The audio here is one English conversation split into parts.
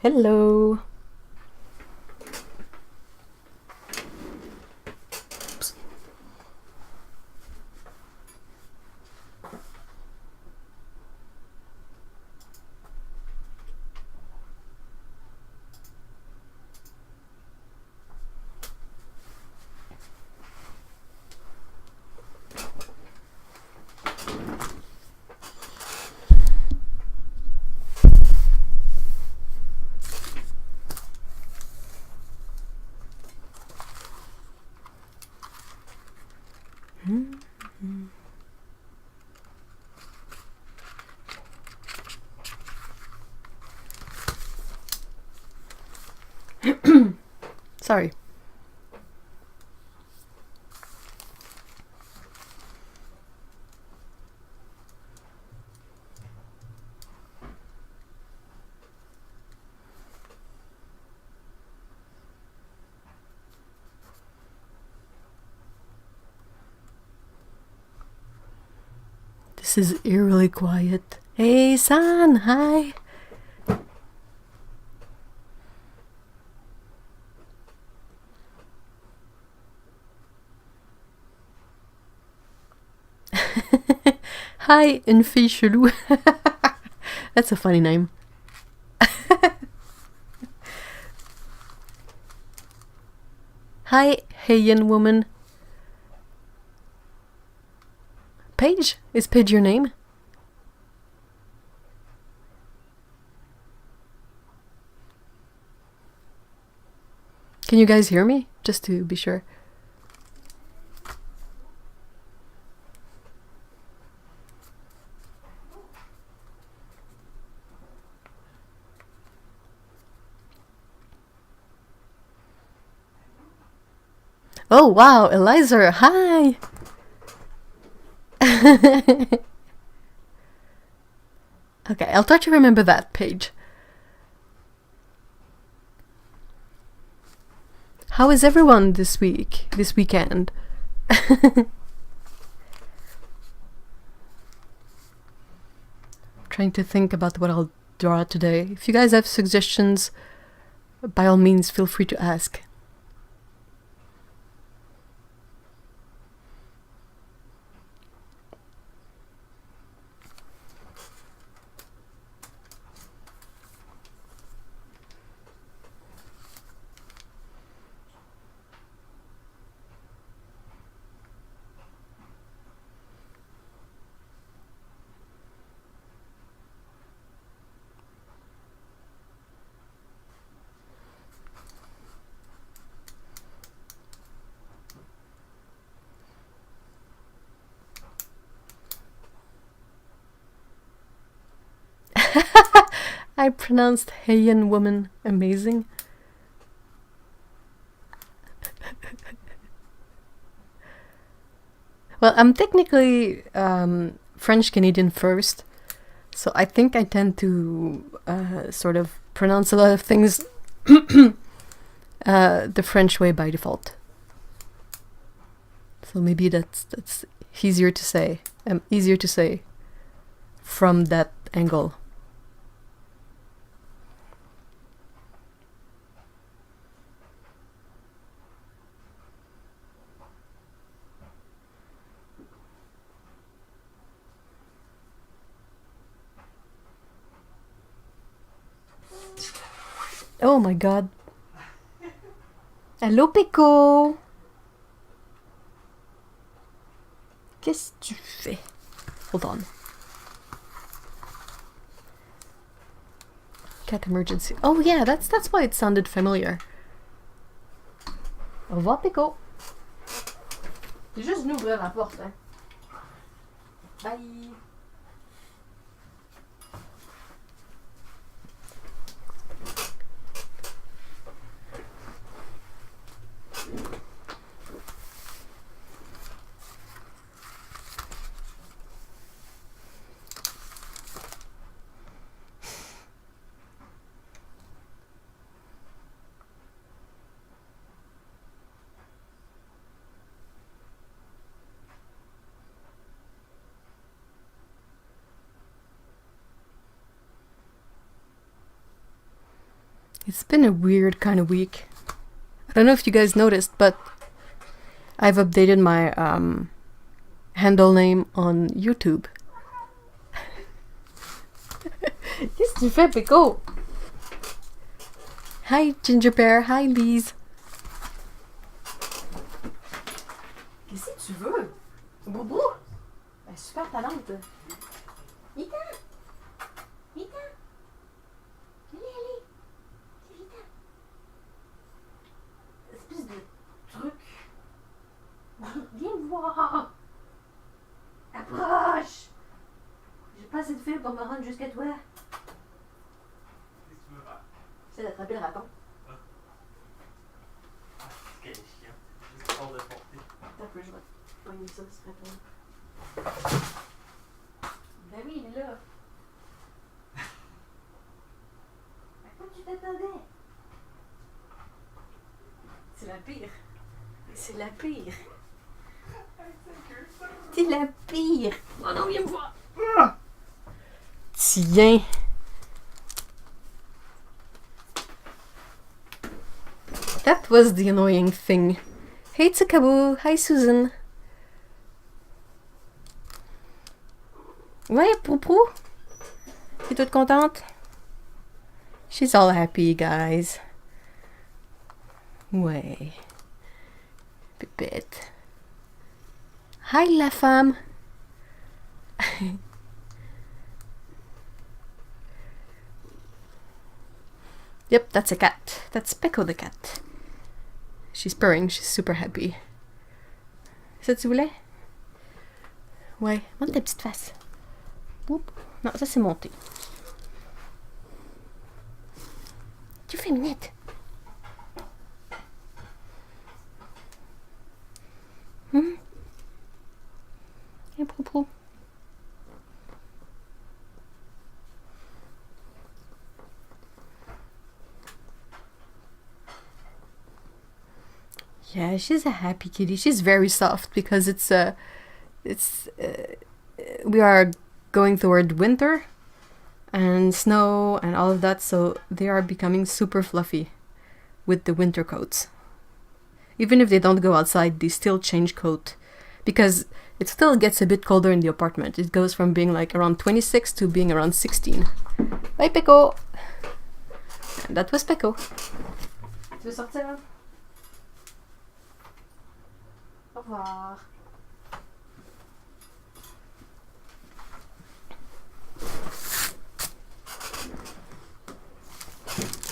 Hello. Sorry. This is eerily quiet. Hey, San, hi. Hi, une fille chelou. That's a funny name. Hi, Heian woman. Paige? Is Paige your name? Can you guys hear me? Just to be sure. Oh wow, Eliza, hi! Okay, I'll try to remember that page. How is everyone this weekend? Trying to think about what I'll draw today. If you guys have suggestions, by all means, feel free to ask. I pronounced Heian woman amazing. Well, I'm technically French Canadian first, so I think I tend to sort of pronounce a lot of things the French way by default. So maybe that's easier to say. Easier to say from that angle. Oh my god. Hello Pico. Qu'est-ce que tu fais? Hold on. Cat emergency. Oh yeah, that's why it sounded familiar. Au revoir Pico. C'est juste d'ouvrir la porte, hein. Bye. It's been a weird kind of week. I don't know if you guys noticed, but I've updated my handle name on YouTube. Qu'est-ce que tu fais, Pico? Hi, Ginger Bear. Hi, Lise. Qu'est-ce que tu veux? Boubou? Ben, super talente. Vita! Vita! Allez. Vita! Espèce de truc. Viens me voir. Approche. J'ai pas assez de fil pour me rendre jusqu'à toi. Qu'est-ce que tu veux faire? C'est d'attraper le raton. Quel chien. Juste hors de portée. Attends, je vais pogner ça, ce raton. Ben oui, il est là. À quoi tu t'attendais? C'est la pire. C'est la pire. C'est la pire. Oh non, viens me voir. Tiens. That was the annoying thing. Hey Tsukaboo. Hi Susan. Ouais, Poupou. T'es toute contente? She's all happy, guys. Ouais. Pipette. Hi, la femme. Yep, that's a cat. That's Pecco the cat. She's purring. She's super happy. Ça, tu voulais? Ouais. Monte ta petite face. Oups. Non, ça, c'est monté. Tu fais minette. Et propos. Yeah, she's a happy kitty. She's very soft because we are going toward winter and snow and all of that, so they are becoming super fluffy with the winter coats. Even if they don't go outside, they still change coat because it still gets a bit colder in the apartment. It goes from being like around 26 to being around 16. Bye, Pecco! And that was Pecco. Tu veux sortir? Au revoir.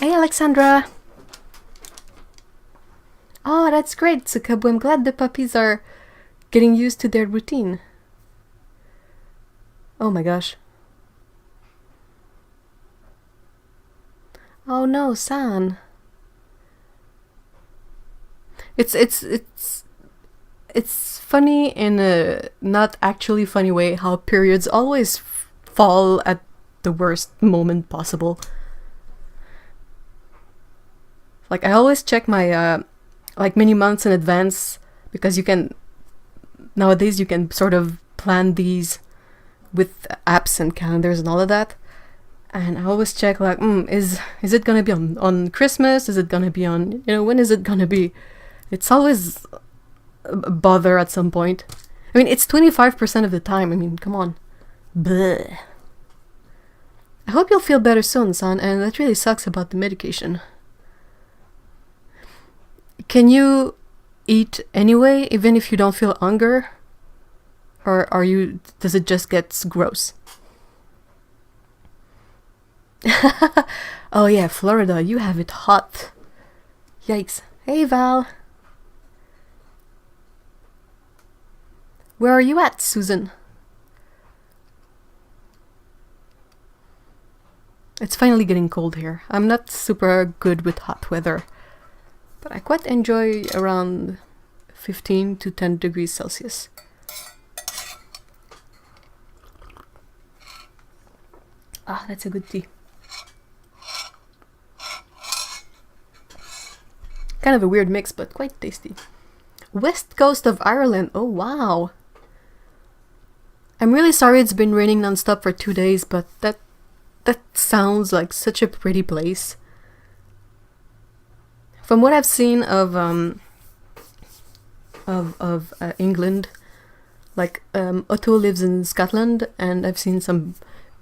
Hey, Alexandra! Oh, that's great, Tsukaboo. I'm glad the puppies are getting used to their routine. Oh my gosh. Oh no, San. It's funny in a not actually funny way how periods always fall at the worst moment possible. Like, I always check my like many months in advance because nowadays you can sort of plan these with apps and calendars and all of that. And I always check like, is it gonna be on Christmas? Is it gonna be on, when is it gonna be? It's always a bother at some point. I mean, it's 25% of the time. I mean, come on. Bleh. I hope you'll feel better soon, son, and that really sucks about the medication. Can you eat anyway, even if you don't feel hunger? Or does it just get gross? Oh yeah, Florida, you have it hot. Yikes. Hey, Val. Where are you at, Susan? It's finally getting cold here. I'm not super good with hot weather, but I quite enjoy around 15 to 10 degrees Celsius. Ah, that's a good tea. Kind of a weird mix, but quite tasty. West coast of Ireland. Oh, wow. I'm really sorry it's been raining non-stop for 2 days, but that sounds like such a pretty place. From what I've seen of England, like Otto lives in Scotland, and I've seen some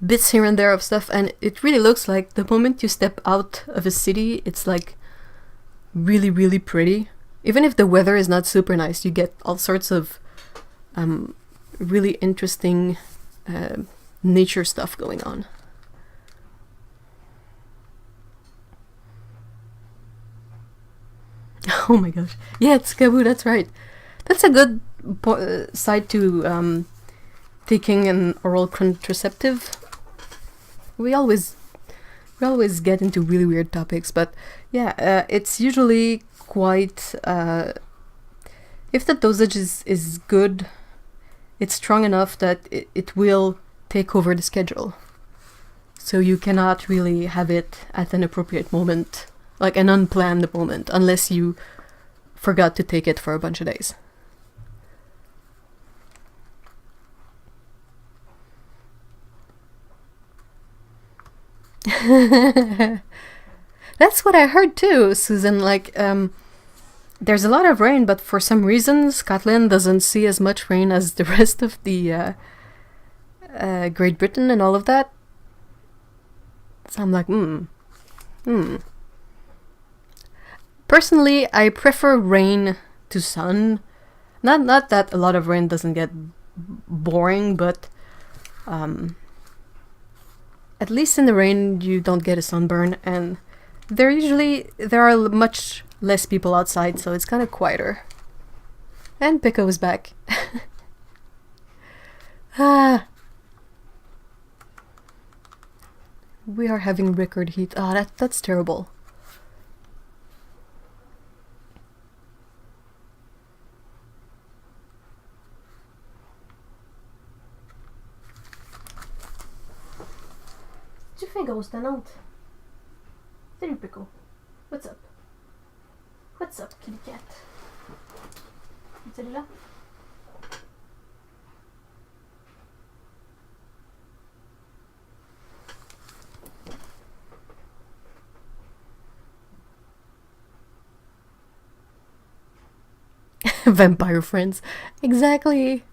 bits here and there of stuff, and it really looks like the moment you step out of a city, it's like really, really pretty. Even if the weather is not super nice, you get all sorts of really interesting nature stuff going on. Oh my gosh. Yeah, it's Kaboo, that's right. That's a good side to taking an oral contraceptive. We always get into really weird topics, but yeah, it's usually quite... if the dosage is good, it's strong enough that it will take over the schedule. So you cannot really have it at an appropriate moment, like an unplanned moment, unless you forgot to take it for a bunch of days. That's what I heard too, Susan. Like, there's a lot of rain, but for some reason Scotland doesn't see as much rain as the rest of the Great Britain and all of that. So I'm like, Personally, I prefer rain to sun. Not that a lot of rain doesn't get boring, but at least in the rain you don't get a sunburn, and there are much less people outside, so it's kind of quieter. And Pico is back. We are having record heat. That's terrible. Tu fais grosse tannante. Salut Pico. What's up? What's up, kitty cat? Salut là. Vampire friends. Exactly.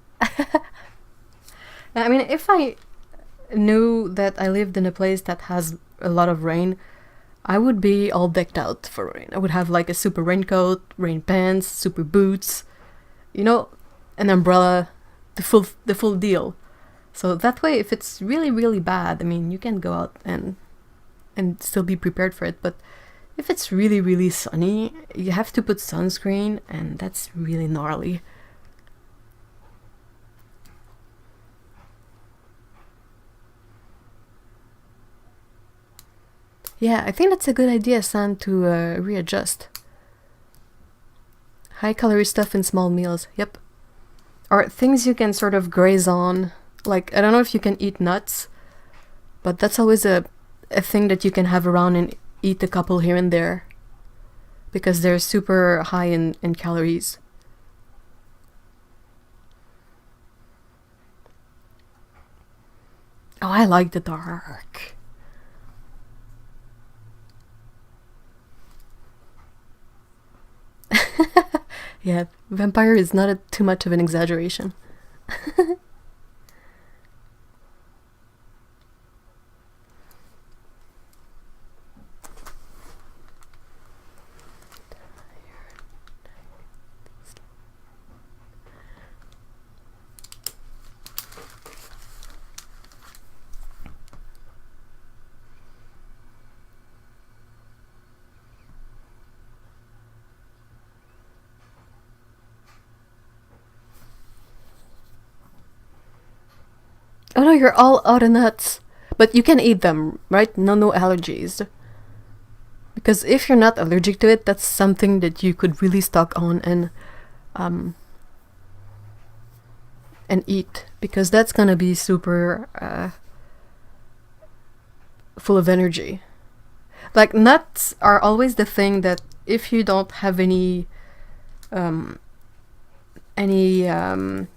I mean, if I knew that I lived in a place that has a lot of rain, I would be all decked out for rain. I would have like a super raincoat, rain pants, super boots, you know, an umbrella, the full deal. So that way, if it's really, really bad, I mean, you can go out and still be prepared for it. But if it's really, really sunny, you have to put sunscreen, and that's really gnarly. Yeah, I think that's a good idea, San, to readjust. High-calorie stuff in small meals, yep. Or things you can sort of graze on. Like, I don't know if you can eat nuts, but that's always a thing that you can have around and eat a couple here and there, because they're super high in calories. Oh, I like the dark. Yeah, vampire is not too much of an exaggeration. Oh no, you're all out of nuts. But you can eat them, right? No allergies. Because if you're not allergic to it, that's something that you could really stock on and eat. Because that's gonna be super full of energy. Like, nuts are always the thing that if you don't have any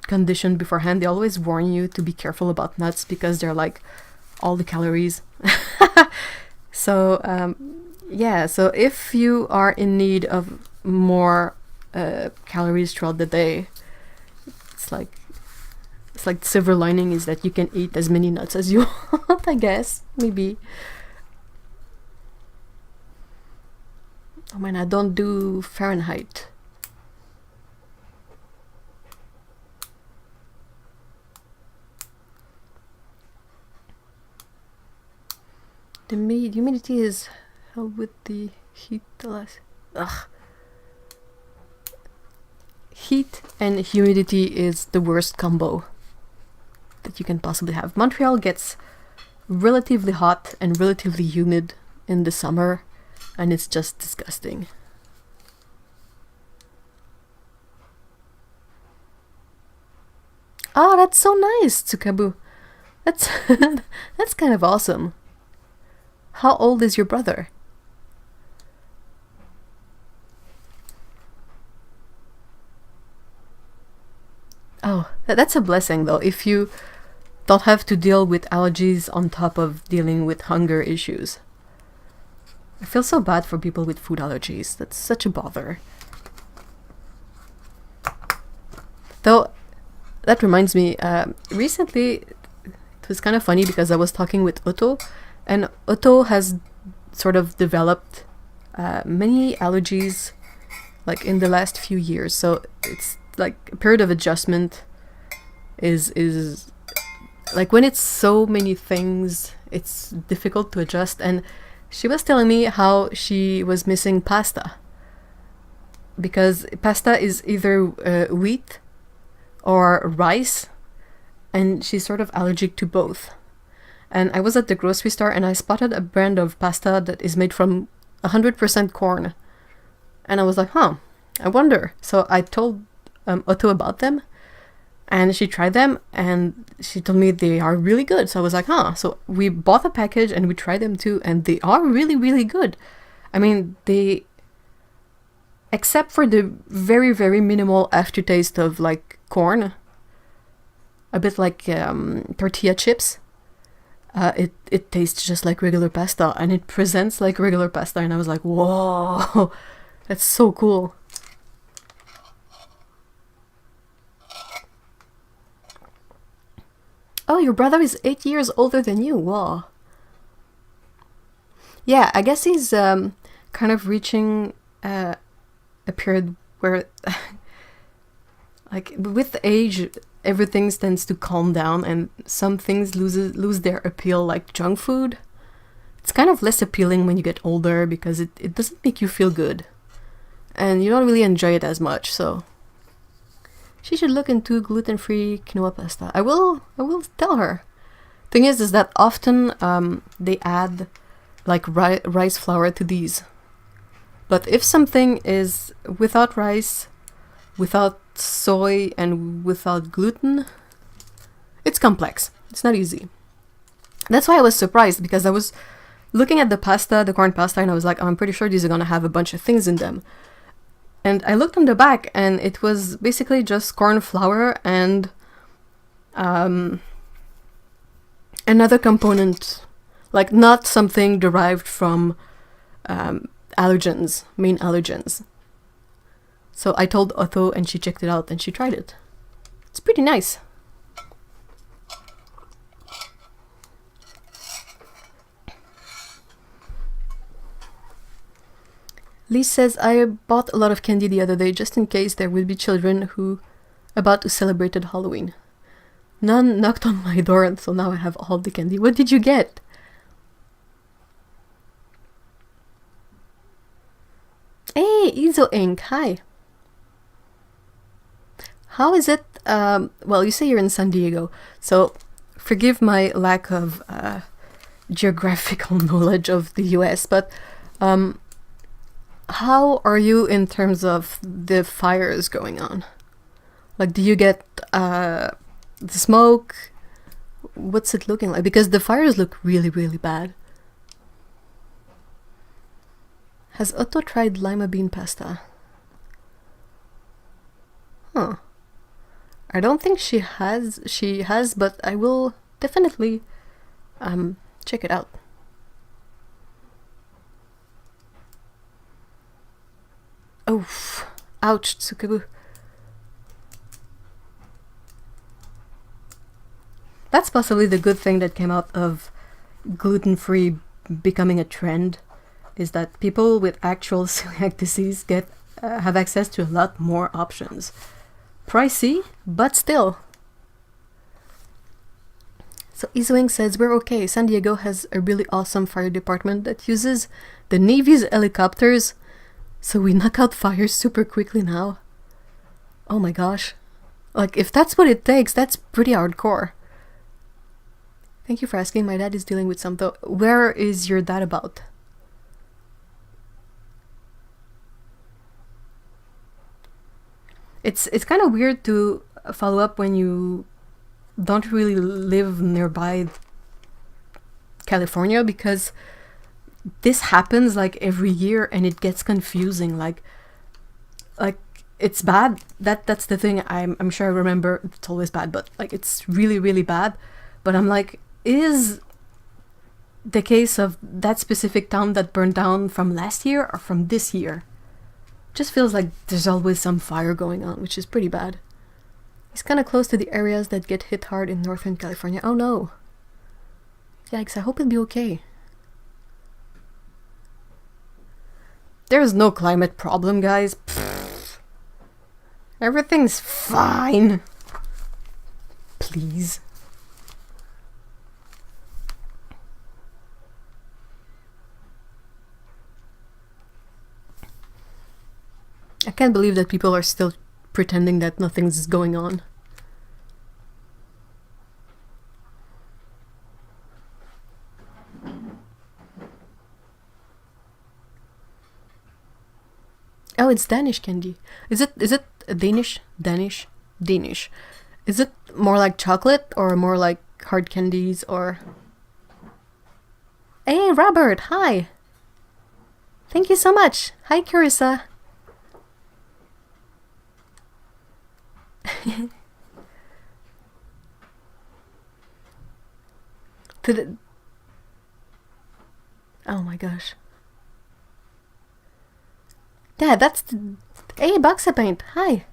condition beforehand, they always warn you to be careful about nuts because they're like all the calories. So Yeah, so if you are in need of more calories throughout the day, it's like the silver lining is that you can eat as many nuts as you want, I guess. Maybe. Oh man, I don't do Fahrenheit. The humidity is held with the heat the less. Ugh. Heat and humidity is the worst combo that you can possibly have. Montreal gets relatively hot and relatively humid in the summer, and it's just disgusting. Oh, that's so nice, Tsukabu. That's that's kind of awesome. How old is your brother? Oh, that's a blessing though, if you don't have to deal with allergies on top of dealing with hunger issues. I feel so bad for people with food allergies. That's such a bother. Though, that reminds me, recently, it was kind of funny because I was talking with Otto, and Otto has sort of developed many allergies like in the last few years. So it's like a period of adjustment is like when it's so many things, it's difficult to adjust. And she was telling me how she was missing pasta because pasta is either wheat or rice, and she's sort of allergic to both. And I was at the grocery store and I spotted a brand of pasta that is made from 100% corn. And I was like, huh, I wonder. So I told Otto about them, and she tried them and she told me they are really good. So I was like, huh. So we bought a package and we tried them too, and they are really, really good. I mean, they, except for the very, very minimal aftertaste of like corn, a bit like tortilla chips, it tastes just like regular pasta, and it presents like regular pasta. And I was like, whoa, that's so cool. Oh, your brother is 8 years older than you. Wow. Yeah, I guess he's kind of reaching a period where, like, with age, everything tends to calm down, and some things lose their appeal, like junk food. It's kind of less appealing when you get older because it doesn't make you feel good, and you don't really enjoy it as much. So she should look into gluten-free quinoa pasta. I will tell her. Thing is that often they add like rice flour to these. But if something is without rice, without soy, and without gluten, it's complex. It's not easy. That's why I was surprised, because I was looking at the pasta, the corn pasta, and I was like, oh, I'm pretty sure these are gonna have a bunch of things in them. And I looked on the back, and it was basically just corn flour and another component, like not something derived from allergens, main allergens. So I told Otto, and she checked it out and she tried it. It's pretty nice. Lee says, I bought a lot of candy the other day just in case there would be children who about to celebrate Halloween. None knocked on my door, and so now I have all the candy. What did you get? Hey, Izo Inc. Hi. How is it? Well, you say you're in San Diego, so forgive my lack of geographical knowledge of the US, but how are you in terms of the fires going on? Like, do you get the smoke? What's it looking like? Because the fires look really, really bad. Has Otto tried lima bean pasta? Huh. I don't think she has, but I will definitely check it out. Oof. Ouch, Tsukabu. That's possibly the good thing that came out of gluten-free becoming a trend, is that people with actual celiac disease have access to a lot more options. Pricey, but still. So Iswing says, we're okay. San Diego has a really awesome fire department that uses the Navy's helicopters, so we knock out fires super quickly now. Oh my gosh. Like, if that's what it takes, that's pretty hardcore. Thank you for asking. My dad is dealing with some though. Where is your dad about? It's kind of weird to follow up when you don't really live nearby California, because this happens like every year and it gets confusing. Like it's bad. That's the thing. I'm sure I remember it's always bad, but like it's really, really bad. But I'm like, is the case of that specific town that burned down from last year or from this year? Just feels like there's always some fire going on, which is pretty bad. He's kind of close to the areas that get hit hard in Northern California. Oh no. Yikes, I hope it'll be okay. There's no climate problem, guys. Pfft. Everything's fine. Please. I can't believe that people are still pretending that nothing's going on. Oh, it's Danish candy. Is it Danish? Danish? Danish. Is it more like chocolate or more like hard candies or... Hey, Robert, hi! Thank you so much. Hi, Carissa. Oh my gosh. Yeah, that's the... Hey, Boxa Paint, hi.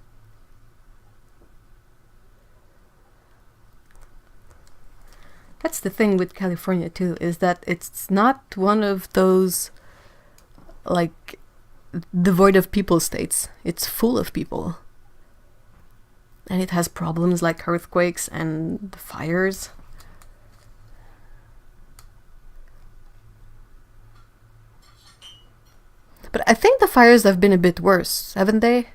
That's the thing with California too, is that it's not one of those like devoid of people states. It's full of people. And it has problems like earthquakes and fires. But I think the fires have been a bit worse, haven't they?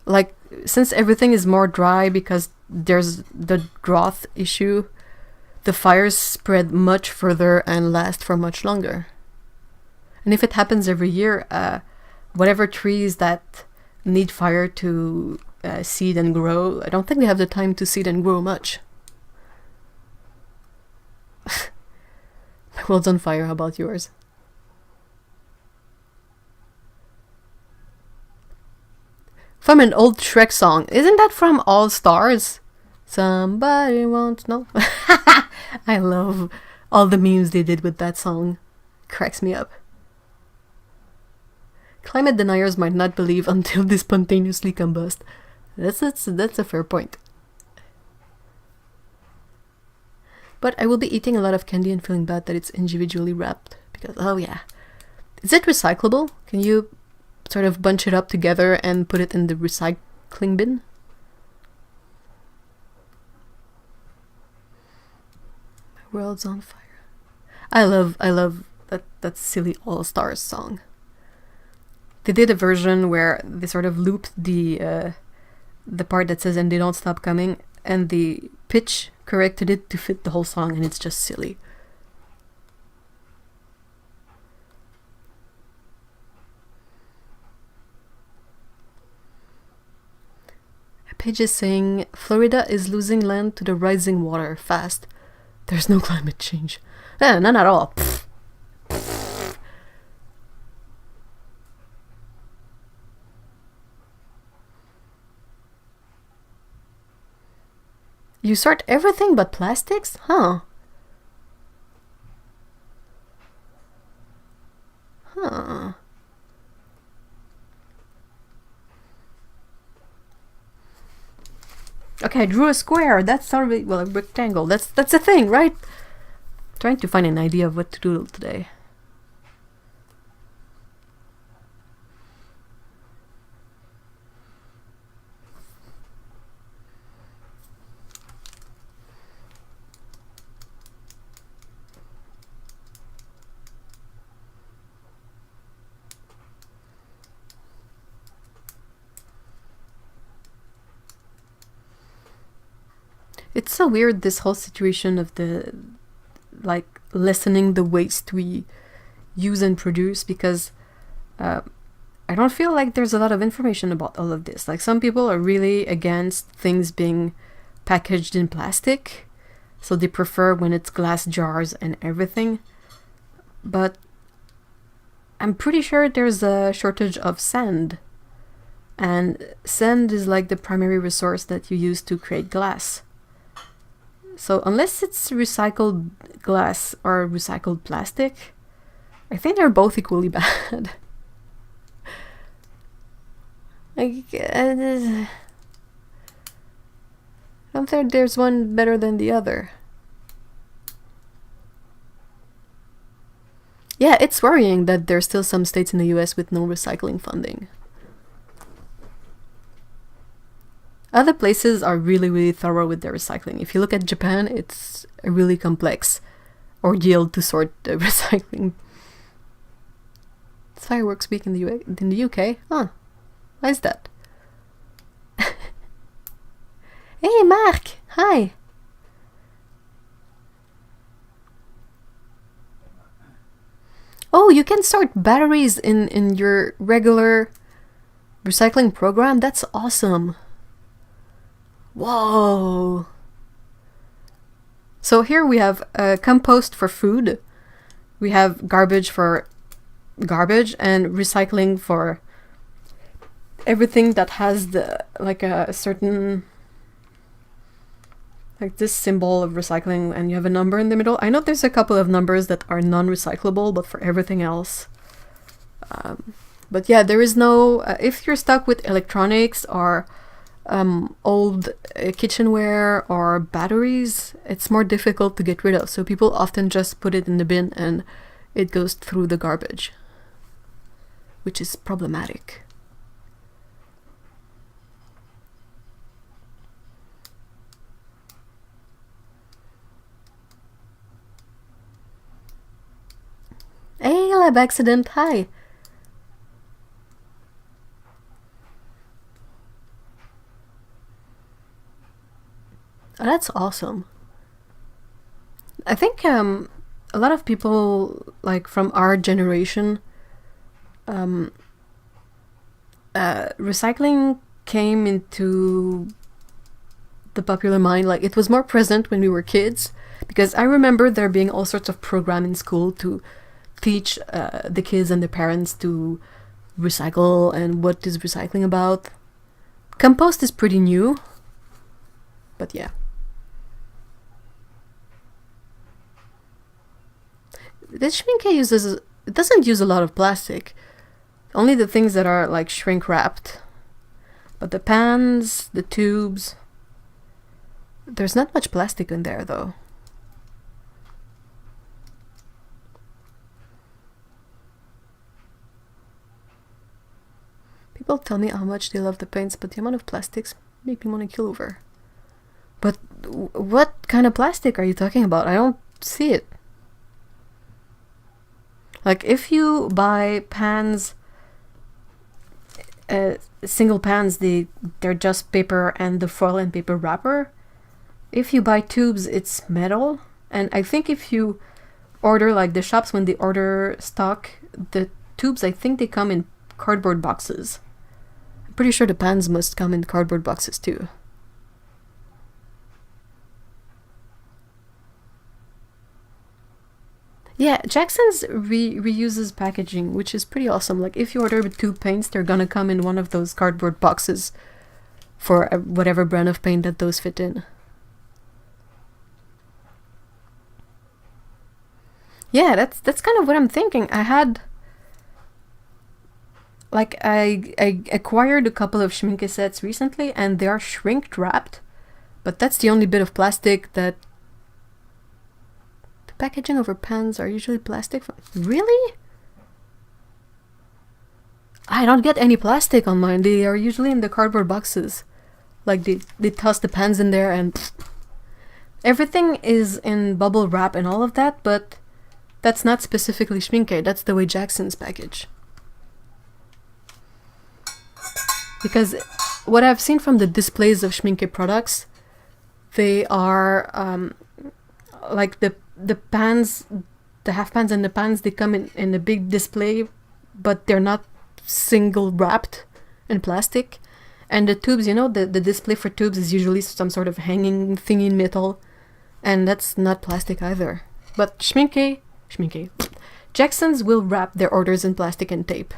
Like, since everything is more dry because there's the drought issue, the fires spread much further and last for much longer. And if it happens every year, whatever trees that need fire to seed and grow, I don't think they have the time to seed and grow much. My world's on fire, how about yours? From an old Shrek song. Isn't that from All Stars? Somebody wants no. I love all the memes they did with that song. Cracks me up. Climate deniers might not believe until they spontaneously combust. That's a fair point. But I will be eating a lot of candy and feeling bad that it's individually wrapped. Because, oh yeah. Is it recyclable? Can you sort of bunch it up together and put it in the recycling bin? My world's on fire. I love that silly All Stars song. They did a version where they sort of looped the part that says "and they don't stop coming," and the pitch corrected it to fit the whole song, and it's just silly. Page is saying, Florida is losing land to the rising water fast. There's no climate change. None at all. Pfft. Pfft. You sort everything but plastics? Huh. Huh. look, I drew a square. That's already, well, a rectangle. That's a thing, right? Trying to find an idea of what to doodle today. It's so weird, this whole situation of the, like, lessening the waste we use and produce, because I don't feel like there's a lot of information about all of this. Like, some people are really against things being packaged in plastic, so they prefer when it's glass jars and everything. But I'm pretty sure there's a shortage of sand, and sand is like the primary resource that you use to create glass. So unless it's recycled glass or recycled plastic, I think they're both equally bad. Like, I don't think there's one better than the other. Yeah, it's worrying that there's still some states in the US with no recycling funding. Other places are really, really thorough with their recycling. If you look at Japan, it's a really complex ordeal to sort the recycling. It's Fireworks Week in the UK? Huh. Why is that? Hey, Mark! Hi! Oh, you can sort batteries in your regular recycling program? That's awesome. Whoa! So here we have compost for food, we have garbage for garbage, and recycling for everything that has the, like, a certain, like this symbol of recycling, and you have a number in the middle. I know there's a couple of numbers that are non-recyclable, but for everything else. But yeah, there is no, if you're stuck with electronics or old kitchenware or batteries, it's more difficult to get rid of, so people often just put it in the bin and it goes through the garbage, which is problematic. Hey, lab accident, hi! Oh, that's awesome. I think a lot of people, like, from our generation, recycling came into the popular mind. Like, it was more present when we were kids, because I remember there being all sorts of programs in school to teach the kids and the parents to recycle and what is recycling about. Compost is pretty new, but yeah. This schminke doesn't use a lot of plastic. Only the things that are, like, shrink wrapped. But the pans, the tubes, there's not much plastic in there though. People tell me how much they love the paints, but the amount of plastics make me want to kill over. But what kind of plastic are you talking about? I don't see it. Like, if you buy pans, single pans, they're just paper and the foil and paper wrapper. If you buy tubes, it's metal. And I think if you order, like, the shops, when they order stock, the tubes, I think they come in cardboard boxes. I'm pretty sure the pans must come in cardboard boxes too. Yeah, Jackson's reuses packaging, which is pretty awesome. Like, if you order 2 paints, they're gonna come in one of those cardboard boxes for whatever brand of paint that those fit in. Yeah, that's kind of what I'm thinking. I had, like, I acquired a couple of schminke sets recently, and they are shrink wrapped, But that's the only bit of plastic that... The packaging of our pens are usually plastic. Really? I don't get any plastic on mine. They are usually in the cardboard boxes. Like they toss the pens in there and... Everything is in bubble wrap and all of that, but that's not specifically Schmincke. That's the way Jackson's package. Because what I've seen from the displays of Schmincke products, they are like the pans, the half pans and the pans, they come in a big display, but they're not single wrapped in plastic. And the tubes, you know, the display for tubes is usually some sort of hanging thingy in metal. And that's not plastic either. But Schmincke, Jackson's will wrap their orders in plastic and tape.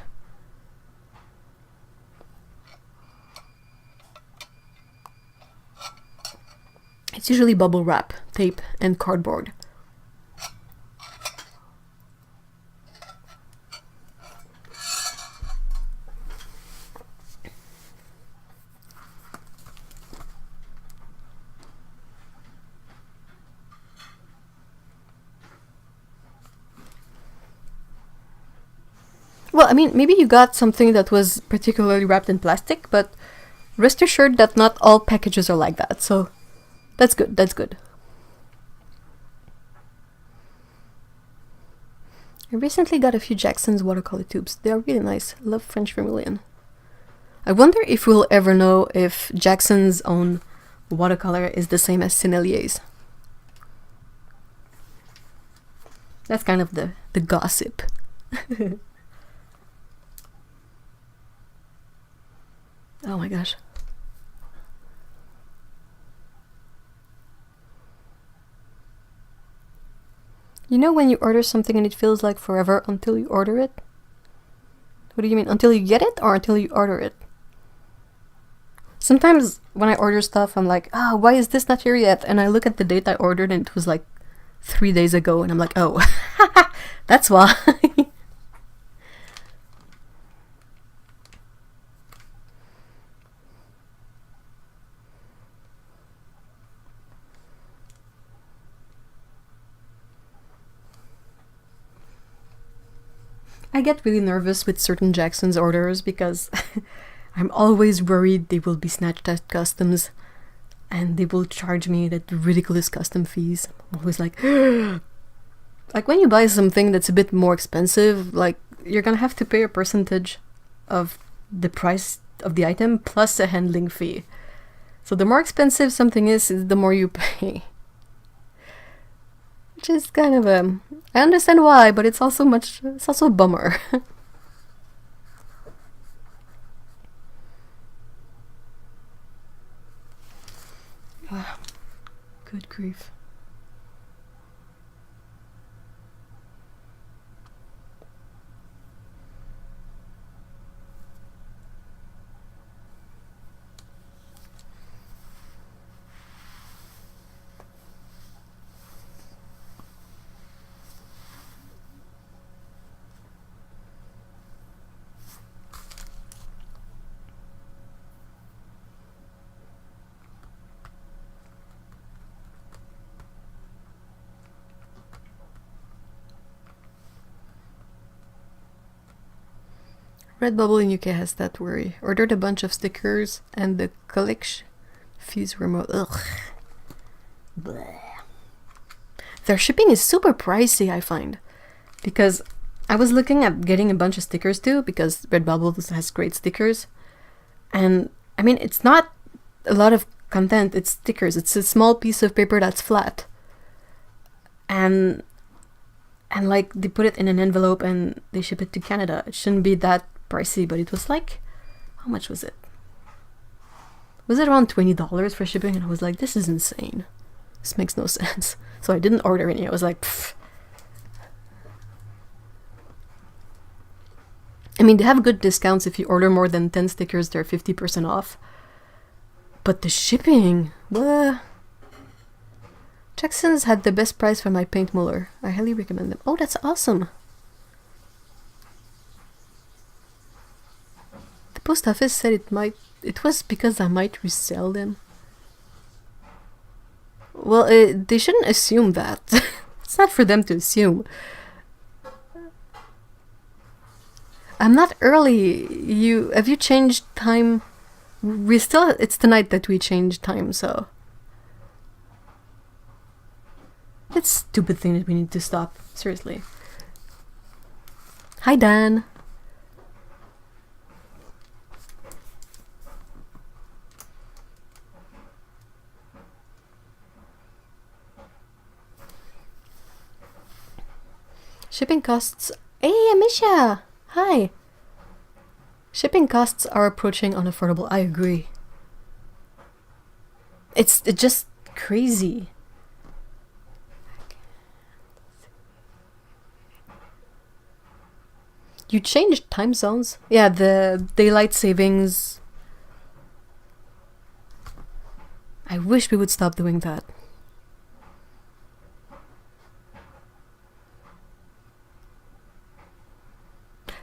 It's usually bubble wrap, tape, and cardboard. Well, I mean, maybe you got something that was particularly wrapped in plastic, but rest assured that not all packages are like that, so that's good, that's good. I recently got a few Jackson's watercolor tubes. They are really nice. I love French vermilion. I wonder if we'll ever know if Jackson's own watercolor is the same as Sennelier's. That's kind of the gossip. Oh my gosh. You know when you order something and it feels like forever until you order it? What do you mean? Until you get it or until you order it? Sometimes when I order stuff, I'm like, oh, why is this not here yet? And I look at the date I ordered and it was like 3 days ago. And I'm like, oh, that's why. I get really nervous with certain Jackson's orders because I'm always worried they will be snatched at customs and they will charge me that ridiculous custom fees. I'm always like, like when you buy something that's a bit more expensive, like you're gonna have to pay a percentage of the price of the item plus a handling fee. So the more expensive something is the more you pay. Which is kind of a... I understand why, but it's also a bummer. Good grief. Redbubble in UK has that worry. Ordered a bunch of stickers and the collection fees were more... Ugh. Bleh. Their shipping is super pricey, I find. Because I was looking at getting a bunch of stickers too, because Redbubble has great stickers. And, I mean, it's not a lot of content, it's stickers. It's a small piece of paper that's flat. And like, they put it in an envelope and they ship it to Canada. It shouldn't be that pricey, but it was like, how much was it? Was it around $20 for shipping? And I was like, this is insane. This makes no sense. So I didn't order any. I was like, pfft. I mean, they have good discounts. If you order more than 10 stickers, they're 50% off. But the shipping, what? Jackson's had the best price for my paint muller. I highly recommend them. Oh, that's awesome. The post office said it was because I might resell them. Well, they shouldn't assume that. It's not for them to assume. I'm not early. Have you changed time? It's tonight that we changed time, so it's a stupid thing that we need to stop. Seriously. Hi, Dan. Shipping costs. Hey, Amisha! Hi! Shipping costs are approaching unaffordable. I agree. It's just crazy. You changed time zones? Yeah, the daylight savings. I wish we would stop doing that.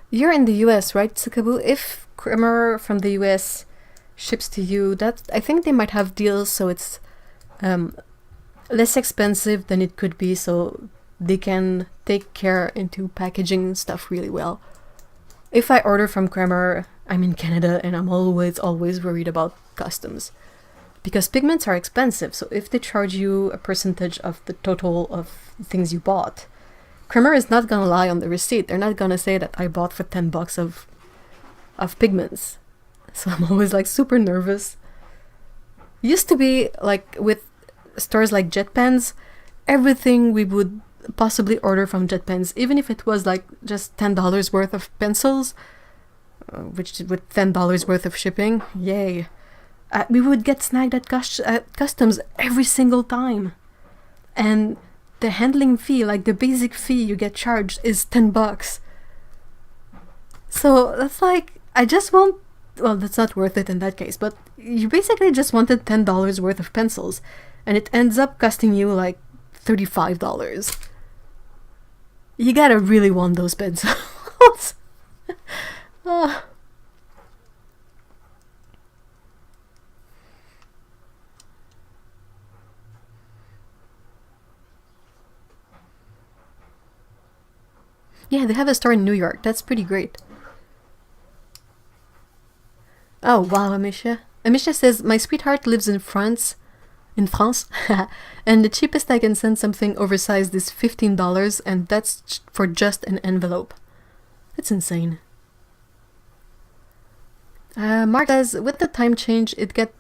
You're in the US, right, Sukabu? If Creamer from the US ships to you, I think they might have deals, so it's less expensive than it could be, so they can take care into packaging stuff really well. If I order from Creamer, I'm in Canada and I'm always worried about customs. Because pigments are expensive, so if they charge you a percentage of the total of things you bought, Creamer is not gonna lie on the receipt. They're not gonna say that I bought for $10 of pigments. So I'm always like super nervous. Used to be like with stores like JetPens, everything we would possibly order from JetPens, even if it was like just $10 worth of pencils, which with $10 worth of shipping, yay. We would get snagged at customs every single time. And the handling fee, like the basic fee you get charged, is $10. So that's like, I just want, well, that's not worth it in that case, but you basically just wanted $10 worth of pencils, and it ends up costing you like $35. You gotta really want those pencils. Oh. Yeah, they have a store in New York. That's pretty great. Oh, wow, Amisha. Amisha says, my sweetheart lives in France, and the cheapest I can send something oversized is $15, and that's for just an envelope. That's insane. Mark says, with the time change, it gets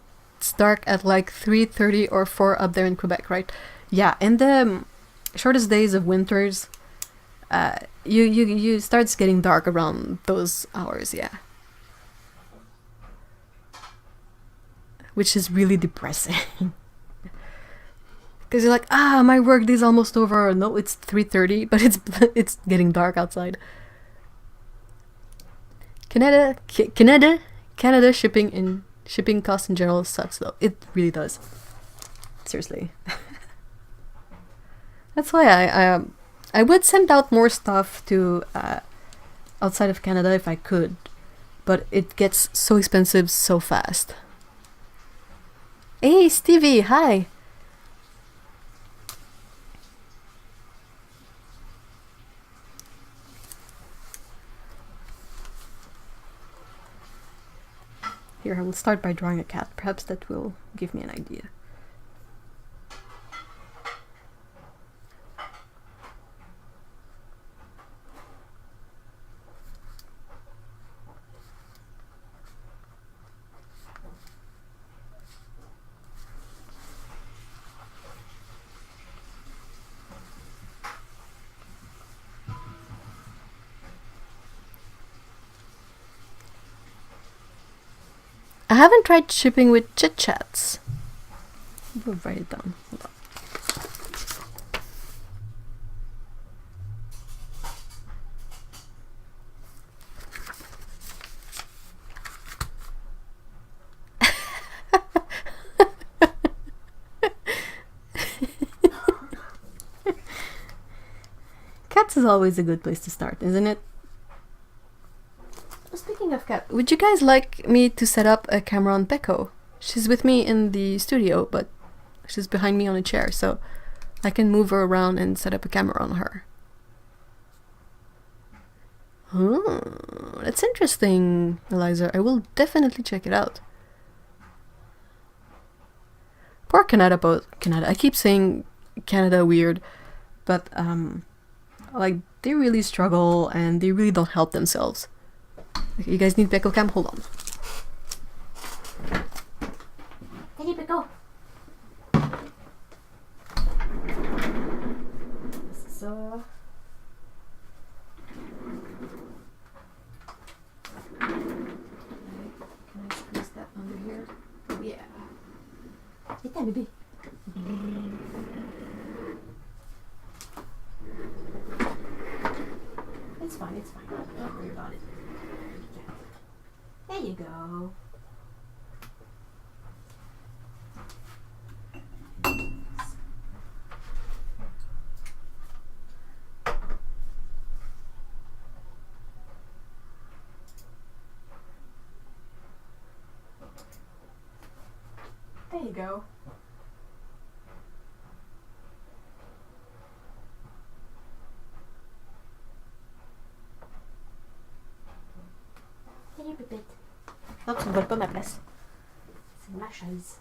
dark at like 3:30 or 4 up there in Quebec, right? Yeah, in the shortest days of winters, you starts getting dark around those hours, yeah. Which is really depressing. Because you're like, my work day's almost over. No, it's 3:30, but it's getting dark outside. Canada shipping costs in general sucks though. It really does. Seriously. That's why I would send out more stuff to outside of Canada if I could, but it gets so expensive so fast. Hey Stevie, hi. Here, I will start by drawing a cat. Perhaps that will give me an idea. I haven't tried shipping with Chit Chats. We'll write it down. Hold on. Cats is always a good place to start, isn't it? Speaking of cat, would you guys like me to set up a camera on Peko? She's with me in the studio, but She's behind me on a chair, so I can move her around and set up a camera on her. Oh, that's interesting, Eliza. I will definitely check it out. Poor Canada. I keep saying Canada weird, but like they really struggle and they really don't help themselves. Okay, you guys need Pickle Cam? Hold on. Hey, Pickle. So. Can I squeeze that under here? Yeah. Sit down, baby. It's fine, it's fine. Don't worry about it. There you go. There you go. Salut Pépette. Non, tu ne voles pas ma place. C'est ma chaise.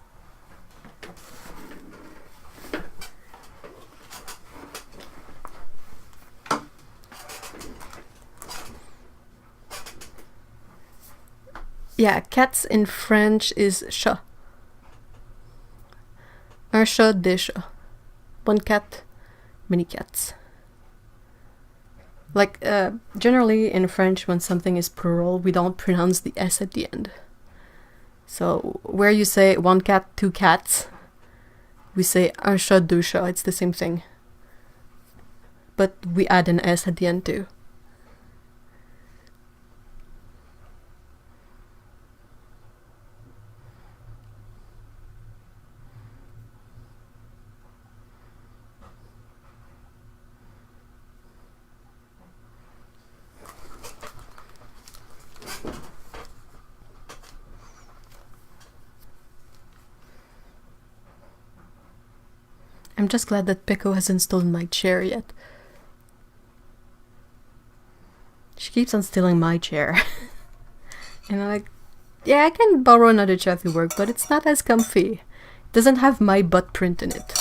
Yeah, cats in French is chat. Un chat, des chats. One cat, many cats. Like, generally in French, when something is plural, we don't pronounce the S at the end. So, where you say one cat, two cats, we say un chat, deux chats, it's the same thing. But we add an S at the end too. I'm just glad that Pico hasn't stolen my chair yet. She keeps on stealing my chair. And I'm like, yeah, I can borrow another chair to work, but it's not as comfy. It doesn't have my butt print in it.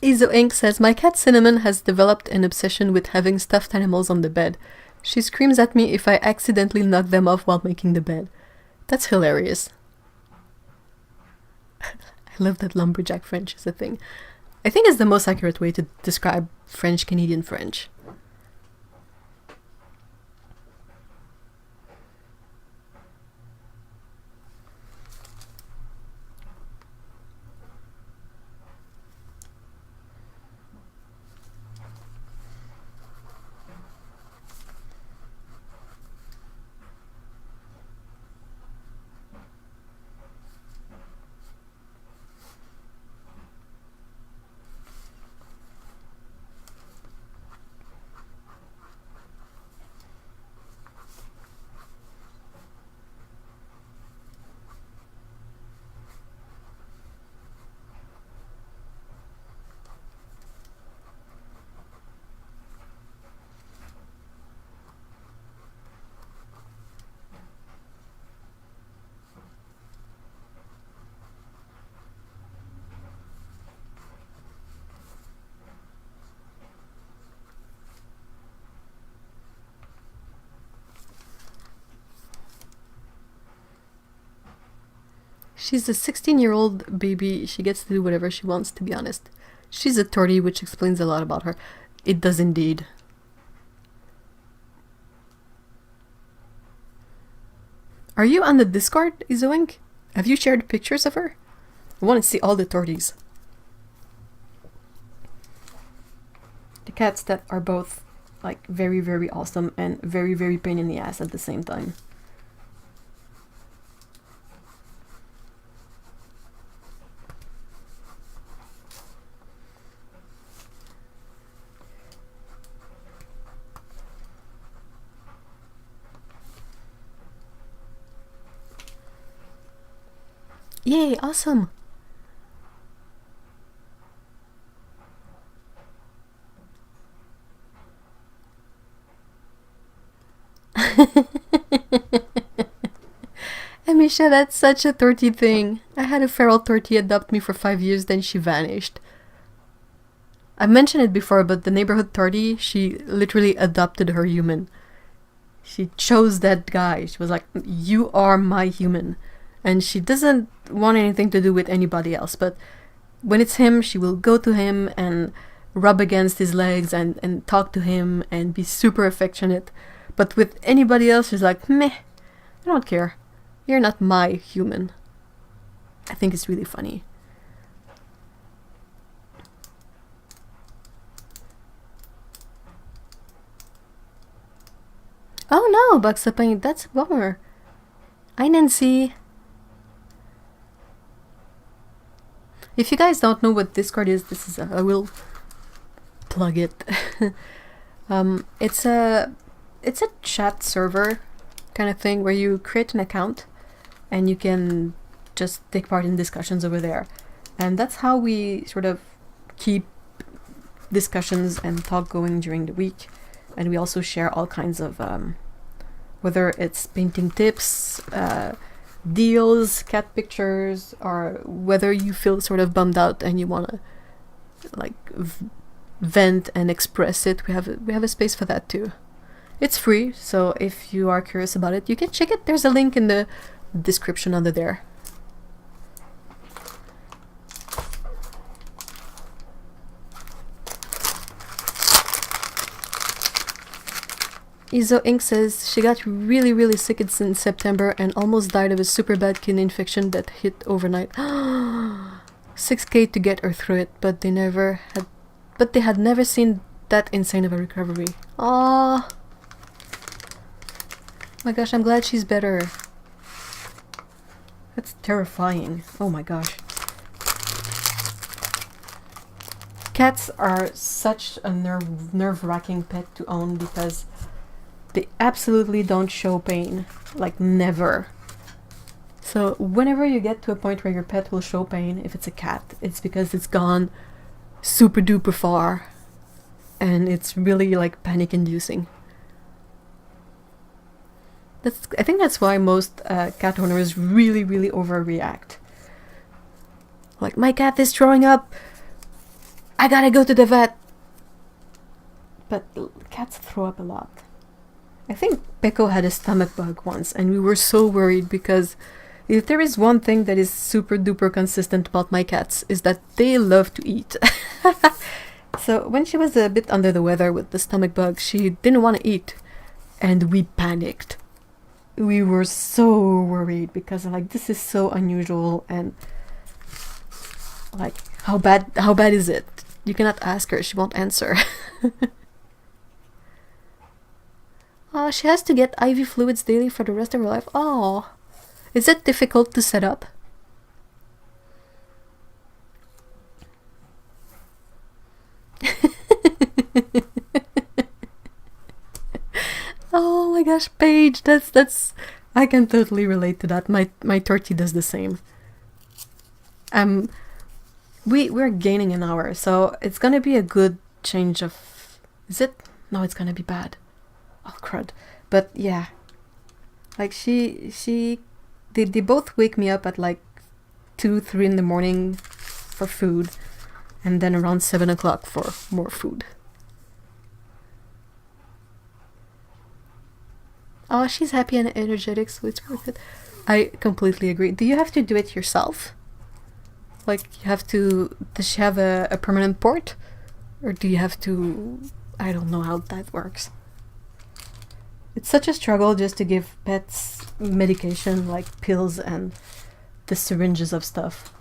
Izo Inc. says, my cat Cinnamon has developed an obsession with having stuffed animals on the bed. She screams at me if I accidentally knock them off while making the bed. That's hilarious. I love that lumberjack French is a thing. I think it's the most accurate way to describe French-Canadian French. She's a 16-year-old baby. She gets to do whatever she wants, to be honest. She's a tortie, which explains a lot about her. It does indeed. Are you on the Discord, Izoink? Have you shared pictures of her? I want to see all the torties. The cats that are both like very, very awesome and very, very pain in the ass at the same time. Yay, awesome! Amisha, that's such a tortie thing. I had a feral tortie adopt me for 5 years, then she vanished. I mentioned it before, but the neighborhood tortie, she literally adopted her human. She chose that guy. She was like, you are my human. And she doesn't want anything to do with anybody else, but when it's him, she will go to him and rub against his legs and talk to him and be super affectionate. But with anybody else, she's like, meh, I don't care. You're not my human. I think it's really funny. Oh no, Bugsapane, that's a bummer. Hi, Nancy. If you guys don't know what Discord is, this is I will plug it. It's a chat server kind of thing where you create an account and you can just take part in discussions over there. And that's how we sort of keep discussions and talk going during the week. And we also share all kinds of whether it's painting tips, deals, cat pictures, or whether you feel sort of bummed out and you want to like vent and express it. We have a space for that too. It's free, so if you are curious about it, you can check it. There's a link in the description under there. Izo Inc. says she got really, really sick in September and almost died of a super bad kidney infection that hit overnight. 6K to get her through it, but they had never seen that insane of a recovery. Aww. My gosh, I'm glad she's better. That's terrifying. Oh my gosh. Cats are such a nerve-wracking pet to own because they absolutely don't show pain. Like, never. So, whenever you get to a point where your pet will show pain, if it's a cat, it's because it's gone super duper far. And it's really, like, panic-inducing. I think that's why most cat owners really, really overreact. Like, my cat is throwing up! I gotta go to the vet! But cats throw up a lot. I think Peko had a stomach bug once, and we were so worried because if there is one thing that is super duper consistent about my cats, is that they love to eat. So when she was a bit under the weather with the stomach bug, she didn't want to eat, and we panicked. We were so worried because like this is so unusual, and like how bad is it? You cannot ask her, she won't answer. Oh, she has to get IV fluids daily for the rest of her life. Oh, is it difficult to set up? Oh my gosh, Paige, that's I can totally relate to that. My tortie does the same. We're gaining an hour, so it's gonna be a good change of. Is it? No, it's gonna be bad. Oh crud. But yeah, like they both wake me up at like 2-3 in the morning for food, and then around 7 o'clock for more food. Oh, she's happy and energetic, so it's worth it. I completely agree. Do you have to do it yourself? Like, you have to... Does she have a permanent port? Or do you have to... I don't know how that works. It's such a struggle just to give pets medication, like pills and the syringes of stuff.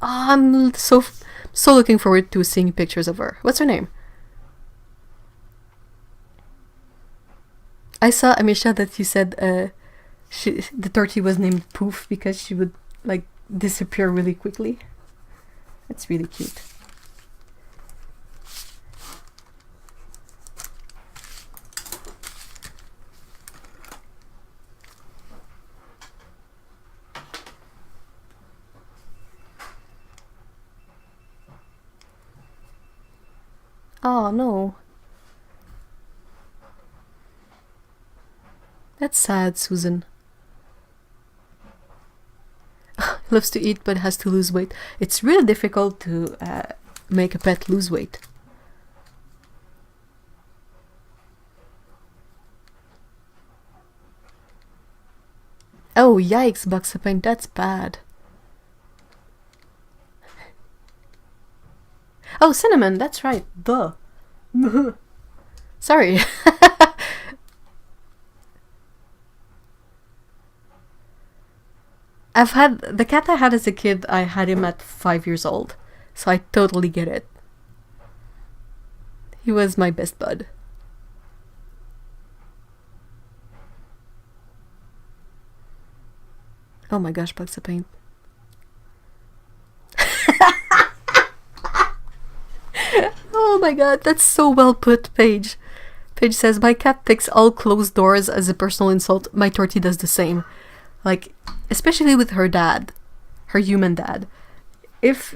Oh, I'm so looking forward to seeing pictures of her. What's her name? I saw, Amisha, that you said the tortie was named Poof because she would like disappear really quickly. That's really cute. Oh no. That's sad, Susan. Loves to eat but has to lose weight. It's really difficult to make a pet lose weight. Oh, yikes, Buxapine, that's bad. Oh, Cinnamon, that's right. Duh. Sorry. I've had the cat I had as a kid. I had him at 5 years old, so I totally get it. He was my best bud. Oh my gosh, Buxapine. Oh my god, that's so well put, Paige. Paige says, my cat takes all closed doors as a personal insult. My tortie does the same. Like, especially with her dad, her human dad. If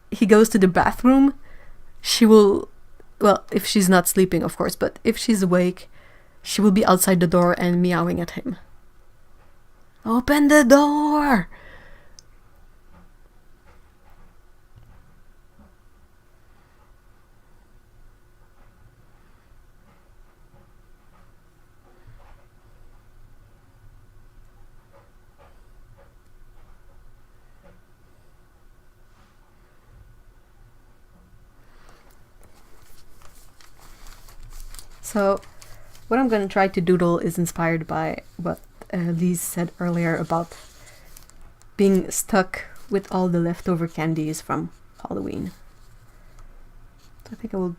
he goes to the bathroom, she will, well, if she's not sleeping, of course, but if she's awake, she will be outside the door and meowing at him. Open the door! So, what I'm going to try to doodle is inspired by what Lise said earlier about being stuck with all the leftover candies from Halloween. So I think I will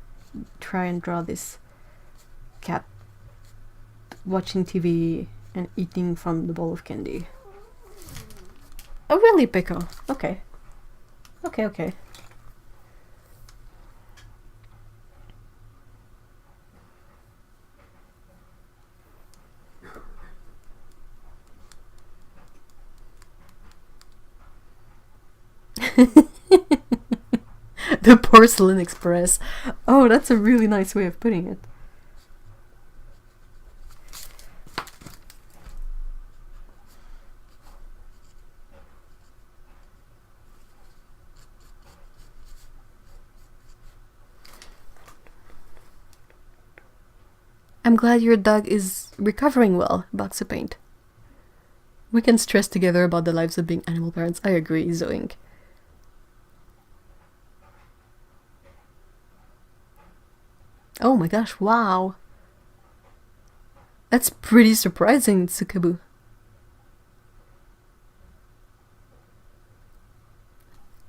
try and draw this cat watching TV and eating from the bowl of candy. Oh really, Pico? Okay. Okay. The Porcelain Express. Oh, that's a really nice way of putting it. I'm glad your dog is recovering well, Buxapine. We can stress together about the lives of being animal parents. I agree, Zoink. Oh my gosh, wow. That's pretty surprising, Tsukabu.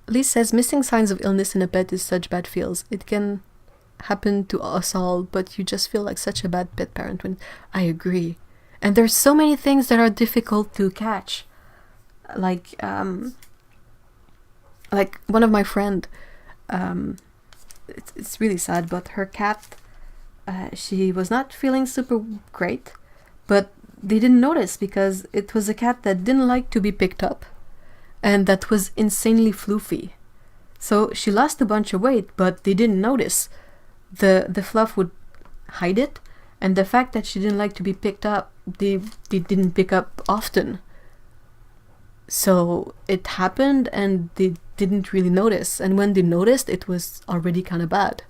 Lee says, missing signs of illness in a pet is such bad feels. It can happen to us all, but you just feel like such a bad pet parent when... I agree. And there's so many things that are difficult to catch. Like one of my friend, it's really sad, but her cat, she was not feeling super great, but they didn't notice because it was a cat that didn't like to be picked up and that was insanely floofy. So she lost a bunch of weight, but they didn't notice. The fluff would hide it, and the fact that she didn't like to be picked up, they didn't pick up often. So it happened and they didn't really notice, and when they noticed, it was already kind of bad.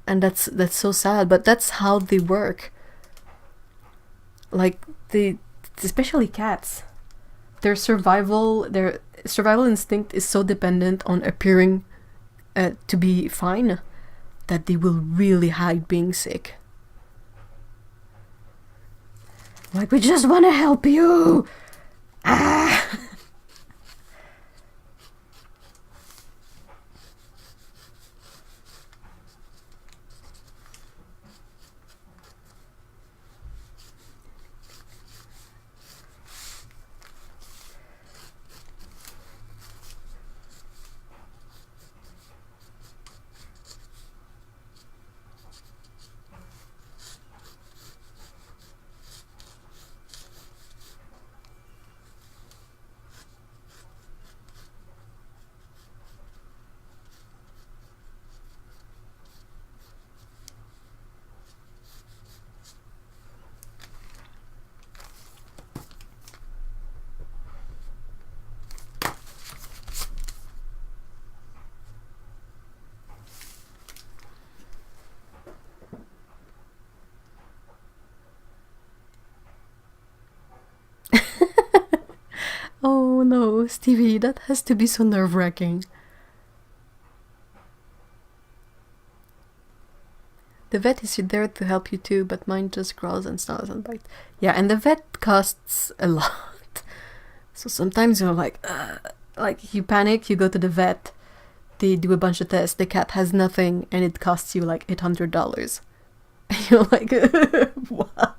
And that's so sad, but that's how they work. like especially cats, their survival instinct is so dependent on appearing to be fine that they will really hide being sick. Like, we just want to help you. Ah. Oh no, Stevie, that has to be so nerve-wracking. The vet is there to help you too, but mine just growls and snarls and bites. Yeah, and the vet costs a lot. So sometimes you're like you panic, you go to the vet, they do a bunch of tests, the cat has nothing, and it costs you like $800. And you're like, why?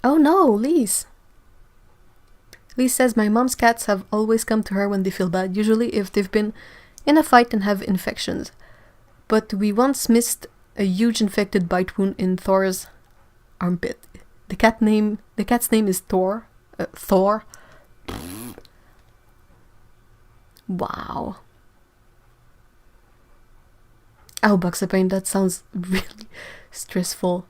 Oh no, Lise. Lise says my mom's cats have always come to her when they feel bad, usually if they've been in a fight and have infections. But we once missed a huge infected bite wound in Thor's armpit. The cat's name is Thor. Thor. Wow. Oh, Buxapane, that sounds really stressful.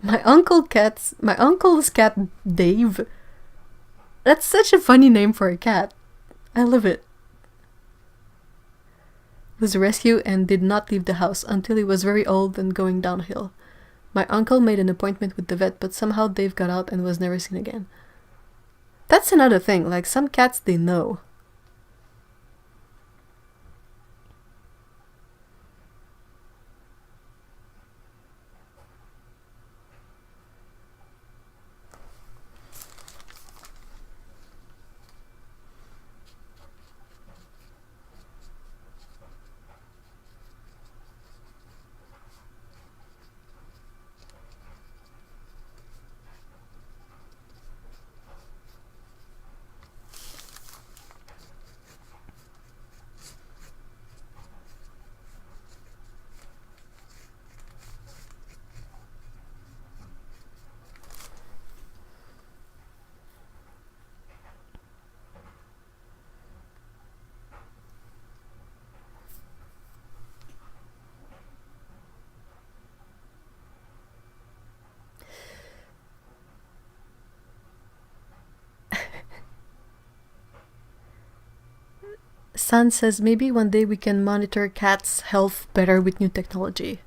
My uncle's cat, Dave. That's such a funny name for a cat. I love it. Was rescued and did not leave the house until he was very old and going downhill. My uncle made an appointment with the vet, but somehow Dave got out and was never seen again. That's another thing, like some cats, they know. San says maybe one day we can monitor cats' health better with new technology.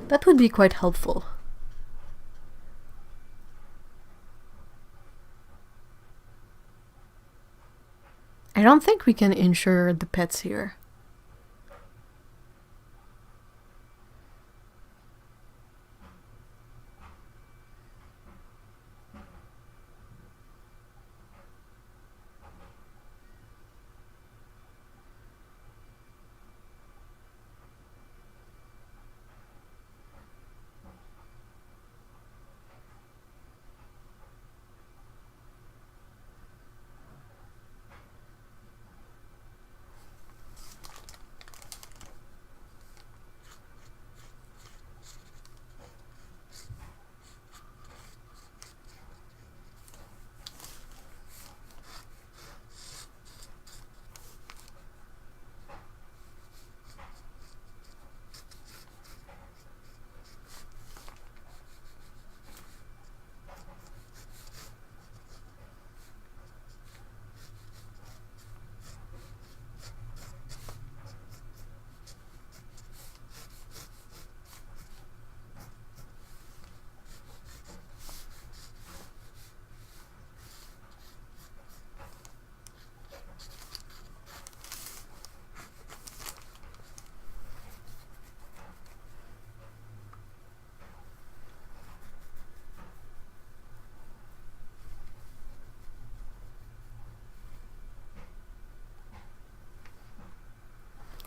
That would be quite helpful. I don't think we can insure the pets here.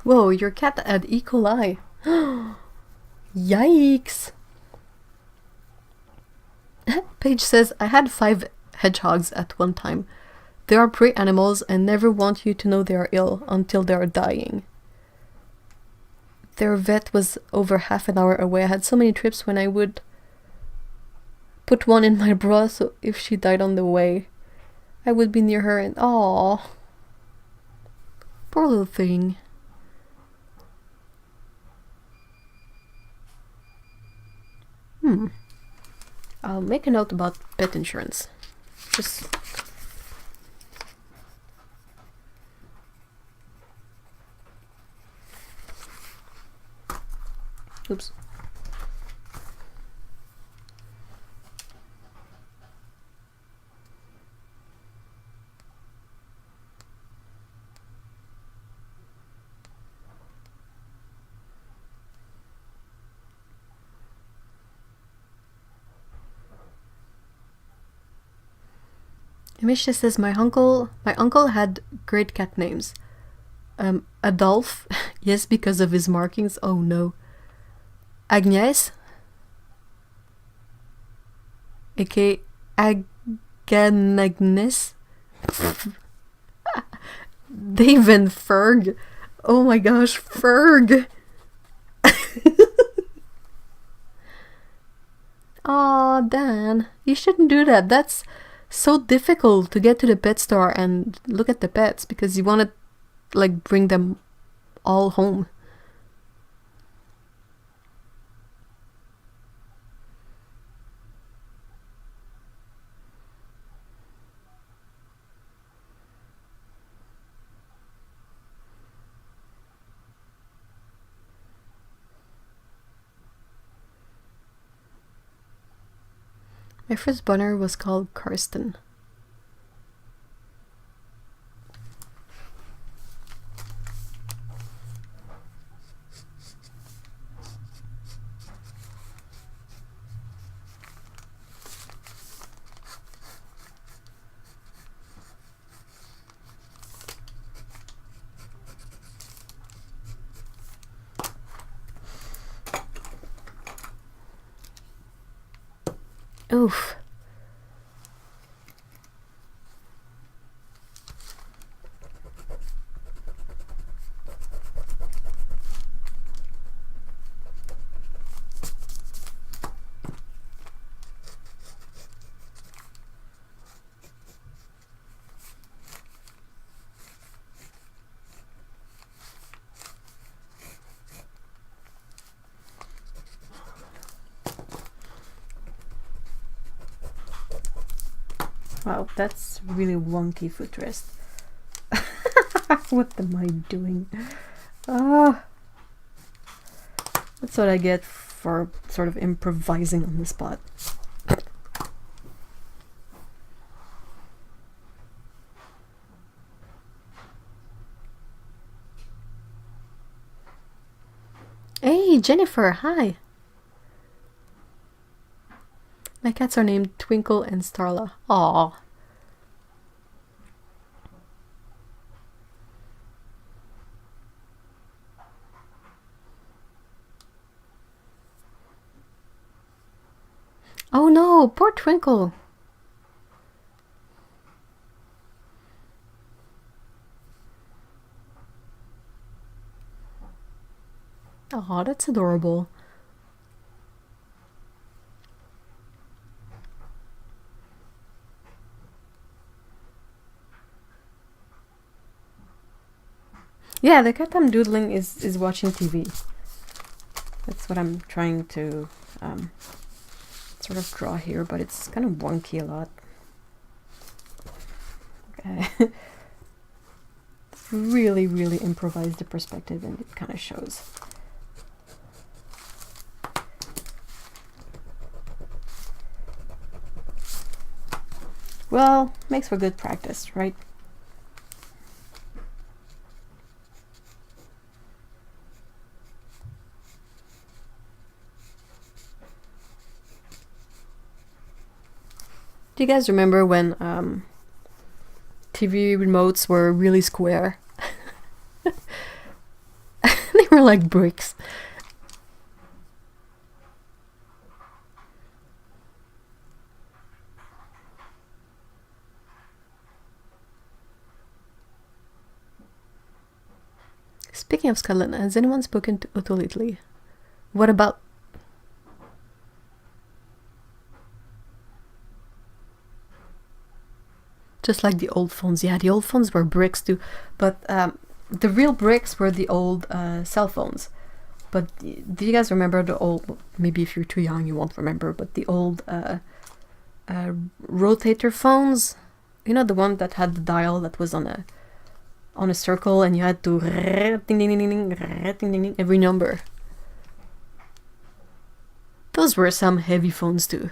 Whoa, your cat had E. coli. Yikes! Paige says, I had 5 hedgehogs at one time. They are prey animals and never want you to know they are ill until they are dying. Their vet was over half an hour away. I had so many trips when I would put one in my bra, so if she died on the way, I would be near her and aww. Poor little thing. I'll make a note about pet insurance. Just... Oops. Misha says my uncle had great cat names. Adolphe, yes, because of his markings. Oh no. Agnès, aka Aganagnes. Dave and Ferg. Oh my gosh, Ferg. Aw, Dan, you shouldn't do that. That's so difficult to get to the pet store and look at the pets because you want to like bring them all home. My first bunner was called Karsten. Oof. Wow, that's really wonky footrest. What am I doing? That's what I get for sort of improvising on the spot. Hey, Jennifer, hi. My cats are named Twinkle and Starla. Aww. Oh no, poor Twinkle. Aw, that's adorable. Yeah, the cat I'm doodling is watching TV. That's what I'm trying to sort of draw here, but it's kind of wonky a lot. Okay. Really, really improvise the perspective and it kind of shows. Well, makes for good practice, right? Do you guys remember when TV remotes were really square? like bricks. Speaking of Scotland, has anyone spoken to Otto lately? What about... Just like the old phones. Yeah, the old phones were bricks too. But the real bricks were the old cell phones. But do you guys remember the old... Maybe if you're too young you won't remember, but the old rotator phones? You know, the one that had the dial that was on a circle and you had to ding ding ding ding ding ding ding every number. Those were some heavy phones too.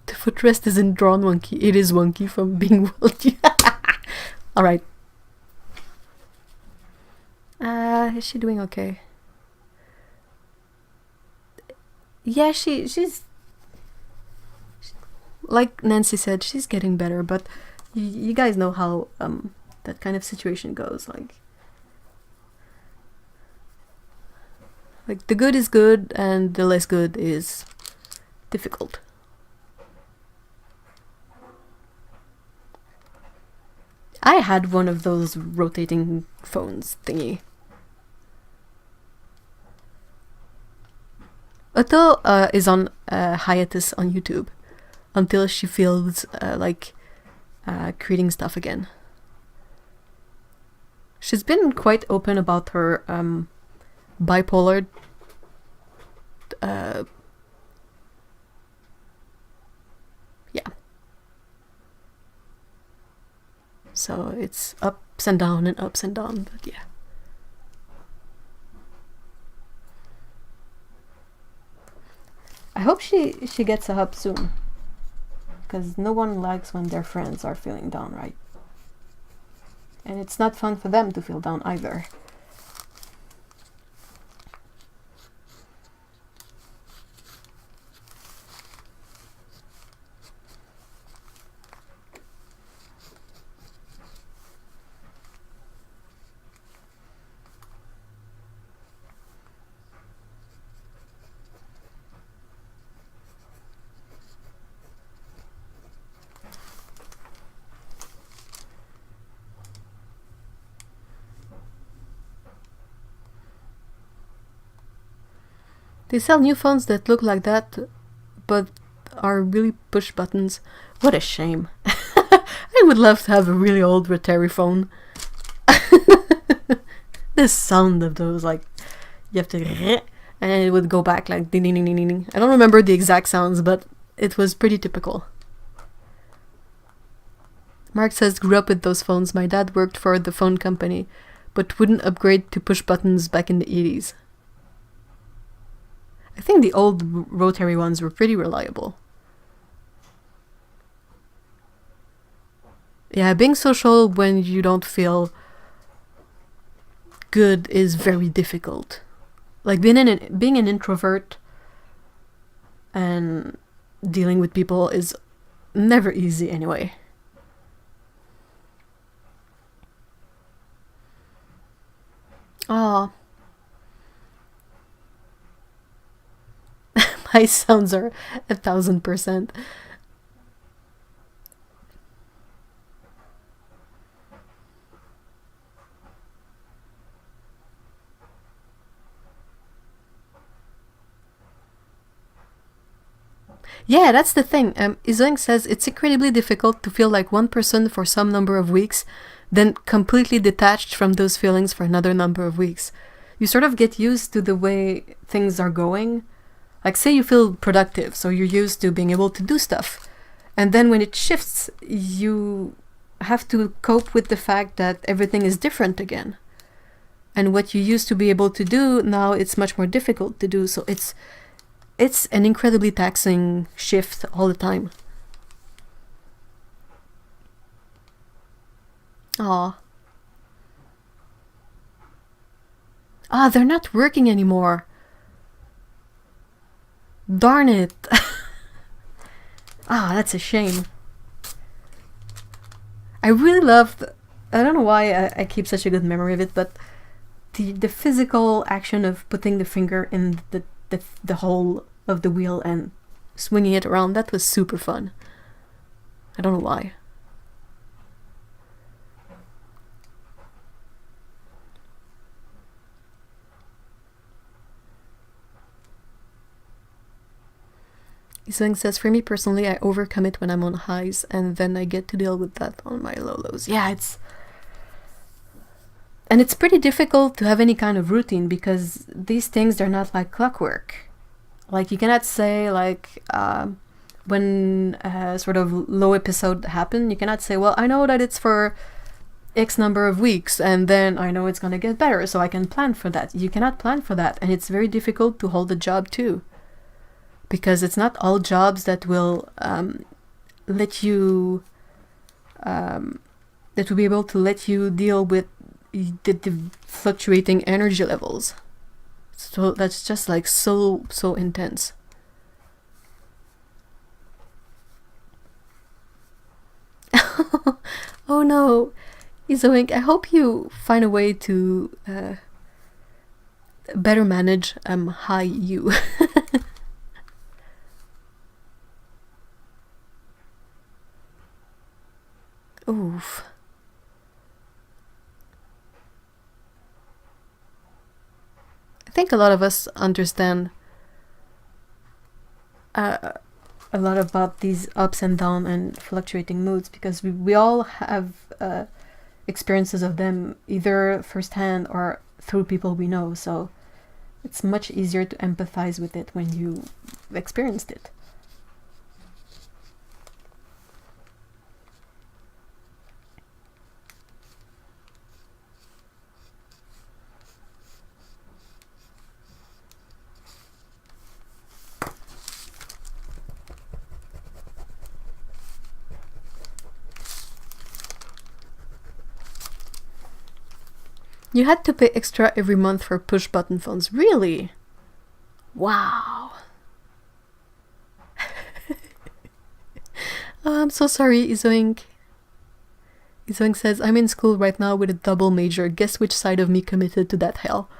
The footrest isn't drawn wonky. It is wonky from being wonky. Alright. Is she doing okay? Yeah, she's like Nancy said, she's getting better, but you guys know how that kind of situation goes. Like the good is good and the less good is difficult. I had one of those rotating phones thingy. Otto is on hiatus on YouTube until she feels like creating stuff again. She's been quite open about her bipolar yeah. So it's ups and down and ups and down, but yeah. I hope she gets a hub soon, because no one likes when their friends are feeling down, right? And it's not fun for them to feel down either. They sell new phones that look like that, but are really push buttons. What a shame. I would love to have a really old rotary phone. The sound of those, like, you have to... And it would go back like ding ding ding ding ding. I don't remember the exact sounds, but it was pretty typical. Mark says, grew up with those phones. My dad worked for the phone company, but wouldn't upgrade to push buttons back in the 80s. I think the old rotary ones were pretty reliable. Yeah, being social when you don't feel good is very difficult. Like being an introvert and dealing with people is never easy anyway. Oh. My sounds are 1000%. Yeah, that's the thing. Izoing says it's incredibly difficult to feel like one person for some number of weeks, then completely detached from those feelings for another number of weeks. You sort of get used to the way things are going. Like, say you feel productive, so you're used to being able to do stuff. And then when it shifts, you have to cope with the fact that everything is different again. And what you used to be able to do, now it's much more difficult to do. So it's an incredibly taxing shift all the time. Aw. Ah, they're not working anymore. Darn it. Ah, that's a shame. I really loved... I don't know why I keep such a good memory of it, but the physical action of putting the finger in the hole of the wheel and swinging it around, that was super fun. I don't know why. Isung says, for me personally, I overcome it when I'm on highs, and then I get to deal with that on my low lows. Yeah, it's... And it's pretty difficult to have any kind of routine, because these things, they're not like clockwork. Like, you cannot say, like, when a sort of low episode happen, you cannot say, well, I know that it's for X number of weeks, and then I know it's gonna get better, so I can plan for that. You cannot plan for that, and it's very difficult to hold a job too. Because it's not all jobs that will let you, that will be able to let you deal with the fluctuating energy levels. So that's just like so intense. Oh no, Izoink, I hope you find a way to better manage high you. Oof. I think a lot of us understand a lot about these ups and downs and fluctuating moods, because we all have experiences of them, either firsthand or through people we know, so it's much easier to empathize with it when you experienced it. You had to pay extra every month for push button phones. Really? Wow. Oh, I'm so sorry, Izoink. Izoink says, I'm in school right now with a double major. Guess which side of me committed to that hell?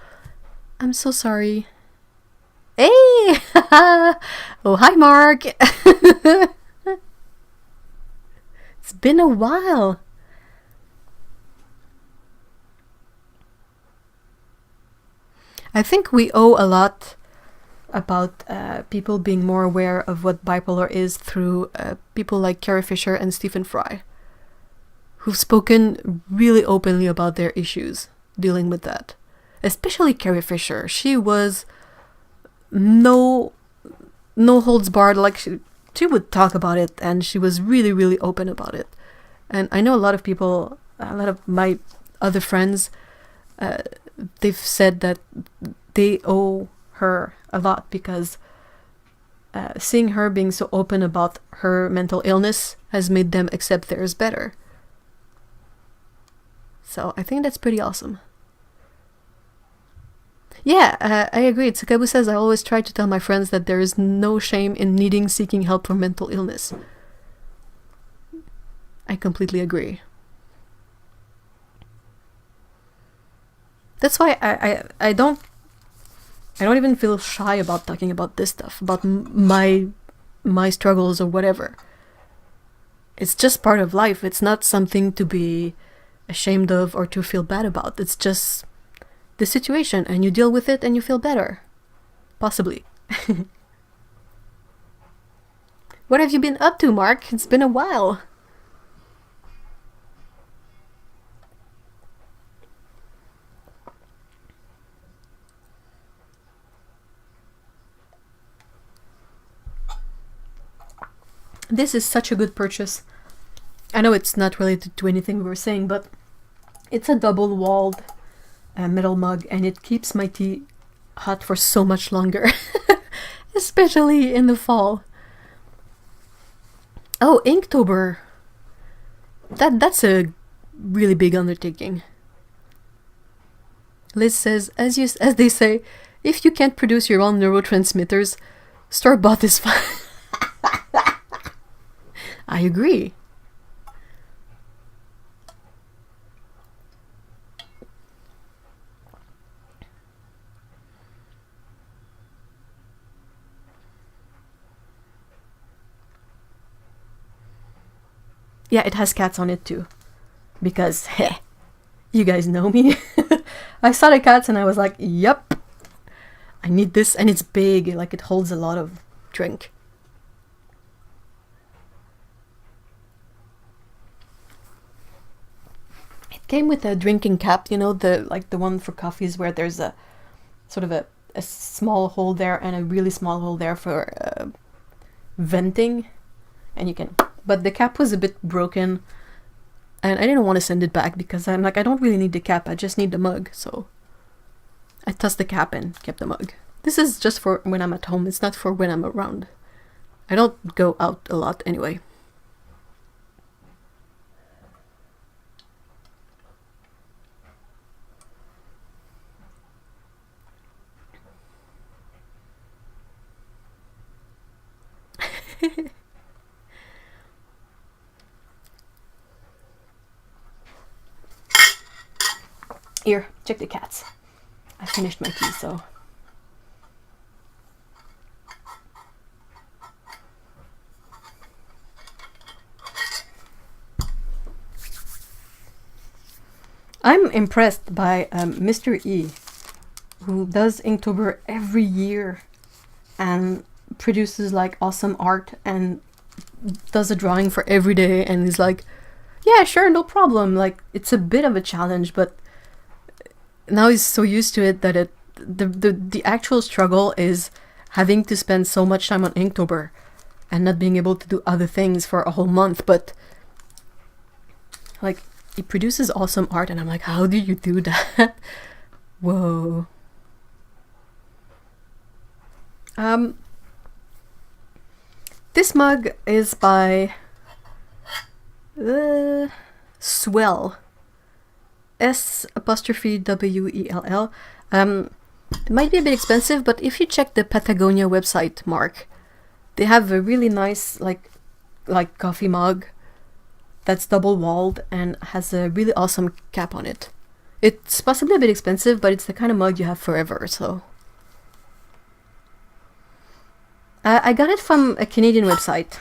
I'm so sorry. Hey! Oh, hi, Mark. It's been a while. I think we owe a lot about people being more aware of what bipolar is through people like Carrie Fisher and Stephen Fry, who've spoken really openly about their issues dealing with that. Especially Carrie Fisher. She was no holds barred. Like, she would talk about it, and she was really, really open about it. And I know a lot of people, a lot of my other friends, they've said that they owe her a lot, because seeing her being so open about her mental illness has made them accept theirs better. So I think that's pretty awesome. Yeah, I agree. Tsukabu says, I always try to tell my friends that there is no shame in seeking help for mental illness. I completely agree. That's why I don't even feel shy about talking about this stuff, about my struggles or whatever. It's just part of life. It's not something to be ashamed of or to feel bad about. It's just the situation, and you deal with it and you feel better. Possibly. What have you been up to, Mark? It's been a while. This is such a good purchase. I know it's not related to anything we were saying, but it's a double-walled metal mug, and it keeps my tea hot for so much longer. Especially in the fall. Oh, Inktober. That's a really big undertaking. Liz says, as they say, if you can't produce your own neurotransmitters, store-bought is fine. I agree. Yeah, it has cats on it too. Because, heh, you guys know me. I saw the cats and I was like, yep, I need this. And it's big, like it holds a lot of drink. It came with a drinking cap, you know, the one for coffees where there's a sort of a small hole there and a really small hole there for venting. And you can, but the cap was a bit broken and I didn't want to send it back because I'm like, I don't really need the cap, I just need the mug. So I tossed the cap and kept the mug. This is just for when I'm at home, it's not for when I'm around. I don't go out a lot anyway. Here, check the cats. I finished my tea, so. I'm impressed by Mr. E, who does Inktober every year and produces like awesome art and does a drawing for every day and he's like, yeah, sure, no problem. Like, it's a bit of a challenge, but now he's so used to it that the actual struggle is having to spend so much time on Inktober and not being able to do other things for a whole month. But like, he produces awesome art and I'm like, how do you do that? Whoa. This mug is by Swell. S''WELL. It might be a bit expensive, but if you check the Patagonia website, Mark, they have a really nice like coffee mug that's double walled and has a really awesome cap on it. It's possibly a bit expensive, but it's the kind of mug you have forever, so. I got it from a Canadian website.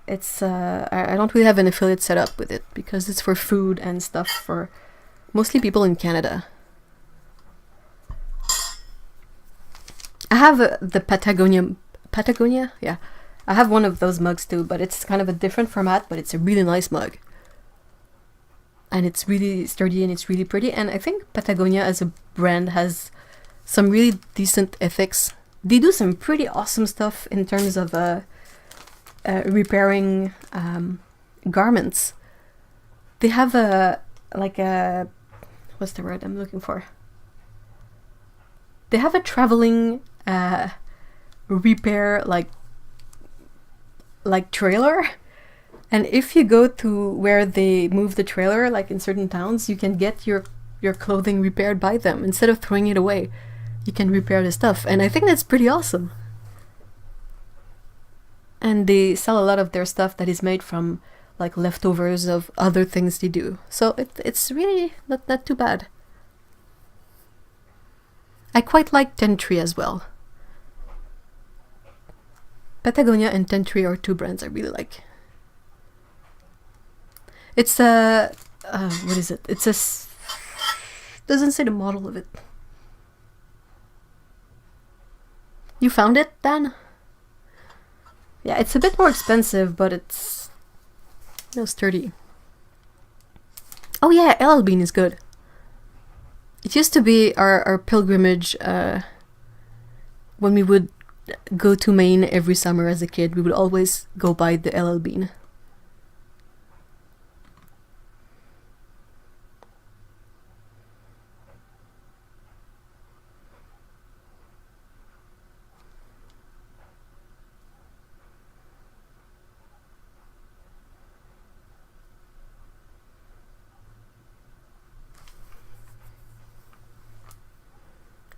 It's I don't really have an affiliate set up with it because it's for food and stuff for mostly people in Canada. I have the Patagonia? Yeah. I have one of those mugs too, but it's kind of a different format, but it's a really nice mug. And it's really sturdy and it's really pretty, and I think Patagonia as a brand has some really decent ethics. They do some pretty awesome stuff in terms of repairing garments. They have what's the word I'm looking for? They have a traveling repair like trailer, and if you go to where they move the trailer, like in certain towns, you can get your clothing repaired by them instead of throwing it away. You can repair the stuff, and I think that's pretty awesome. And they sell a lot of their stuff that is made from like leftovers of other things they do. So it's really not too bad. I quite like Tentry as well. Patagonia and Tentry are two brands I really like. It's a what is it? It's a doesn't say the model of it. You found it, Dan? Yeah, it's a bit more expensive, but it's sturdy. Oh yeah, LL Bean is good. It used to be our pilgrimage when we would go to Maine every summer as a kid. We would always go buy the LL Bean.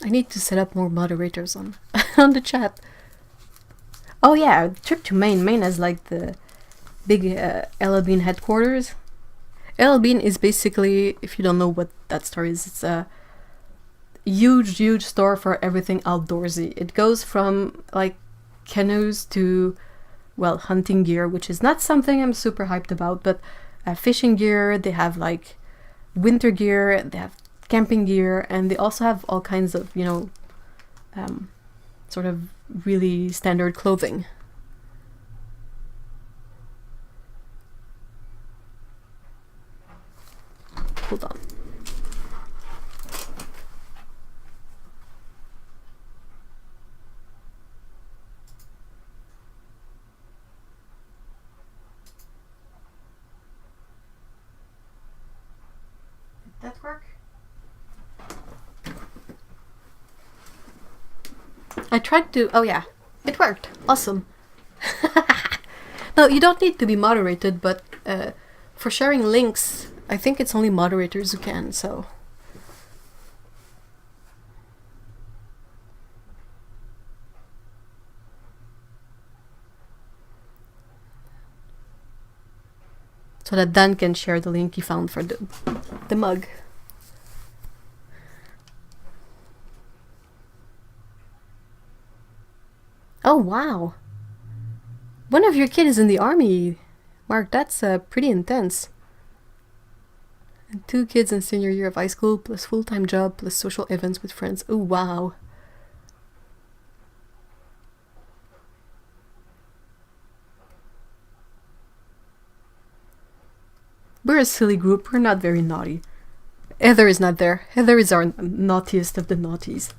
I need to set up more moderators on on the chat. Oh yeah, trip to Maine. Maine has like the big LL Bean headquarters. LL Bean is basically, if you don't know what that store is, it's a huge store for everything outdoorsy. It goes from like canoes to, well, hunting gear, which is not something I'm super hyped about, but fishing gear. They have like winter gear, they have camping gear, and they also have all kinds of, you know, sort of really standard clothing. Hold on. Did that work? I tried to... Oh yeah, it worked. Awesome. No, you don't need to be moderated, but for sharing links, I think it's only moderators who can, so... So that Dan can share the link he found for the mug. Oh, wow. One of your kids is in the army. Mark, that's pretty intense. And 2 kids in senior year of high school, plus full-time job, plus social events with friends. Oh, wow. We're a silly group. We're not very naughty. Heather is not there. Heather is our naughtiest of the naughties.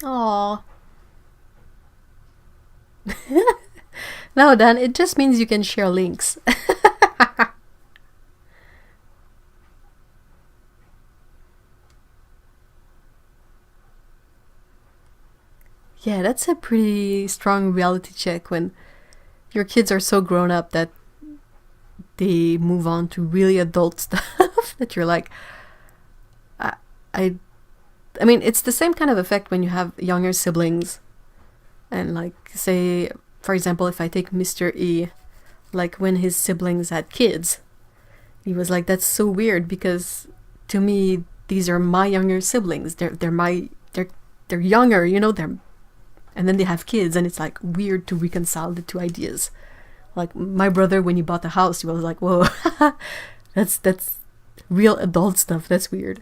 Aww. No, Dan, it just means you can share links. Yeah, that's a pretty strong reality check when your kids are so grown up that they move on to really adult stuff that you're like, I mean, it's the same kind of effect when you have younger siblings. And like, say, for example, if I take Mr. E, like when his siblings had kids, he was like, that's so weird because to me, these are my younger siblings. They're younger, you know, and then they have kids and it's like weird to reconcile the two ideas. Like my brother, when he bought the house, he was like, whoa, that's real adult stuff. That's weird.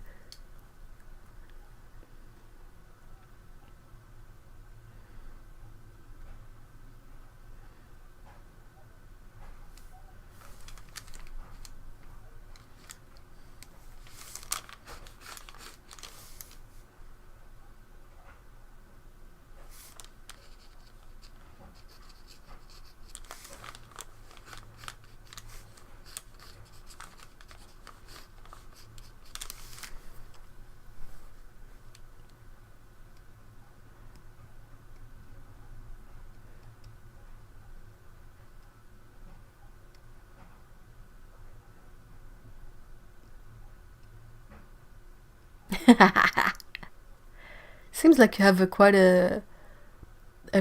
Seems like you have quite a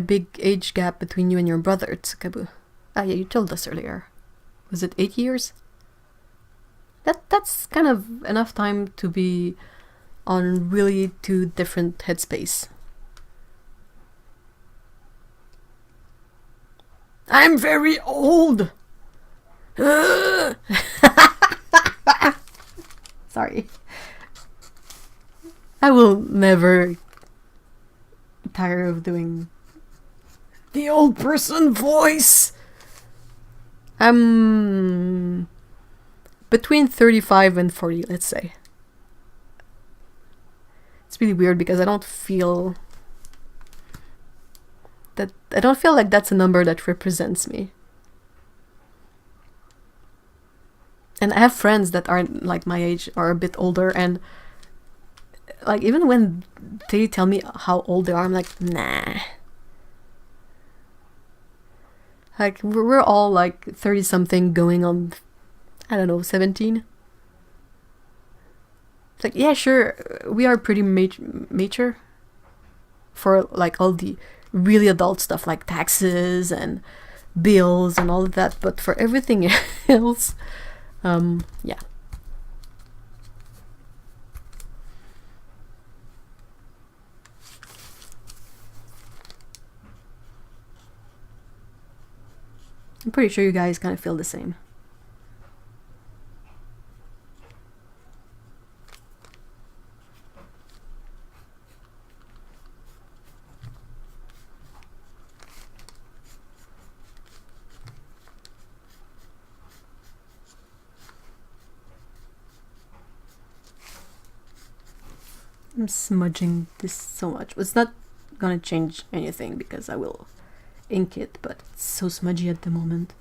big age gap between you and your brother, Tsukabu. Ah, yeah, you told us earlier. Was it 8 years? That's kind of enough time to be on really 2 different headspace. I'm very old! Sorry. I will never tire of doing the old person voice. I'm between 35 and 40, let's say. It's really weird because I don't feel that I don't feel like that's a number that represents me. And I have friends that aren't like my age or a bit older, and like even when they tell me how old they are, I'm like, nah. Like we're all like 30 something going on, I don't know, 17. It's like, yeah, sure, we are pretty mature for like all the really adult stuff like taxes and bills and all of that, but for everything else, yeah. I'm pretty sure you guys kind of feel the same. I'm smudging this so much. It's not gonna change anything because I will ink it, but it's so smudgy at the moment.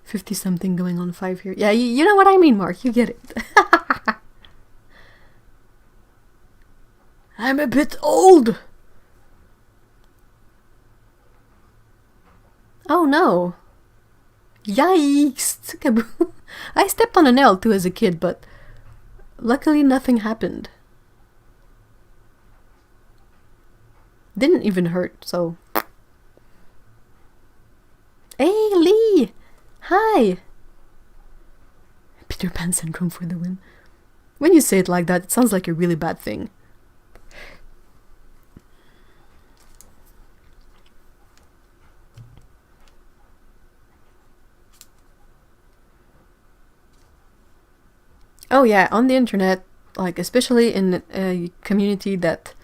$50-something going on 5 here. Yeah, you know what I mean, Mark. You get it. I'm a bit old. Oh no. Yikes. Kaboo. I stepped on a nail too as a kid, but luckily nothing happened. Didn't even hurt, so. Hey, Lee! Hi! Peter Pan syndrome for the win. When you say it like that, it sounds like a really bad thing. Oh yeah, on the internet, like especially in a community that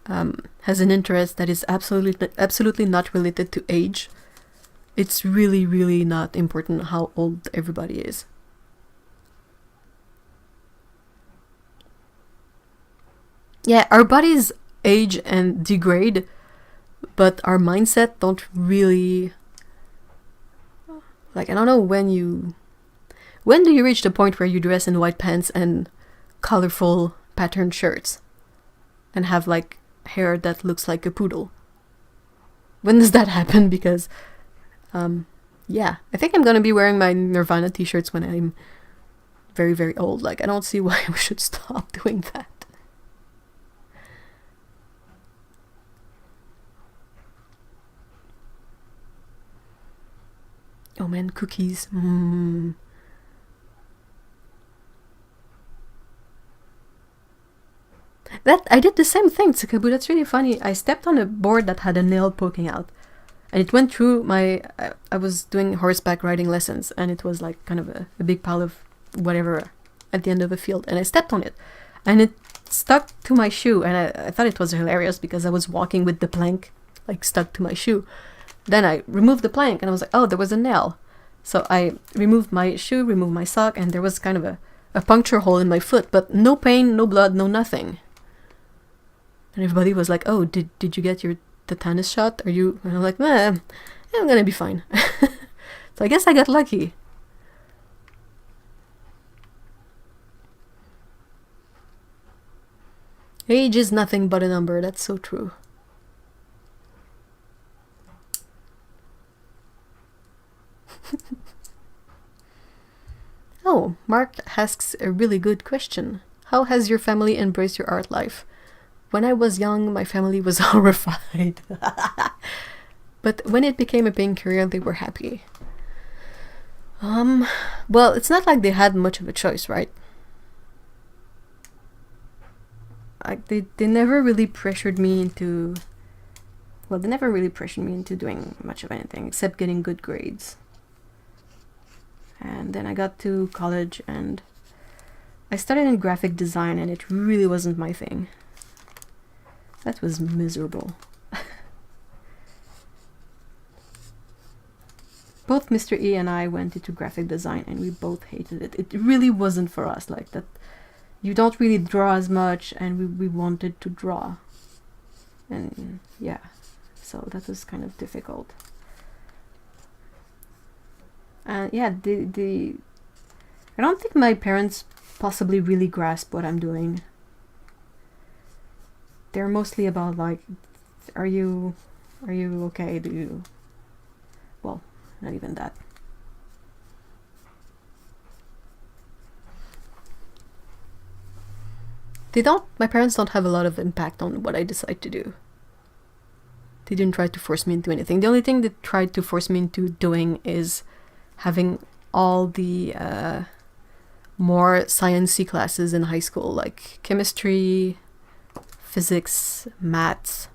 has an interest that is absolutely not related to age, it's really, really not important how old everybody is. Yeah, our bodies age and degrade, but our mindset don't really... Like, I don't know when do you reach the point where you dress in white pants and colorful patterned shirts and have like hair that looks like a poodle? When does that happen? Because yeah, I think I'm gonna be wearing my Nirvana t-shirts when I'm very, very old. Like, I don't see why we should stop doing that. Oh man, cookies. That I did the same thing, Tsukaboo. That's really funny. I stepped on a board that had a nail poking out, and it went through my... I was doing horseback riding lessons, and it was like kind of a big pile of whatever at the end of a field, and I stepped on it, and it stuck to my shoe, and I thought it was hilarious because I was walking with the plank like stuck to my shoe. Then I removed the plank, and I was like, oh, there was a nail. So I removed my shoe, removed my sock, and there was kind of a puncture hole in my foot, but no pain, no blood, no nothing. And everybody was like, oh, did you get your tetanus shot? Are you... And I'm like, I'm gonna be fine. So I guess I got lucky. Age is nothing but a number. That's so true. Oh, Mark asks a really good question. How has your family embraced your art life? When I was young, my family was horrified. But when it became a paying career, they were happy. Well, it's not like they had much of a choice, right? Like, they never really pressured me into... Well, they never really pressured me into doing much of anything, except getting good grades. And then I got to college and I started in graphic design, and it really wasn't my thing. That was miserable. Both Mr. E and I went into graphic design and we both hated it. It really wasn't for us, like that. You don't really draw as much, and we wanted to draw. And yeah, so that was kind of difficult. And yeah, I don't think my parents possibly really grasp what I'm doing. They're mostly about like, are you okay? Do you, well, not even that. My parents don't have a lot of impact on what I decide to do. They didn't try to force me into anything. The only thing they tried to force me into doing is having all the more sciencey classes in high school, like chemistry, physics, maths,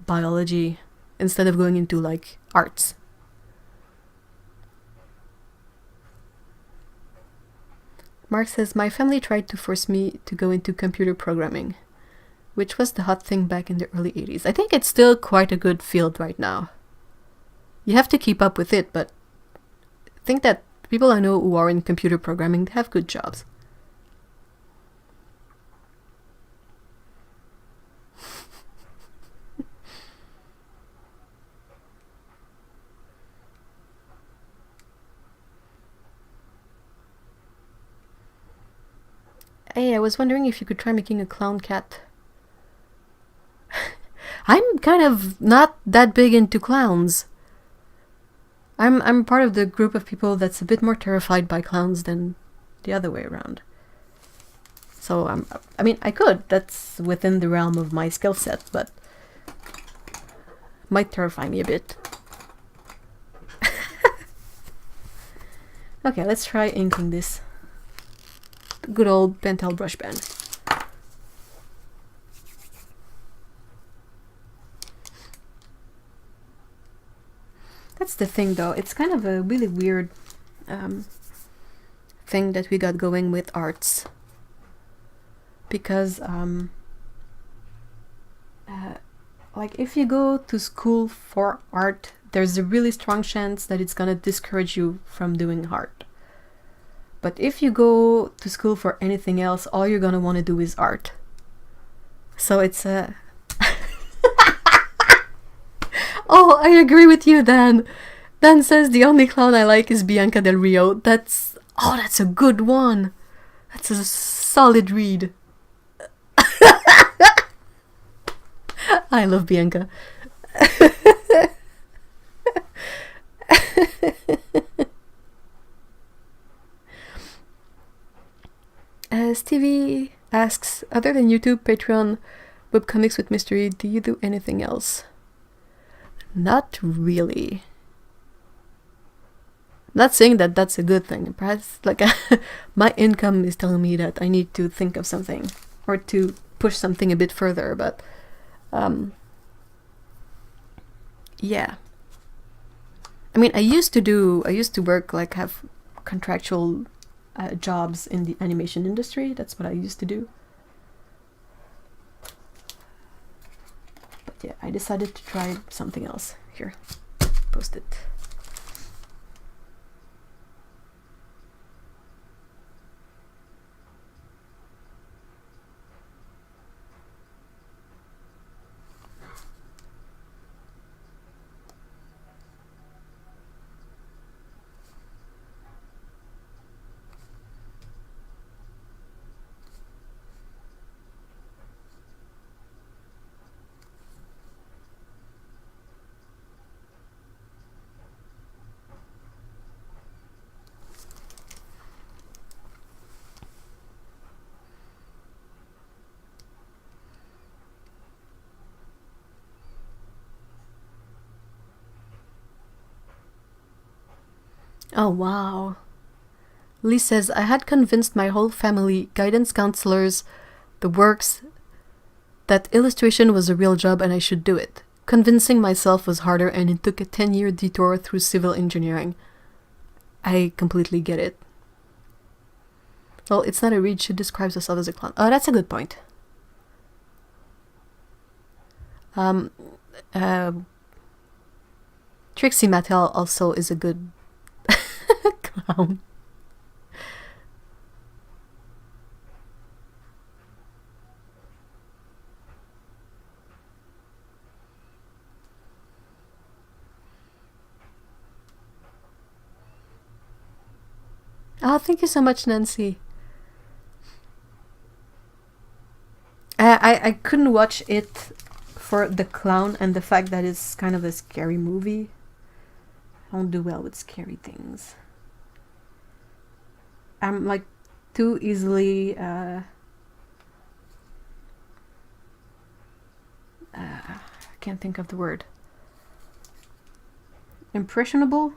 biology, instead of going into like arts. Mark says, my family tried to force me to go into computer programming, which was the hot thing back in the early 80s. I think it's still quite a good field right now. You have to keep up with it, but I think that people I know who are in computer programming have good jobs. Hey, I was wondering if you could try making a clown cat. I'm kind of not that big into clowns. I'm part of the group of people that's a bit more terrified by clowns than the other way around. So I mean, I could. That's within the realm of my skill set, but might terrify me a bit. Okay, let's try inking this. Good old Pentel brush pen. That's the thing, though. It's kind of a really weird thing that we got going with arts. Because, like, if you go to school for art, there's a really strong chance that it's gonna discourage you from doing art. But if you go to school for anything else, all you're gonna want to do is art. So it's a... Oh, I agree with you, Dan. Dan says the only clown I like is Bianca Del Rio. That's a good one. That's a solid read. I love Bianca. Stevie asks, other than YouTube, Patreon, webcomics with mystery, do you do anything else? Not really. Not saying that that's a good thing. Perhaps like my income is telling me that I need to think of something or to push something a bit further, but yeah. I mean, I used to work, like, have contractual jobs in the animation industry. That's what I used to do. But yeah, I decided to try something else. Here, post it. Oh, wow. Lee says, I had convinced my whole family, guidance counselors, the works, that illustration was a real job and I should do it. Convincing myself was harder, and it took a 10-year detour through civil engineering. I completely get it. Well, it's not a read. She describes herself as a clown. Oh, that's a good point. Trixie Mattel also is a good clown. Oh, thank you so much, Nancy. I couldn't watch it for the clown and the fact that it's kind of a scary movie. I don't do well with scary things. I'm like too easily I can't think of the word. Impressionable?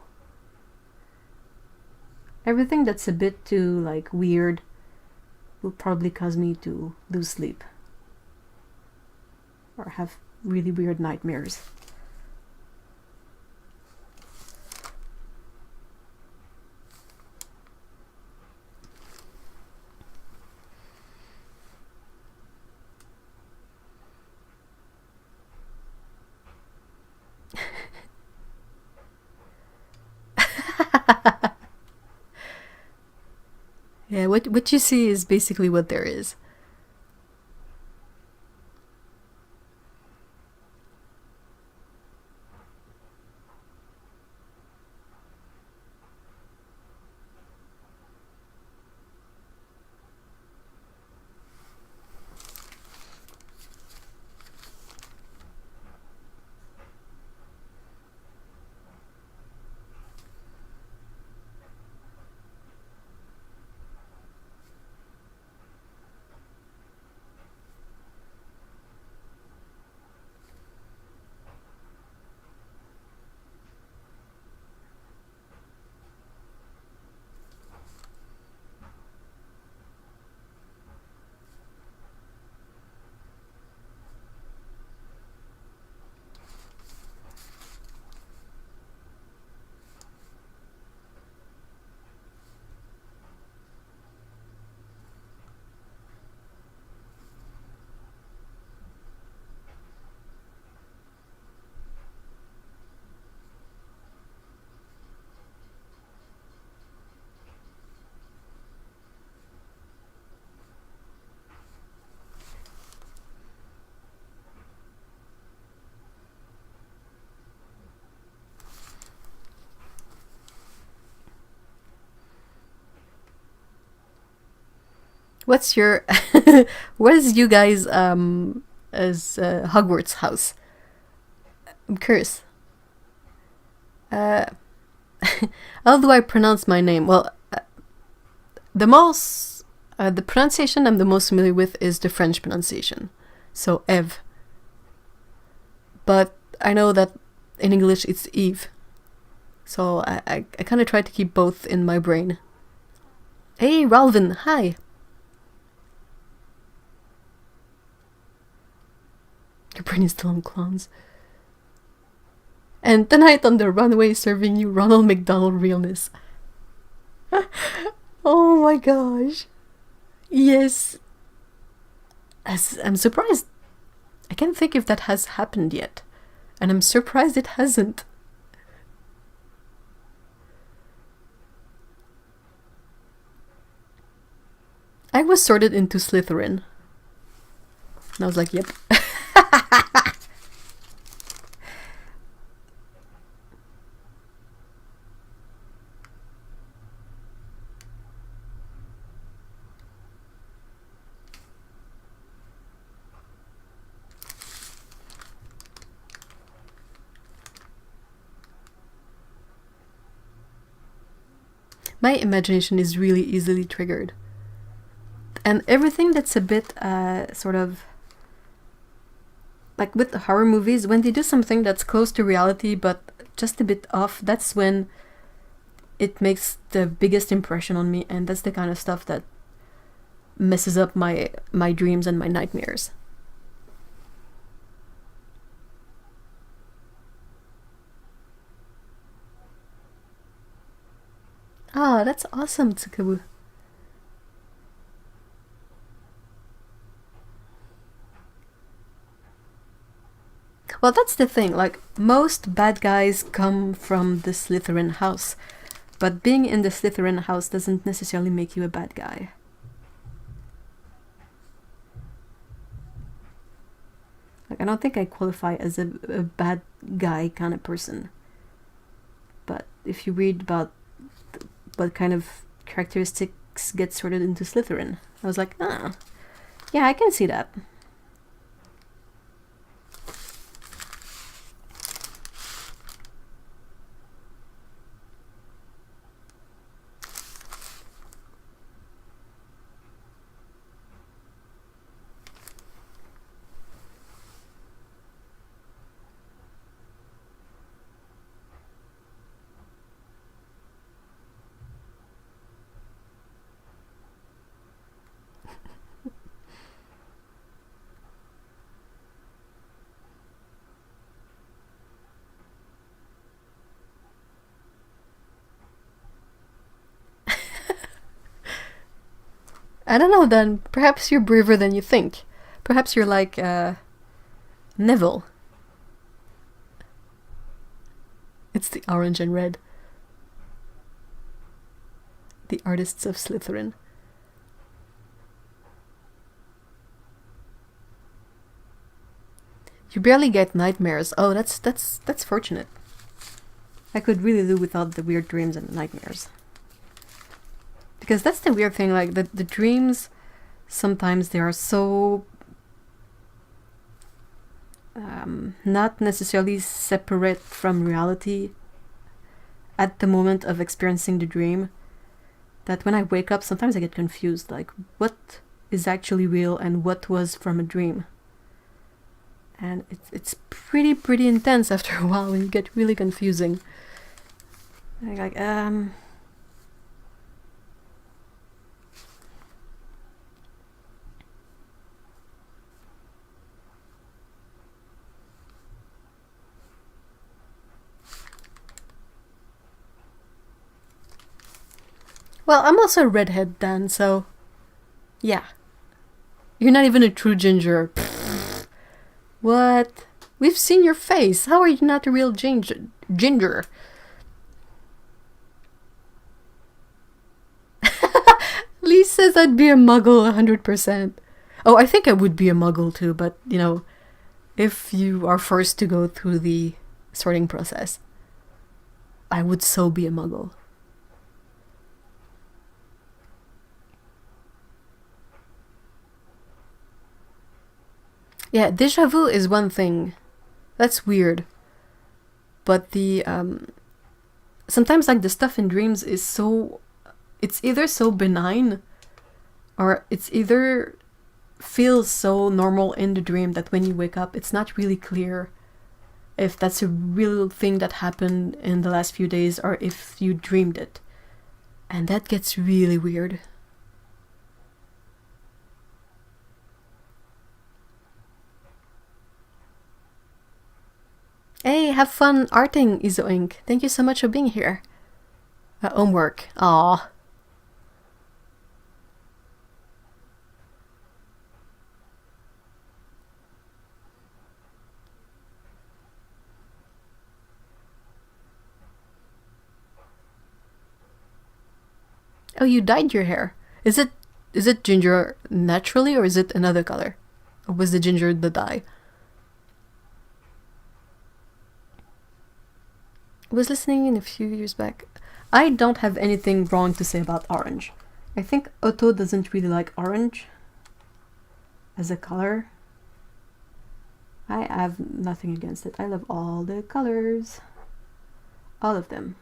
Everything that's a bit too like weird will probably cause me to lose sleep or have really weird nightmares. Yeah, what you see is basically what there is. What's your what is you guys as Hogwarts house? I'm curious. How do I pronounce my name? Well, the pronunciation I'm the most familiar with is the French pronunciation, so Eve. But I know that in English it's Eve, so I kind of try to keep both in my brain. Hey, Ralvin, hi. Your brain is still on clowns. And tonight on the runway serving you Ronald McDonald realness. Oh my gosh. Yes. I'm surprised. I can't think if that has happened yet. And I'm surprised it hasn't. I was sorted into Slytherin. And I was like, yep. My imagination is really easily triggered. And everything that's a bit sort of like with the horror movies, when they do something that's close to reality but just a bit off, that's when it makes the biggest impression on me, and that's the kind of stuff that messes up my dreams and my nightmares. Ah, that's awesome, Tsukubu. Well, that's the thing. Like, most bad guys come from the Slytherin house, but being in the Slytherin house doesn't necessarily make you a bad guy. Like, I don't think I qualify as a bad guy kind of person. But if you read about what kind of characteristics get sorted into Slytherin, I was like, ah, yeah, I can see that. I don't know then. Perhaps you're braver than you think. Perhaps you're like Neville. It's the orange and red. The artists of Slytherin. You barely get nightmares. Oh, that's fortunate. I could really do without the weird dreams and nightmares. Because that's the weird thing, like the dreams, sometimes they are so not necessarily separate from reality at the moment of experiencing the dream, that when I wake up, sometimes I get confused, like what is actually real and what was from a dream. And it's pretty intense after a while when you get really confusing. Like, well, I'm also a redhead, Dan, so yeah. You're not even a true ginger. What? We've seen your face. How are you not a real ginger? Lee says I'd be a muggle 100%. Oh, I think I would be a muggle too, but, you know, if you are forced to go through the sorting process, I would so be a muggle. Yeah, déjà vu is one thing. That's weird. But the, sometimes like the stuff in dreams is so, it's either so benign or it's either feels so normal in the dream that when you wake up, it's not really clear if that's a real thing that happened in the last few days or if you dreamed it. And that gets really weird. Hey, have fun arting, Izo Inc. Thank you so much for being here. Homework. Aww. Oh, you dyed your hair. Is it ginger naturally or is it another color? Or was the ginger the dye? I was listening in a few years back. I don't have anything wrong to say about orange. I think Otto doesn't really like orange as a color. I have nothing against it. I love all the colors. All of them.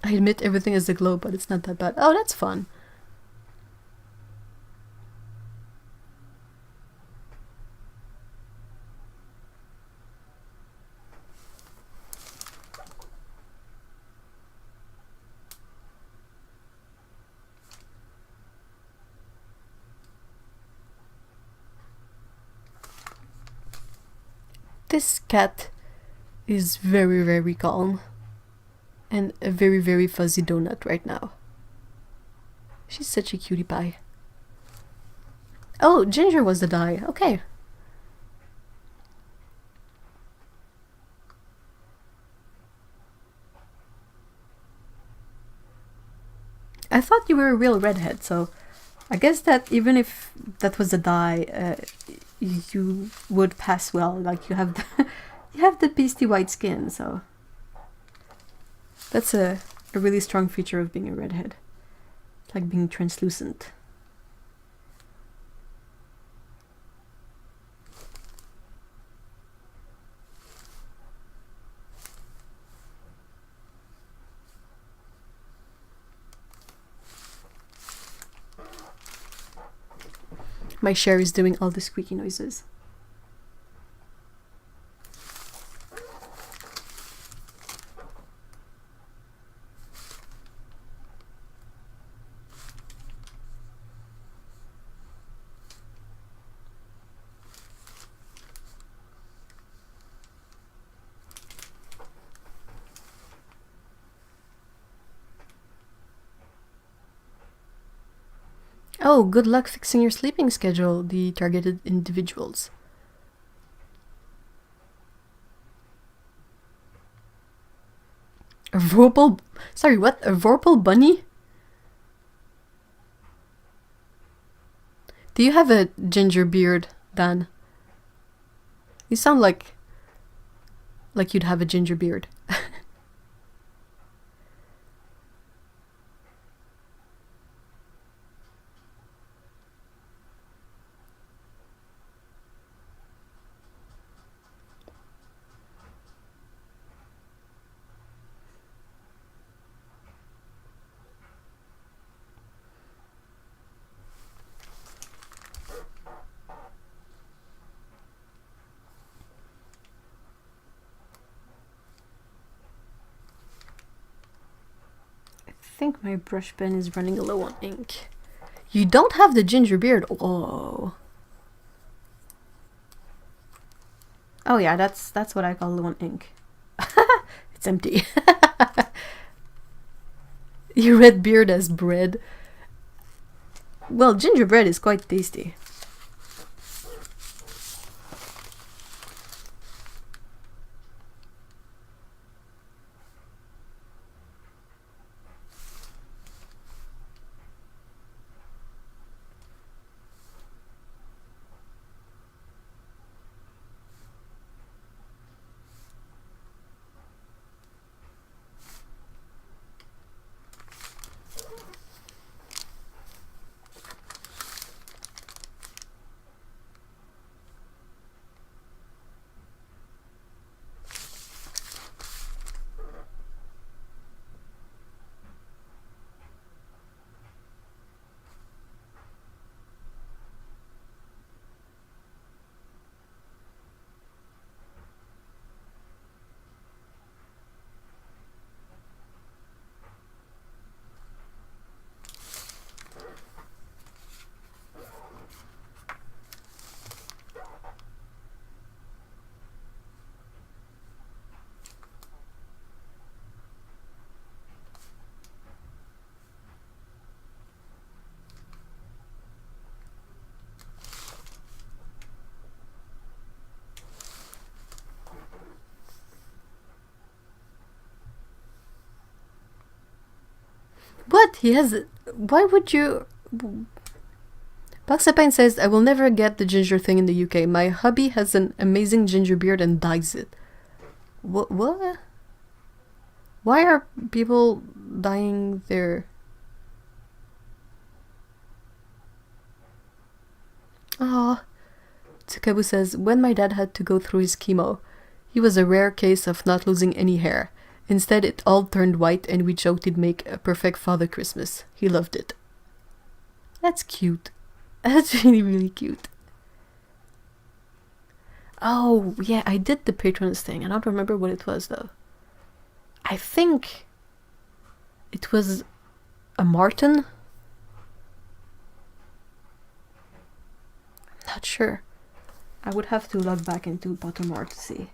I admit everything is a glow, but it's not that bad. Oh, that's fun. This cat is very, very calm. And a very, very fuzzy donut right now. She's such a cutie pie. Oh, Ginger was the dye. Okay. I thought you were a real redhead, so I guess that even if that was a dye, you would pass well. Like you have you have the pasty white skin, so that's a really strong feature of being a redhead. It's like being translucent. My chair is doing all the squeaky noises. Oh, good luck fixing your sleeping schedule, the targeted individuals. A Vorpal... Sorry, what? A Vorpal bunny? Do you have a ginger beard, Dan? You sound like you'd have a ginger beard. I think my brush pen is running low on ink. You don't have the ginger beard. Oh. Oh yeah, that's what I call low on ink. It's empty. You read beard as bread. Well, gingerbread is quite tasty. What? He has... Why would you... Baxapine says, I will never get the ginger thing in the UK. My hubby has an amazing ginger beard and dyes it. What? Why are people dyeing their... Ah, Tsukabu says, when my dad had to go through his chemo, he was a rare case of not losing any hair. Instead, it all turned white and we joked he'd make a perfect Father Christmas. He loved it. That's cute. That's really, really cute. Oh, yeah, I did the patrons thing. I don't remember what it was, though. I think it was a marten. I'm not sure. I would have to log back into Pottermore to see.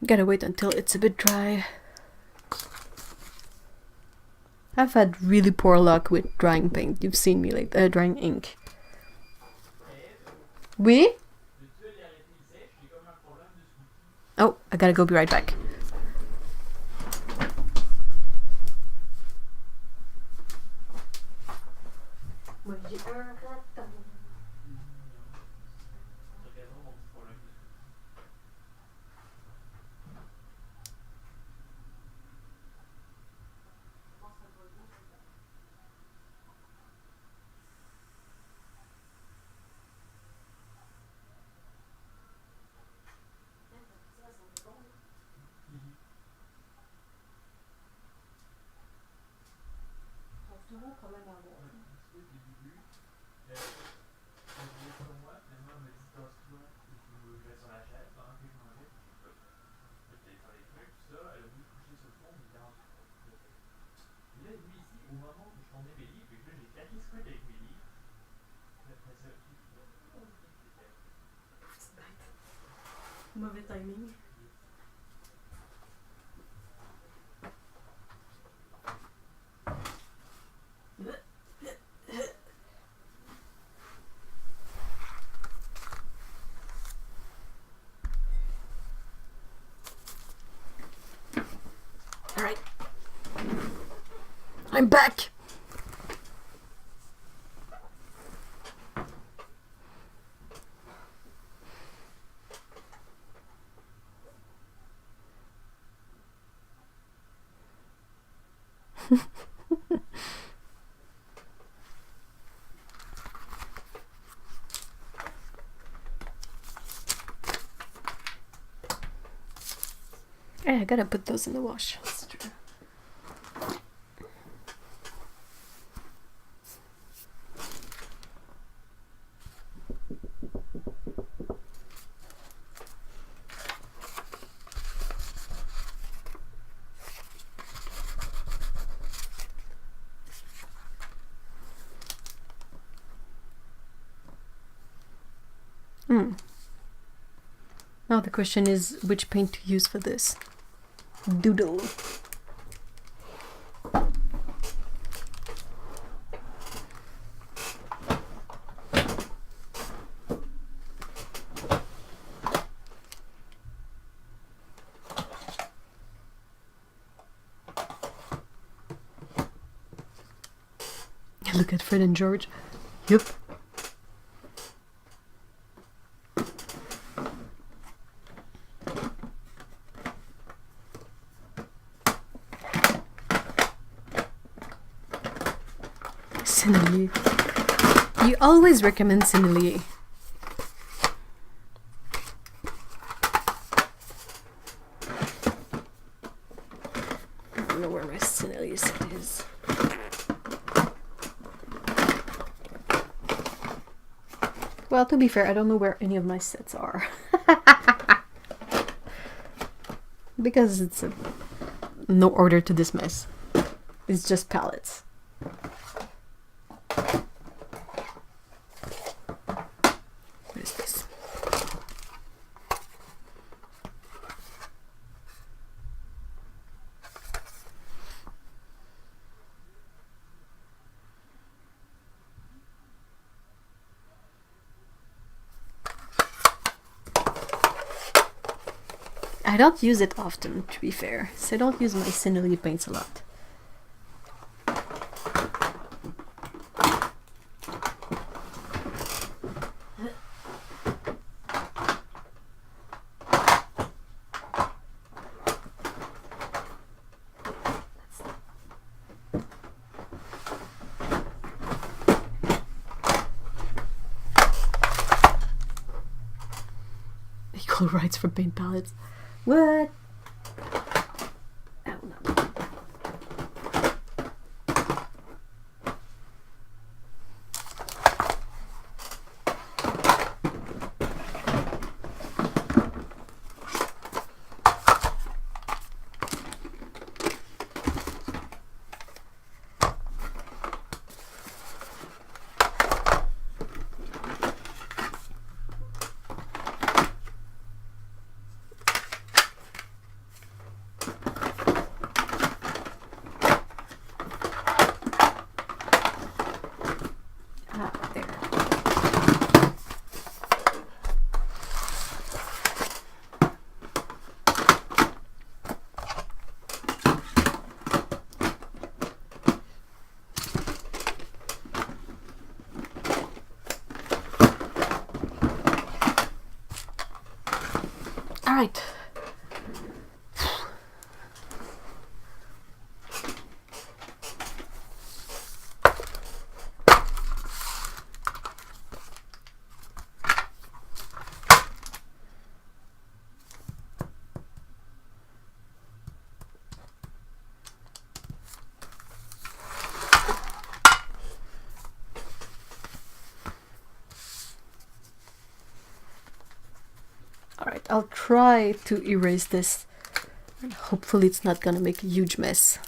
Gotta wait until it's a bit dry. I've had really poor luck with drying paint. You've seen me like drying ink. Oui? Oh, I gotta go, be right back. Mauvais timing. All right, I'm back. I gotta put those in the wash. That's true. Now the question is which paint to use for this. Doodle. Look at Fred and George. Yep. Similarly. You always recommend similarly. I don't know where my similarly set is. Well, to be fair, I don't know where any of my sets are. Because it's no order to this mess. It's just palettes. What is this? I don't use it often, to be fair, so I don't use my Culinary paints a lot. Equal rights for paint palettes. What? Oh, no. Alright. Alright, I'll try to erase this. And hopefully it's not gonna make a huge mess.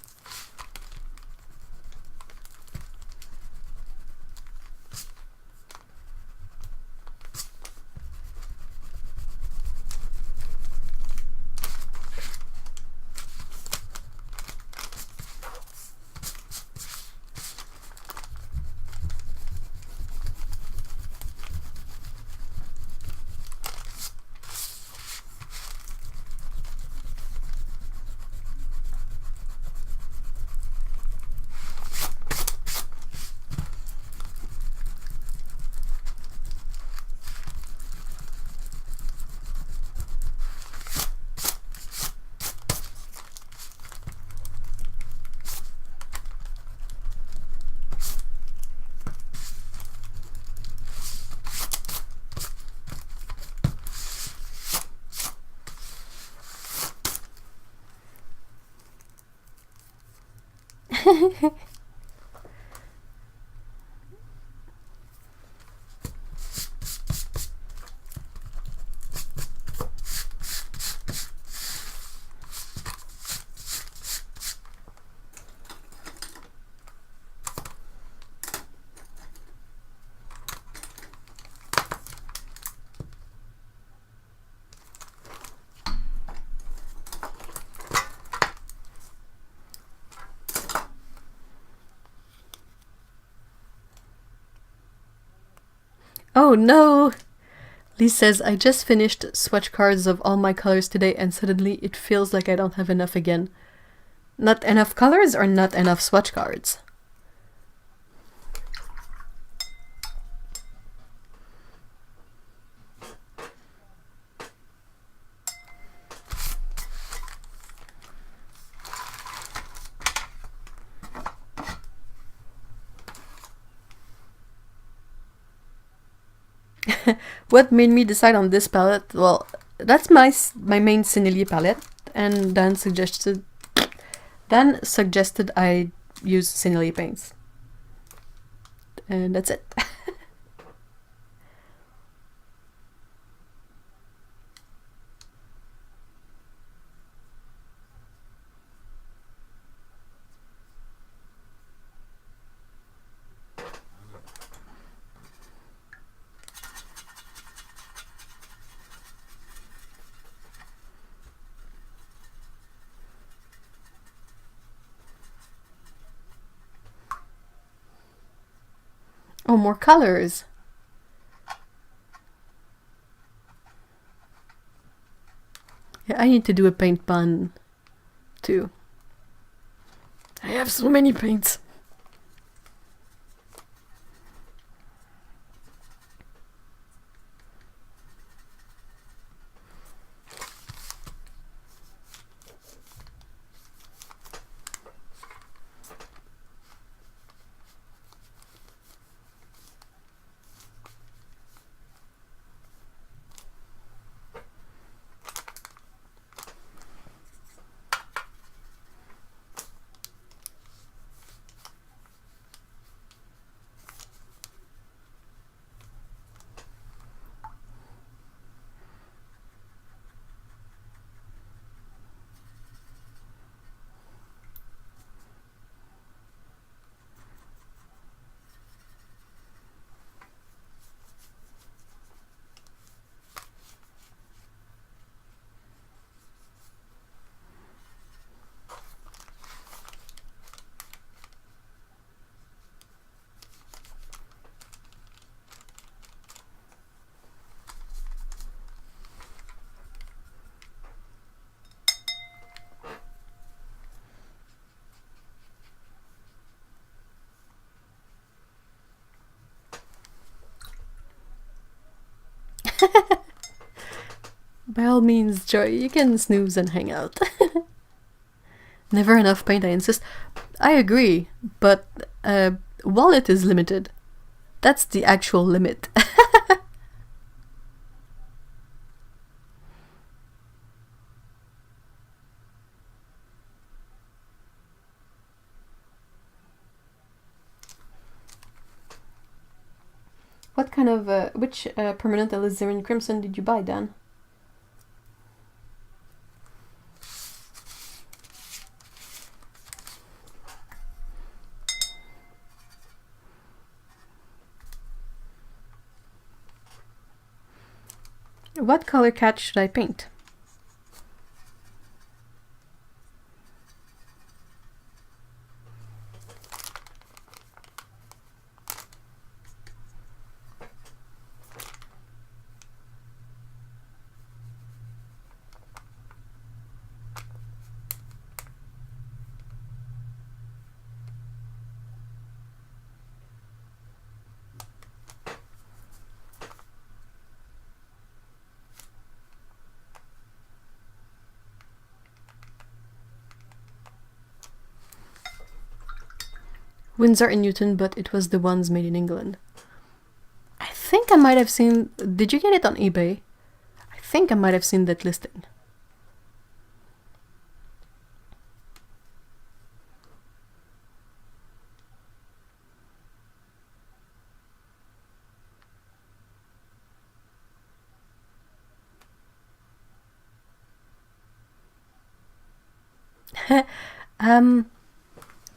Oh no! Lee says, I just finished swatch cards of all my colors today and suddenly it feels like I don't have enough again. Not enough colors or not enough swatch cards? What made me decide on this palette? Well, that's my main Culinary palette, and Dan suggested I use Culinary paints, and that's it. Oh, more colors. Yeah, I need to do a paint bun too. I have so many paints. By all means, Joy, you can snooze and hang out. Never enough paint, I insist. I agree, but wallet is limited. That's the actual limit. What kind of, which permanent alizarin crimson did you buy, Dan? What color cat should I paint? Windsor and Newton, but it was the ones made in England. I think I might have seen... Did you get it on eBay? I think I might have seen that listing.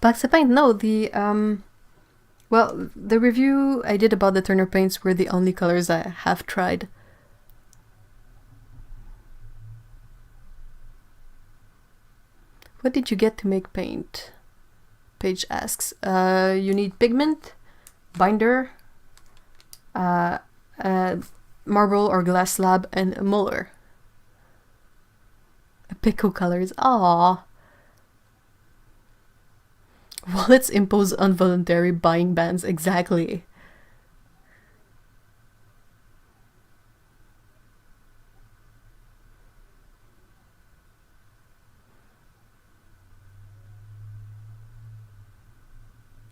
Box of paint? No, well, the review I did about the Turner paints were the only colors I have tried. What did you get to make paint? Paige asks. You need pigment, binder, marble or glass slab, and a muller. Pico colors. Aww. Wallets impose involuntary buying bans. Exactly.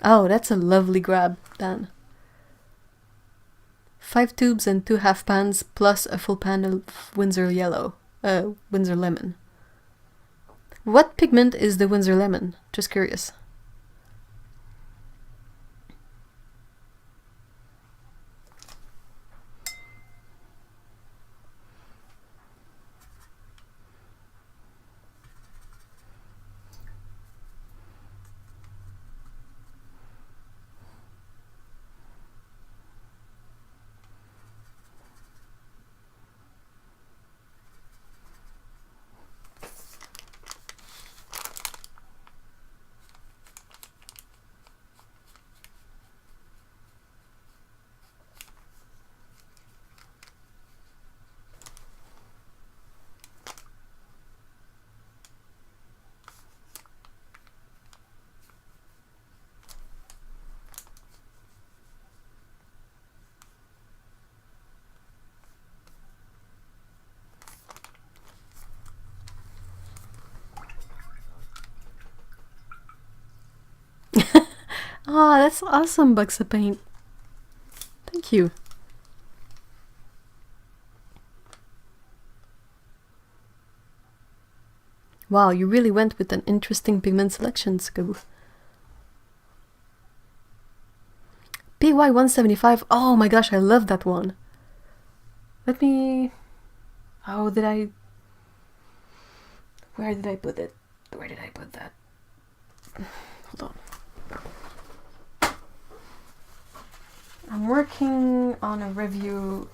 Oh, that's a lovely grab, Dan. 5 tubes and 2 half pans plus a full pan of Windsor yellow. Windsor lemon. What pigment is the Windsor lemon? Just curious. Ah, that's awesome, Buxa Paint. Thank you. Wow, you really went with an interesting pigment selection, Skaboo. PY175. Oh my gosh, I love that one. Let me... Oh, did I... Where did I put it? Where did I put that? Hold on. I'm working on a ravioli.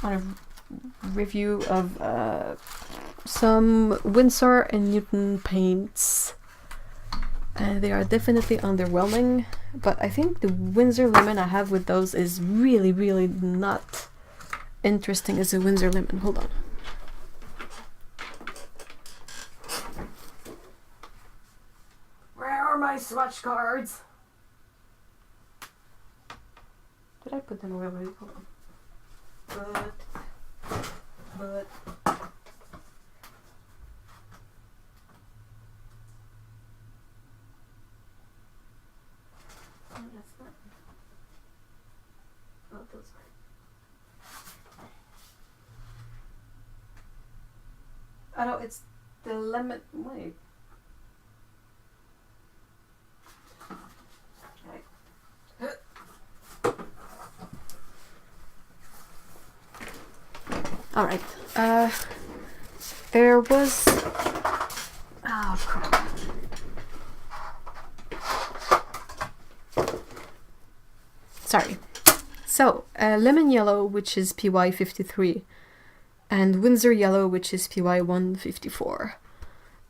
On a review of some Winsor and Newton paints. And they are definitely underwhelming, but I think the Windsor Lemon I have with those is really, really not interesting as a Windsor Lemon. Hold on. Where are my swatch cards? Did I put them away already? Hold on. But... Oh, that's not... Oh, those are... Oh no, it's the lemon... Wait. Alright, there was... Oh, crap. Sorry. So, Lemon Yellow, which is PY53, and Windsor Yellow, which is PY154.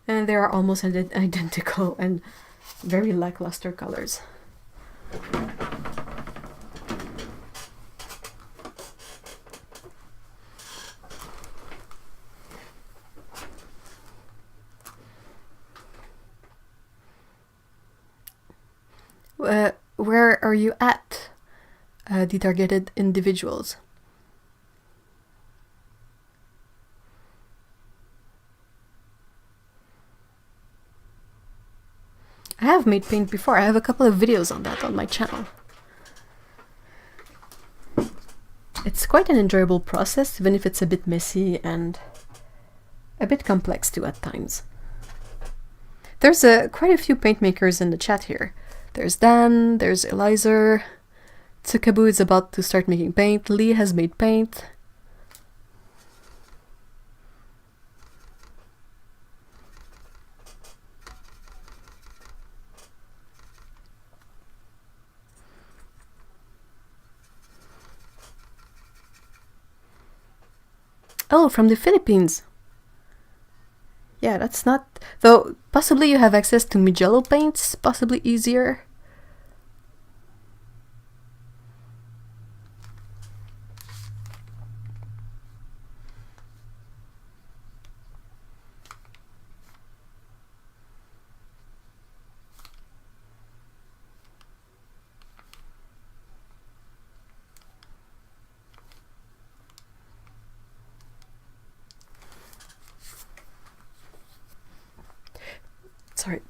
And they are almost identical and very lackluster colors. Where are you at, the targeted individuals? I have made paint before. I have a couple of videos on that on my channel. It's quite an enjoyable process, even if it's a bit messy and a bit complex too at times. There's quite a few paint makers in the chat here. There's Dan, there's Eliza, Tsukaboo is about to start making paint, Lee has made paint. Oh, from the Philippines. Yeah, that's not... Though, possibly you have access to Mugello paints, possibly easier. Sorry.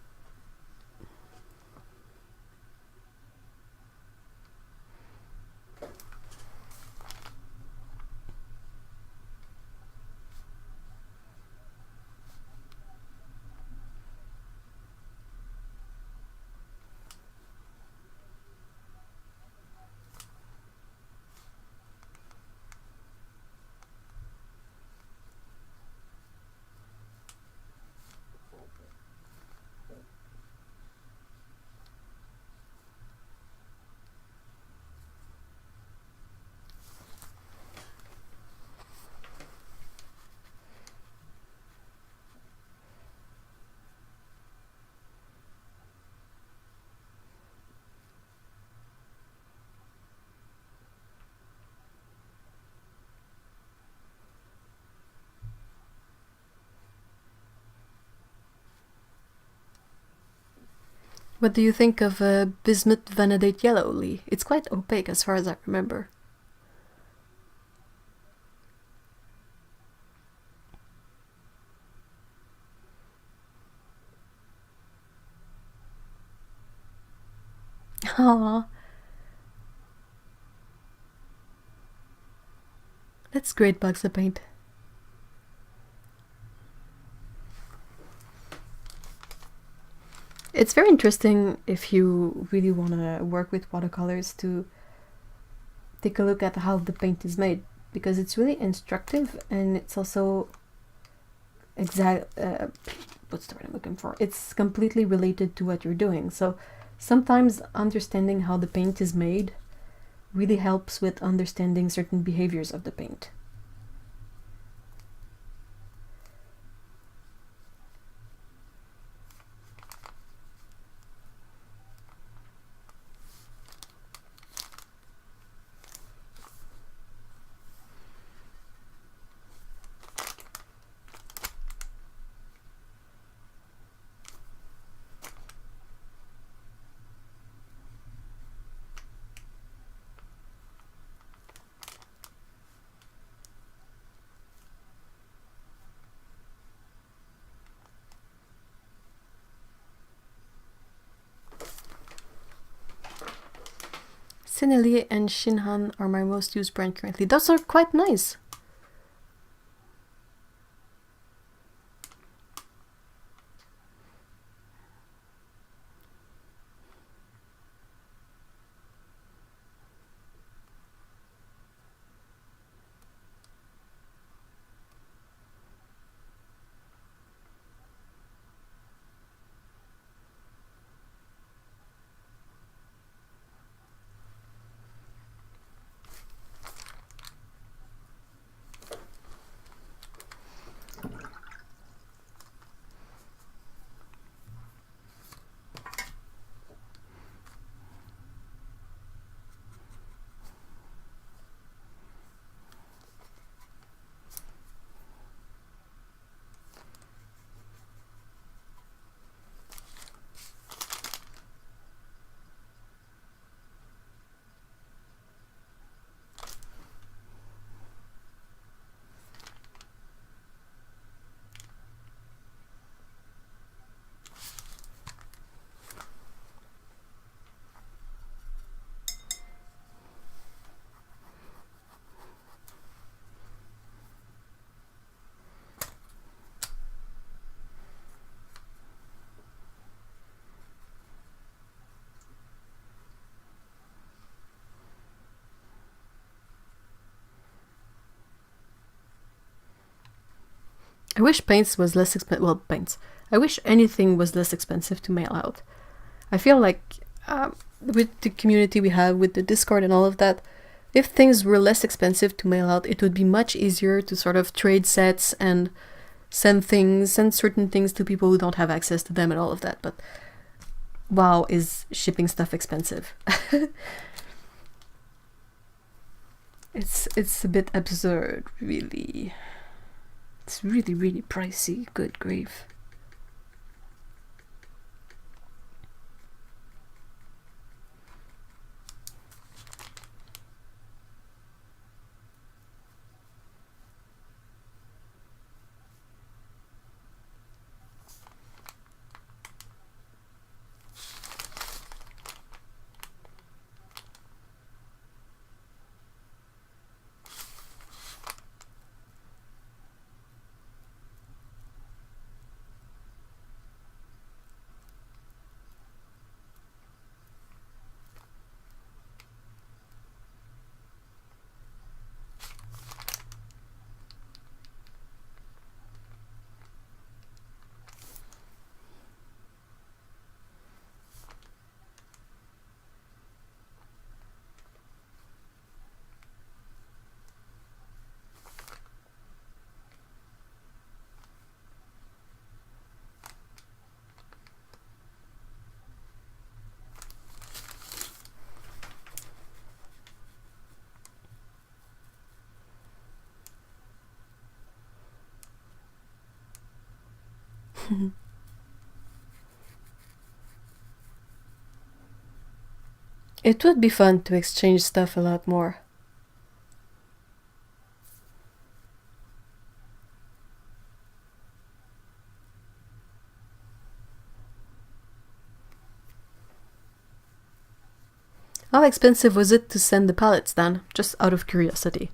What do you think of Bismuth Vanadate Yellow, Lee? It's quite opaque as far as I remember. Aww. That's great box of paint. It's very interesting if you really want to work with watercolors to take a look at how the paint is made, because it's really instructive and it's also what's the word I'm looking for? It's completely related to what you're doing. So sometimes understanding how the paint is made really helps with understanding certain behaviors of the paint. Sennelier and Shinhan are my most used brand currently. Those are quite nice. I wish paints was less expensive. Well, paints. I wish anything was less expensive to mail out. I feel like with the community we have, with the Discord and all of that, if things were less expensive to mail out, it would be much easier to sort of trade sets and send certain things to people who don't have access to them and all of that. But wow, is shipping stuff expensive. It's a bit absurd, really. It's really, really pricey. Good grief. It would be fun to exchange stuff a lot more. How expensive was it to send the pallets then? Just out of curiosity.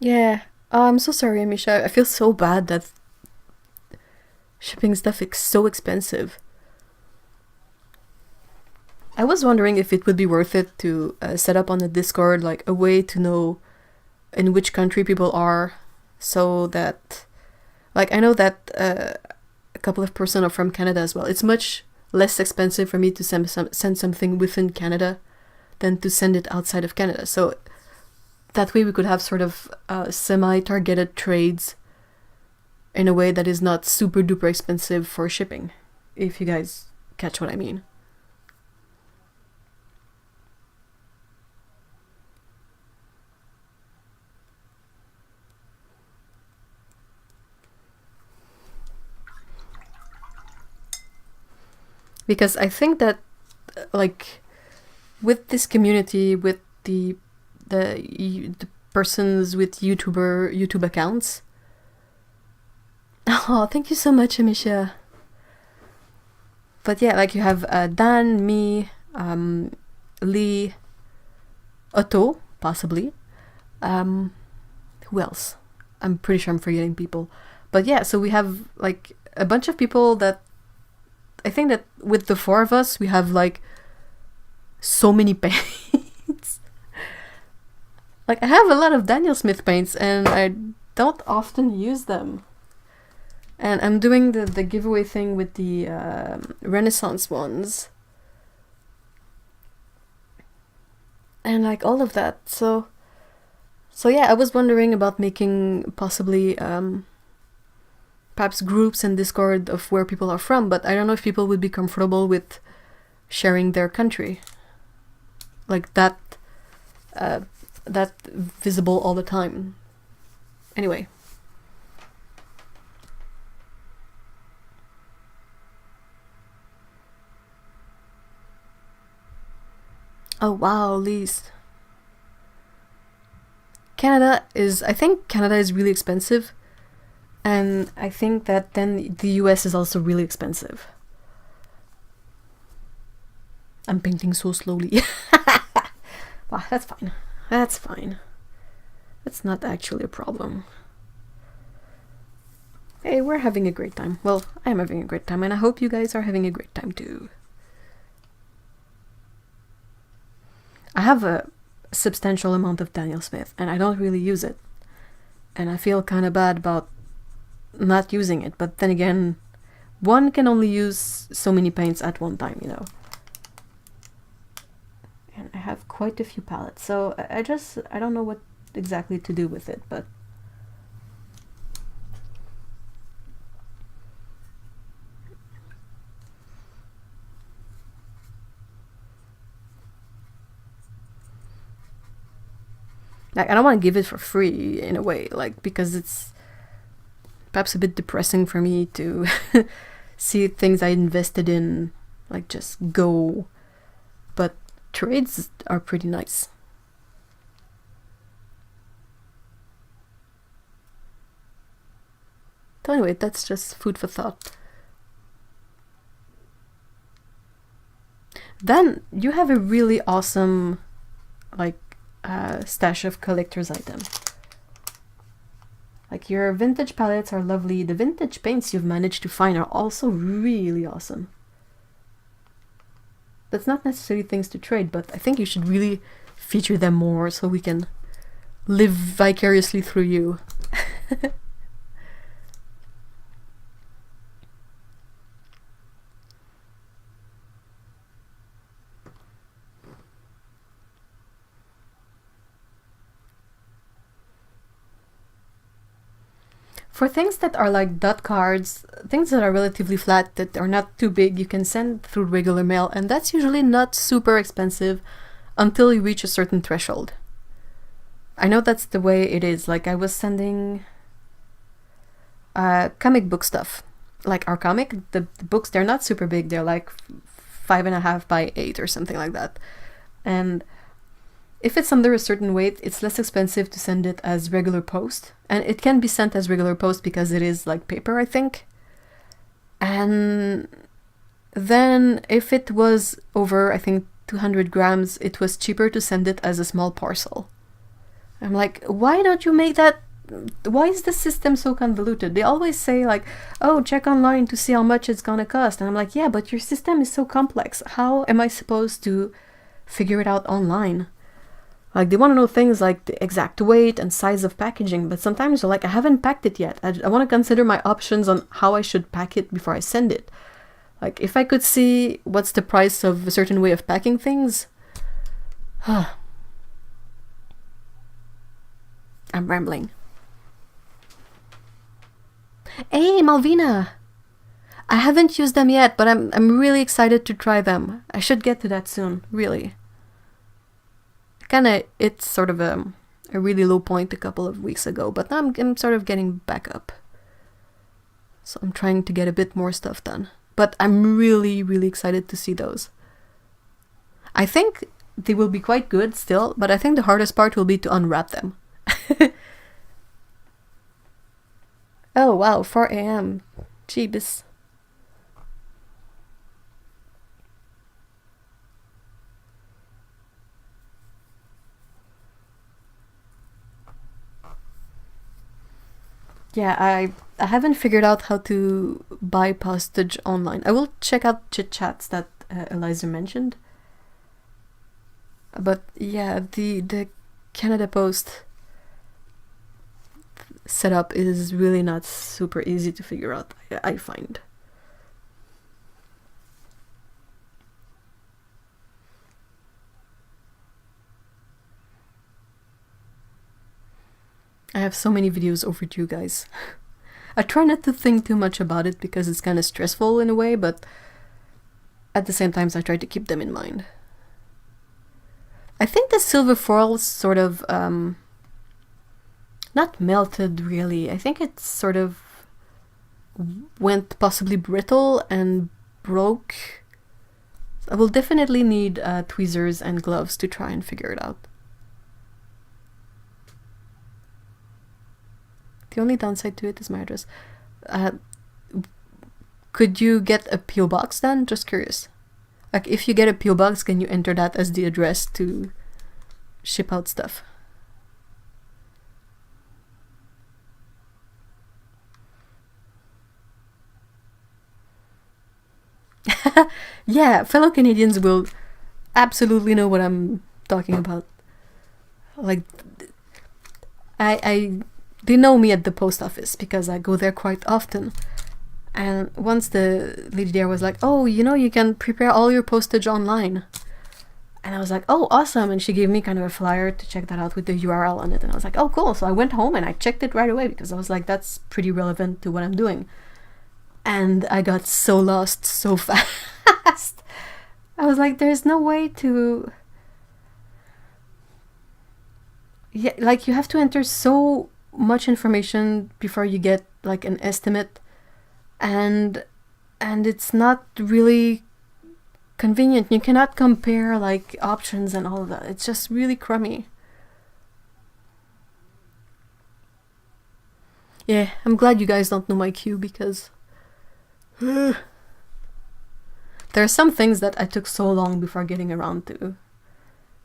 Yeah. Oh, I'm so sorry, Amisha. I feel so bad that shipping stuff is so expensive. I was wondering if it would be worth it to set up on the Discord like a way to know in which country people are, so that, like, I know that a couple of person are from Canada as well. It's much less expensive for me to send something within Canada than to send it outside of Canada. So that way we could have sort of semi-targeted trades in a way that is not super duper expensive for shipping, if you guys catch what I mean. Because I think that, like, with this community, with the persons with YouTube accounts. Oh, thank you so much, Amisha. But yeah, like you have Dan, me, Lee, Otto, possibly. Who else? I'm pretty sure I'm forgetting people. But yeah, so we have like a bunch of people that I think that with the four of us, we have like so many paints. Like I have a lot of Daniel Smith paints and I don't often use them. And I'm doing the giveaway thing with the Renaissance ones. And like all of that. So yeah, I was wondering about making possibly perhaps groups and Discord of where people are from, but I don't know if people would be comfortable with sharing their country. Like that visible all the time. Anyway. Oh wow, Lise. I think Canada is really expensive. And I think that then the US is also really expensive. I'm painting so slowly. Wow, that's fine. That's fine. That's not actually a problem. Hey, we're having a great time. Well, I'm having a great time, and I hope you guys are having a great time too. I have a substantial amount of Daniel Smith, and I don't really use it. And I feel kind of bad about not using it, but then again, one can only use so many paints at one time, you know. And I have quite a few palettes, so I don't know what exactly to do with it, but like I don't want to give it for free in a way, like because it's perhaps a bit depressing for me to see things I invested in like just go, but trades are pretty nice. So anyway, that's just food for thought. Then you have a really awesome like stash of collector's items. Like your vintage palettes are lovely. The vintage paints you've managed to find are also really awesome. That's not necessarily things to trade, but I think you should really feature them more so we can live vicariously through you. For things that are like dot cards, things that are relatively flat, that are not too big, you can send through regular mail, and that's usually not super expensive until you reach a certain threshold. I know that's the way it is. Like, I was sending comic book stuff. Like our comic, the books, they're not super big. They're like 5.5 by 8 or something like that. And if it's under a certain weight, it's less expensive to send it as regular post. And it can be sent as regular post because it is like paper, I think. And then if it was over, I think, 200 grams, it was cheaper to send it as a small parcel. I'm like, why don't you make that? Why is the system so convoluted? They always say like, oh, check online to see how much it's gonna cost. And I'm like, yeah, but your system is so complex. How am I supposed to figure it out online? Like, they want to know things like the exact weight and size of packaging, but sometimes they're like, I haven't packed it yet. I want to consider my options on how I should pack it before I send it. Like, if I could see what's the price of a certain way of packing things. I'm rambling. Hey, Malvina! I haven't used them yet, but I'm really excited to try them. I should get to that soon, really. Kinda, it's sort of a really low point a couple of weeks ago, but now I'm sort of getting back up. So I'm trying to get a bit more stuff done. But I'm really, really excited to see those. I think they will be quite good still, but I think the hardest part will be to unwrap them. Oh wow, 4 a.m. Jeebus. Yeah, I haven't figured out how to buy postage online. I will check out Chit Chats that Eliza mentioned. But yeah, the Canada Post setup is really not super easy to figure out, I find. I have so many videos overdue, guys. I try not to think too much about it because it's kind of stressful in a way, but at the same time I try to keep them in mind. I think the silver foil sort of not melted really. I think it sort of went possibly brittle and broke. I will definitely need tweezers and gloves to try and figure it out. The only downside to it is my address. Could you get a P.O. box then? Just curious. Like, if you get a P.O. box, can you enter that as the address to ship out stuff? Yeah, fellow Canadians will absolutely know what I'm talking about. Like, they know me at the post office because I go there quite often. And once the lady there was like, oh, you know, you can prepare all your postage online. And I was like, oh, awesome. And she gave me kind of a flyer to check that out with the URL on it. And I was like, oh, cool. So I went home and I checked it right away because I was like, that's pretty relevant to what I'm doing. And I got so lost so fast. I was like, there's no way to... Yeah, like, you have to enter so much information before you get like an estimate, and it's not really convenient. You cannot compare like options and all of that. It's just really crummy. Yeah, I'm glad you guys don't know my queue because there are some things that I took so long before getting around to,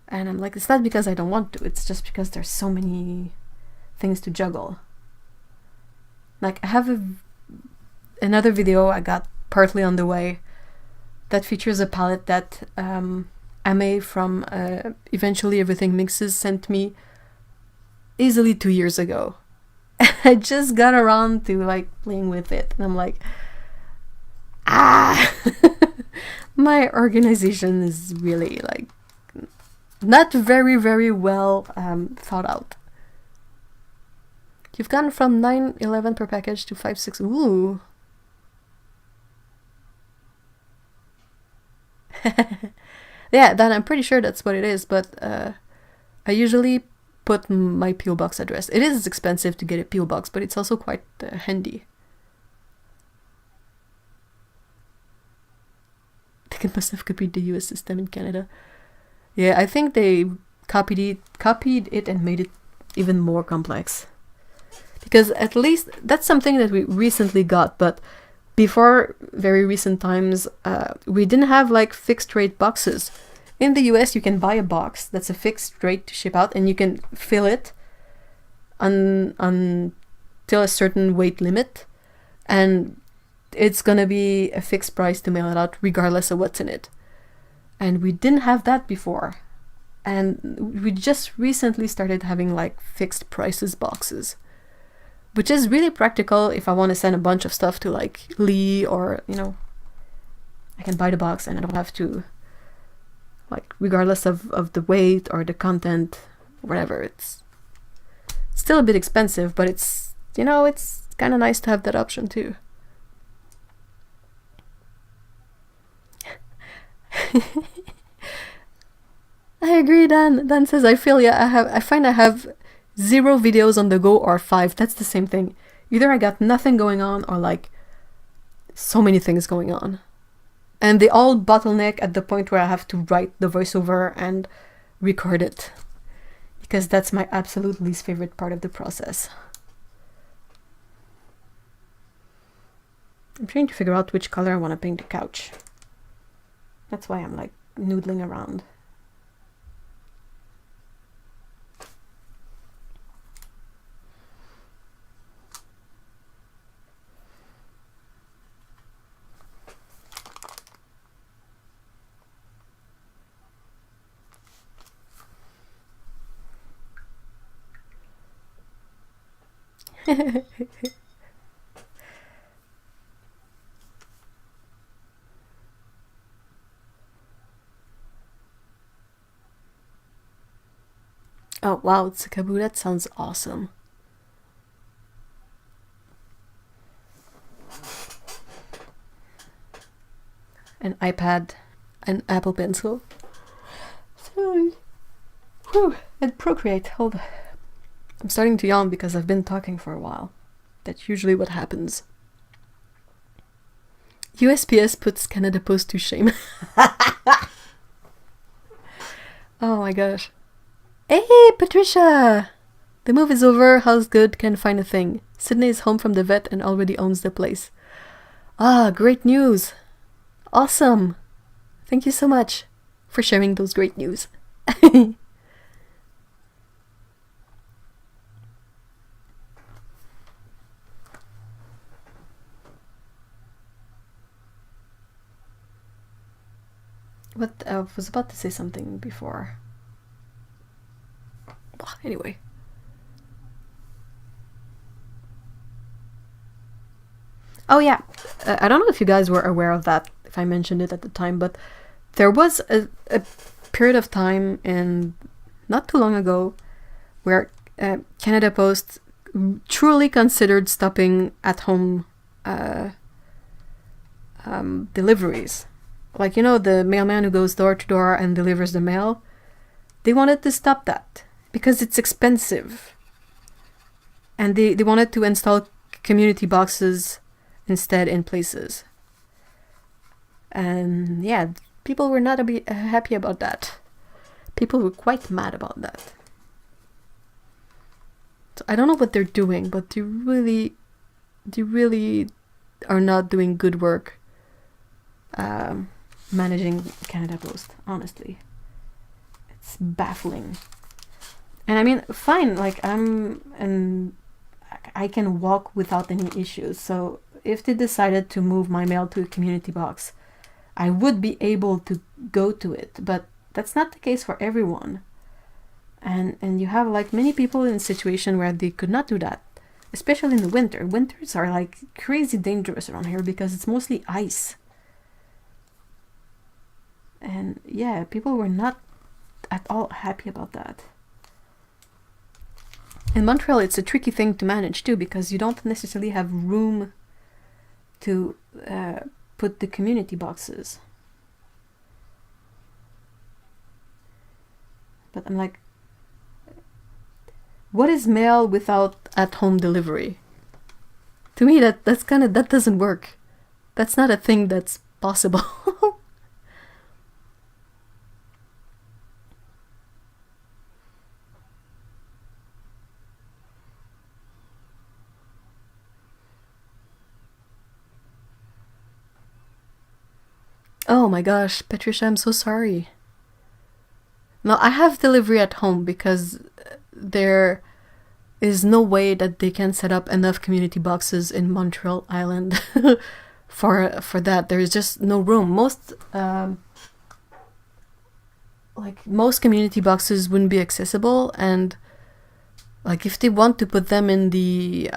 and I'm like, it's not because I don't want to, it's just because there's so many things to juggle. Like, I have another video I got partly on the way that features a palette that Ame from Eventually Everything Mixes sent me easily 2 years ago. I just got around to like playing with it, and I'm like, my organization is really like not very well thought out. You've gone from 9.11 per package to 5.6. Ooh. Yeah, then I'm pretty sure that's what it is, but I usually put my P.O. box address. It is expensive to get a P.O. box, but it's also quite handy. I think it must have copied the US system in Canada. Yeah, I think they copied it and made it even more complex. Because at least that's something that we recently got, but before very recent times, we didn't have like fixed rate boxes. In the US, you can buy a box that's a fixed rate to ship out, and you can fill it until a certain weight limit, and it's gonna be a fixed price to mail it out regardless of what's in it. And we didn't have that before. And we just recently started having like fixed prices boxes, which is really practical if I want to send a bunch of stuff to like Lee, or, you know, I can buy the box and I don't have to, like, regardless of the weight or the content, whatever. It's still a bit expensive, but it's, you know, it's kind of nice to have that option too. I agree, Dan. Dan says, I feel, yeah, I find I have 0 videos on the go, or 5. That's the same thing. Either I got nothing going on, or like so many things going on. And they all bottleneck at the point where I have to write the voiceover and record it. Because that's my absolute least favorite part of the process. I'm trying to figure out which color I want to paint the couch. That's why I'm like noodling around. Oh wow, it's a Kaboo. That sounds awesome. An iPad, an Apple Pencil. Sorry. Whew. And Procreate. Hold on. I'm starting to yawn because I've been talking for a while. That's usually what happens. USPS puts Canada Post to shame. Oh my gosh. Hey, Patricia! The move is over. How's good? Can't find a thing. Sydney is home from the vet and already owns the place. Ah, great news. Awesome. Thank you so much for sharing those great news. What? I was about to say something before. Anyway. Oh yeah, I don't know if you guys were aware of that, if I mentioned it at the time, but there was a period of time, in not too long ago, where Canada Post truly considered stopping at-home deliveries. Like, you know, the mailman who goes door to door and delivers the mail. They wanted to stop that because it's expensive. And they wanted to install community boxes instead in places. And yeah, people were not happy about that. People were quite mad about that. So I don't know what they're doing, but they really are not doing good work managing Canada Post, honestly. It's baffling. And I mean, fine, like I can walk without any issues. So if they decided to move my mail to a community box, I would be able to go to it, but that's not the case for everyone. And you have like many people in a situation where they could not do that, especially in the winter. Winters are like crazy dangerous around here because it's mostly ice. And yeah, people were not at all happy about that. In Montreal, it's a tricky thing to manage too, because you don't necessarily have room to put the community boxes. But I'm like, what is mail without at-home delivery? To me, that doesn't work. That's not a thing that's possible. Oh my gosh, Patricia, I'm so sorry. No, I have delivery at home because there is no way that they can set up enough community boxes in Montreal Island for that. There is just no room. Most community boxes wouldn't be accessible, and like if they want to put them in the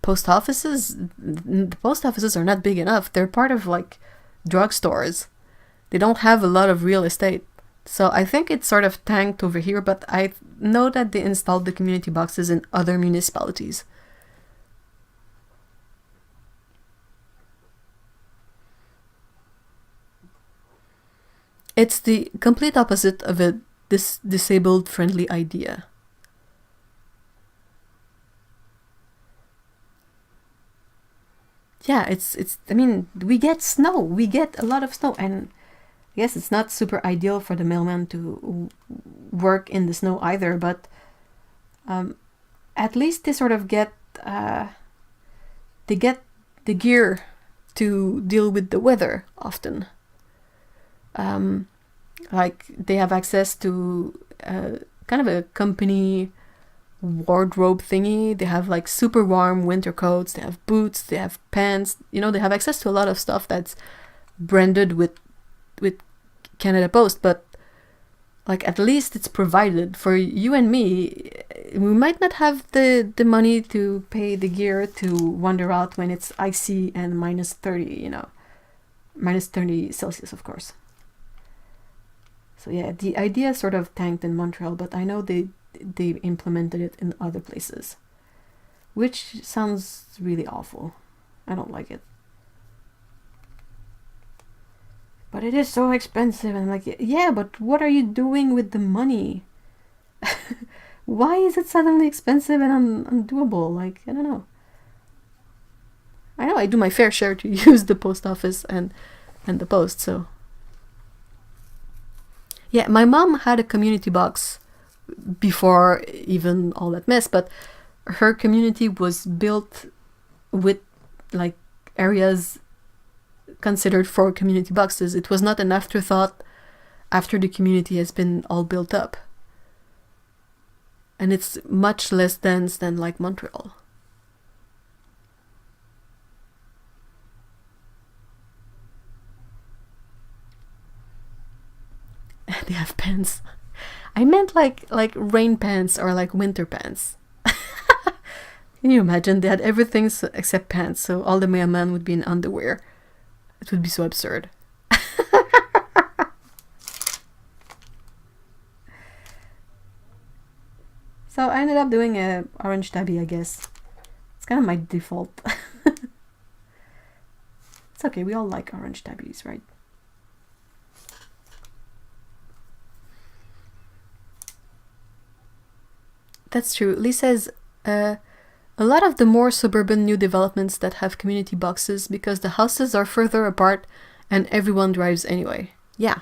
post offices, the post offices are not big enough. They're part of like drugstores. They don't have a lot of real estate. So I think it's sort of tanked over here, but I know that they installed the community boxes in other municipalities. It's the complete opposite of a disabled friendly idea. Yeah, it's I mean, we get snow. We get a lot of snow, and yes, it's not super ideal for the mailman to work in the snow either, but at least they sort of get they get the gear to deal with the weather often. Like they have access to kind of a company wardrobe thingy. They have like super warm winter coats, they have boots, they have pants, you know, they have access to a lot of stuff that's branded with Canada Post, but like at least it's provided. For you and me, we might not have the money to pay the gear to wander out when it's icy and minus 30, you know, minus 30 Celsius, of course. So yeah, the idea sort of tanked in Montreal, but I know they implemented it in other places, which sounds really awful. I don't like it. But it is so expensive, and I'm like, yeah, but what are you doing with the money? Why is it suddenly expensive and undoable? Like, I don't know. I know I do my fair share to use the post office and the post, so. Yeah, my mom had a community box before even all that mess, but her community was built with like areas considered for community boxes. It was not an afterthought after the community has been all built up. And it's much less dense than like Montreal. They have pants. I meant like rain pants or like winter pants. Can you imagine? They had everything except pants, so all the mailmen would be in underwear. It would be so absurd. So I ended up doing a orange tabby, I guess. It's kind of my default. It's okay, we all like orange tabbies, right? That's true. Lee says, a lot of the more suburban new developments that have community boxes because the houses are further apart and everyone drives anyway. Yeah.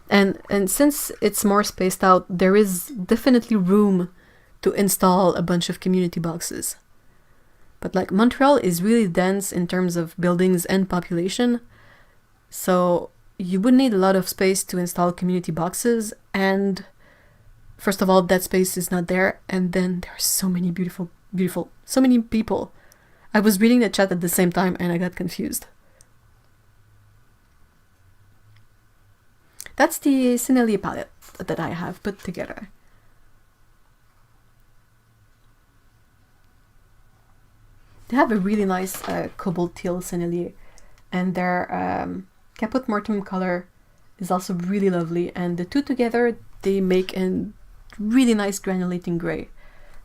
And since it's more spaced out, there is definitely room to install a bunch of community boxes. But like Montreal is really dense in terms of buildings and population, so you would need a lot of space to install community boxes, and first of all, that space is not there, and then there are so many beautiful, so many people. I was reading the chat at the same time and I got confused. That's the Culinary palette that I have put together. They have a really nice cobalt teal Culinary, and their Caput Mortuum color is also really lovely, and the two together, they make a really nice granulating gray.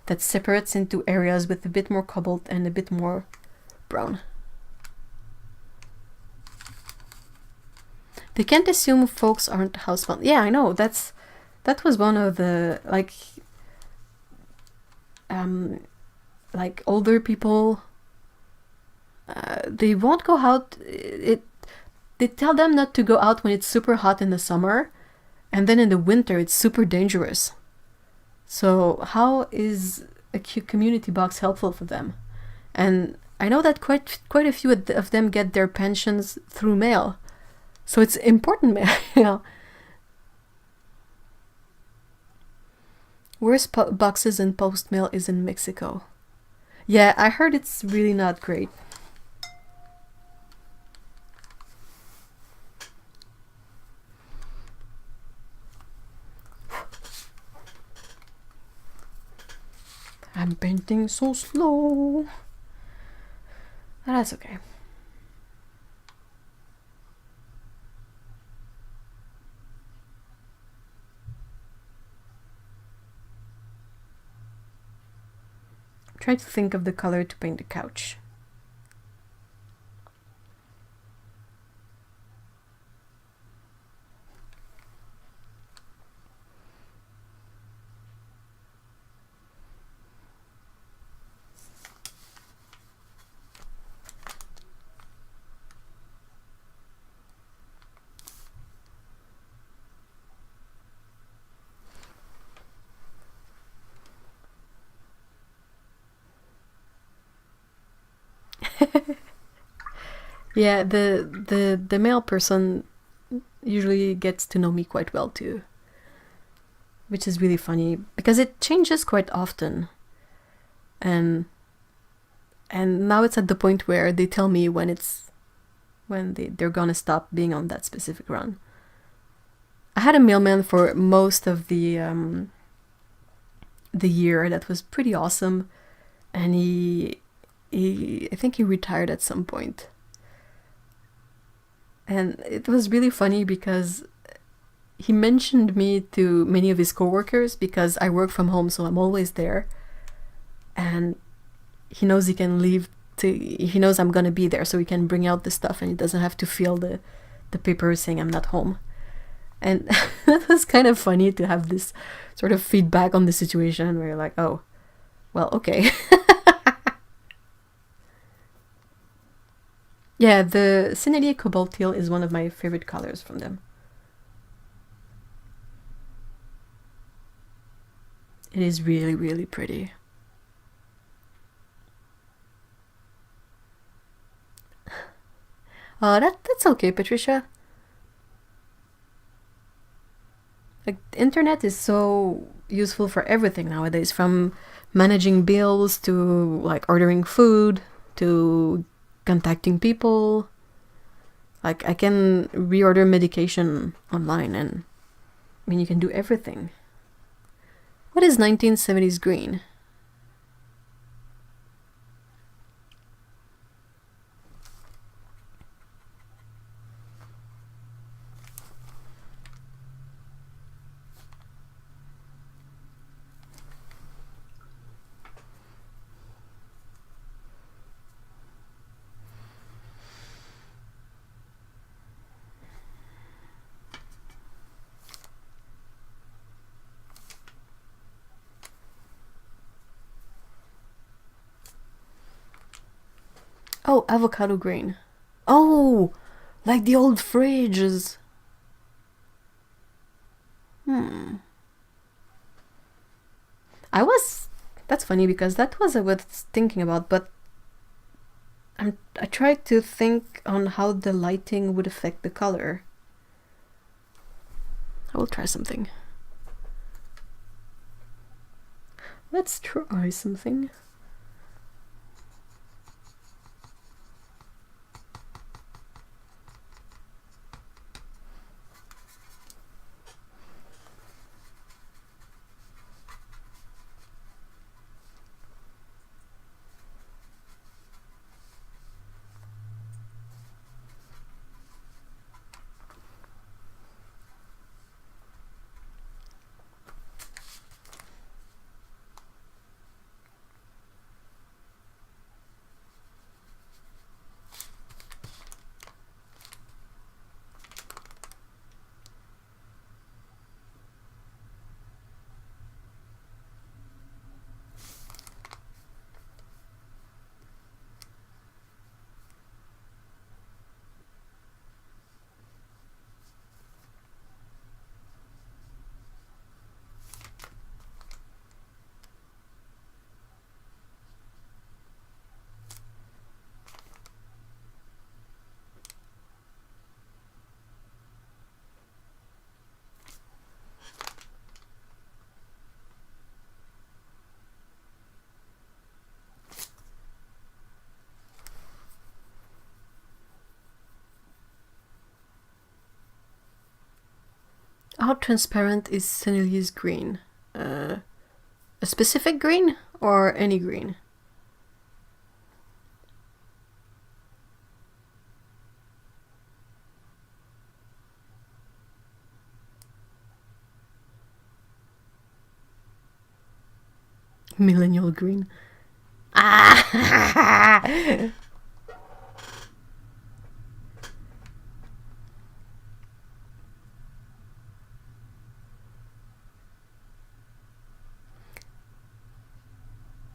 that separates into areas with a bit more cobalt and a bit more brown. They can't assume folks aren't housebound. Yeah, I know. That was one of the like older people. They won't go out. They tell them not to go out when it's super hot in the summer, and then in the winter it's super dangerous. So how is a community box helpful for them? And I know that quite a few of them get their pensions through mail. So it's important mail. Worst boxes and post mail is in Mexico. Yeah, I heard it's really not great. I'm painting so slow. That's okay. Try to think of the color to paint the couch. Yeah, the male person usually gets to know me quite well too, which is really funny because it changes quite often, and now it's at the point where they tell me when they're gonna stop being on that specific run. I had a mailman for most of the year that was pretty awesome, and I think he retired at some point. And it was really funny because he mentioned me to many of his coworkers because I work from home, so I'm always there. And he knows he can leave he knows I'm gonna be there, so he can bring out the stuff and he doesn't have to feel the paper saying I'm not home. And that was kind of funny to have this sort of feedback on the situation where you're like, oh, well, okay. Yeah, the Sennelier Cobalt Teal is one of my favorite colors from them. It is really, really pretty. That's okay, Patricia. Like, the internet is so useful for everything nowadays, from managing bills to like ordering food to contacting people. Like, I can reorder medication online, and I mean, you can do everything. What is 1970s green? Oh, avocado green. Oh, like the old fridges. That's funny because that was I was thinking about, but I tried to think on how the lighting would affect the color. I will try something. Let's try something. How transparent is Senneliers green? A specific green or any green? Millennial green. Ah!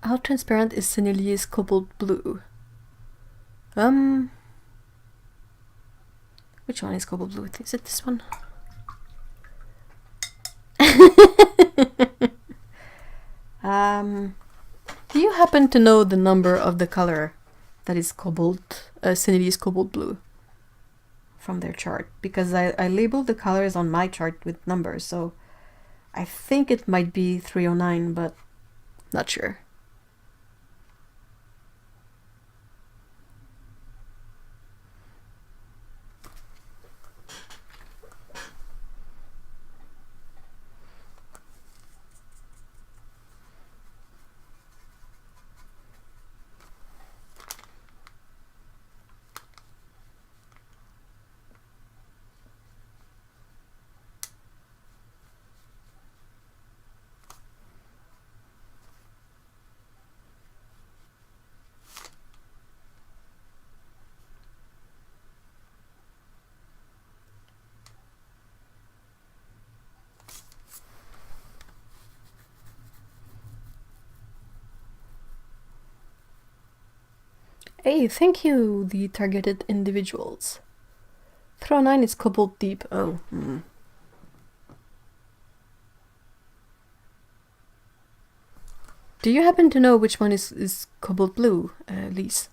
How transparent is Senneliers cobalt blue? Which one is cobalt blue? Is it this one? Do you happen to know the number of the color that is cobalt, Senneliers cobalt blue from their chart? Because I labeled the colors on my chart with numbers, so I think it might be 309, but not sure. Hey, thank you, the targeted individuals. 309 is cobalt deep. Oh. Do you happen to know which one is cobalt blue, Lise?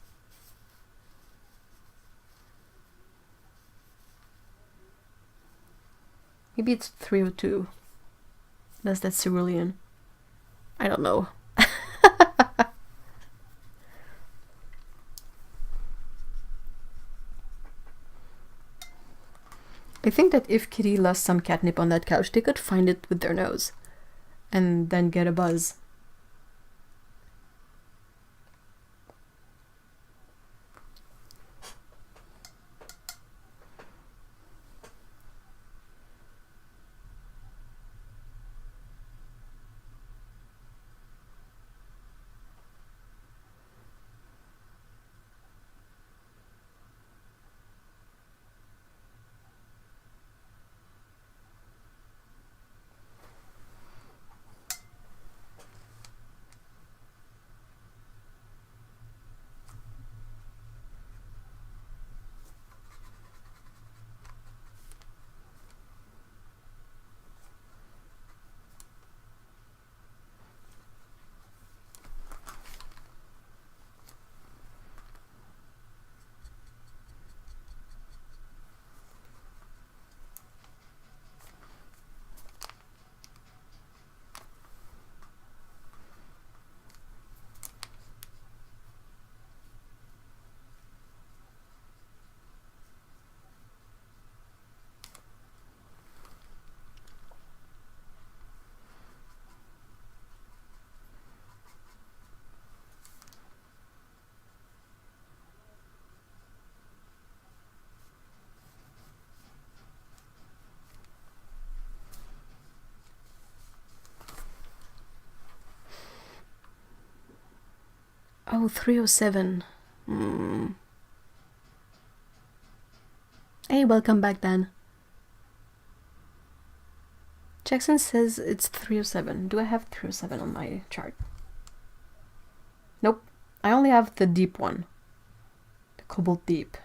Maybe it's 302. That's that cerulean. I don't know. I think that if Kitty lost some catnip on that couch, they could find it with their nose and then get a buzz. Oh, 307. Hey, welcome back, Dan. Jackson says it's 307. Do I have 307 on my chart? Nope. I only have the deep one. The cobalt deep.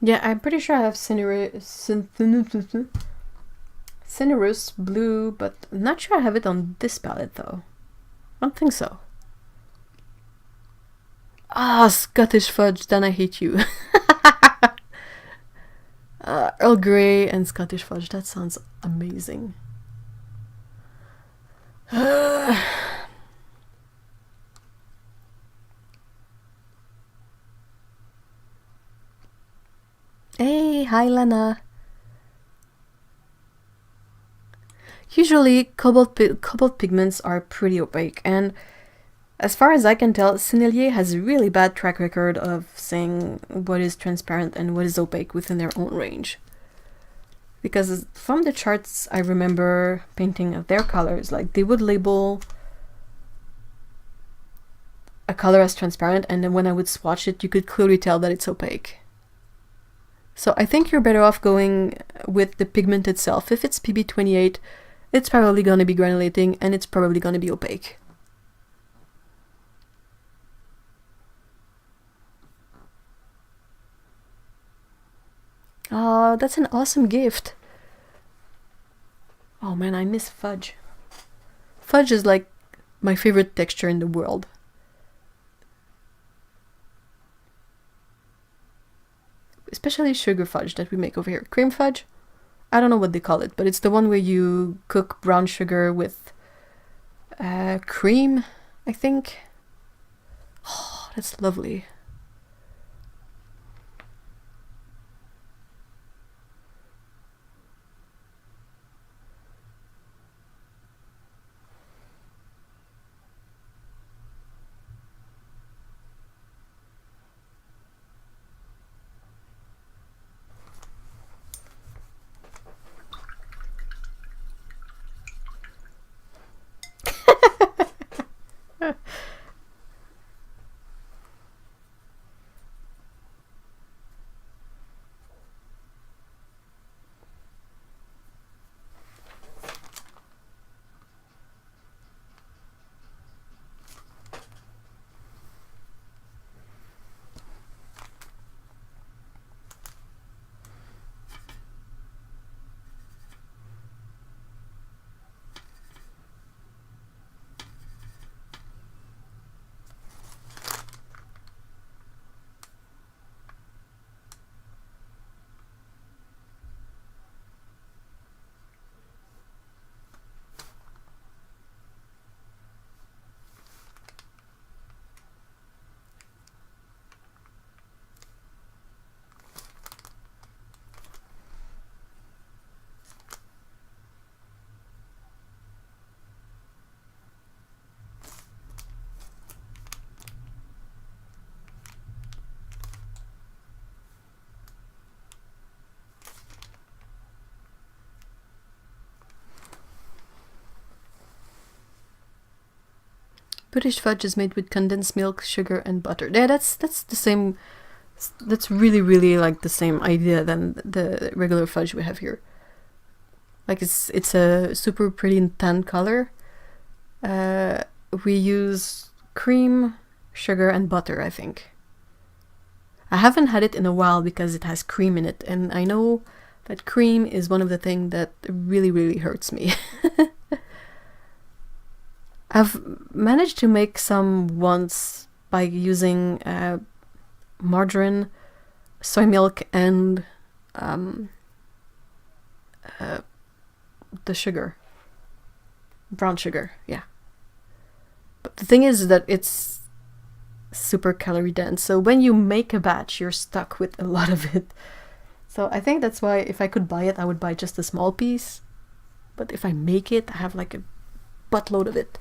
Yeah, I'm pretty sure I have Cinerus blue, but I'm not sure I have it on this palette though. I don't think so. Ah, Scottish fudge, then I hate you. Earl Grey and Scottish fudge, that sounds amazing. Hey, hi Lana. Usually, cobalt pigments are pretty opaque, and as far as I can tell, Sennelier has a really bad track record of saying what is transparent and what is opaque within their own range. Because from the charts I remember painting of their colors, like they would label a color as transparent, and then when I would swatch it, you could clearly tell that it's opaque. So I think you're better off going with the pigment itself. If it's PB28, it's probably going to be granulating and it's probably going to be opaque. Oh, that's an awesome gift. Oh man, I miss fudge. Fudge is like my favorite texture in the world. Especially sugar fudge that we make over here. Cream fudge? I don't know what they call it, but it's the one where you cook brown sugar with cream, I think. Oh, that's lovely. British fudge is made with condensed milk, sugar, and butter. Yeah, that's the same. That's really like the same idea than the regular fudge we have here. Like it's a super pretty tan color. We use cream, sugar, and butter, I think. I haven't had it in a while because it has cream in it, and I know that cream is one of the things that really hurts me. I've managed to make some once by using margarine, soy milk, and the sugar. Brown sugar, yeah. But the thing is that it's super calorie dense, so when you make a batch, you're stuck with a lot of it. So I think that's why if I could buy it, I would buy just a small piece. But if I make it, I have like a buttload of it.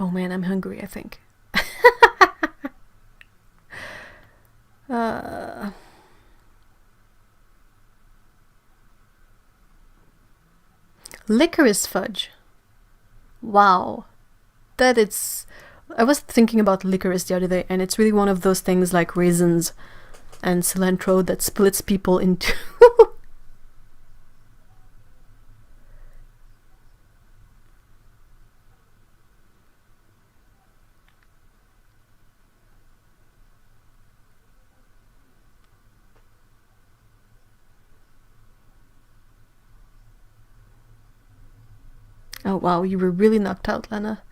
Oh man, I'm hungry, I think. Licorice fudge. Wow. I was thinking about licorice the other day, and it's really one of those things like raisins and cilantro that splits people into wow, you were really knocked out, Lena.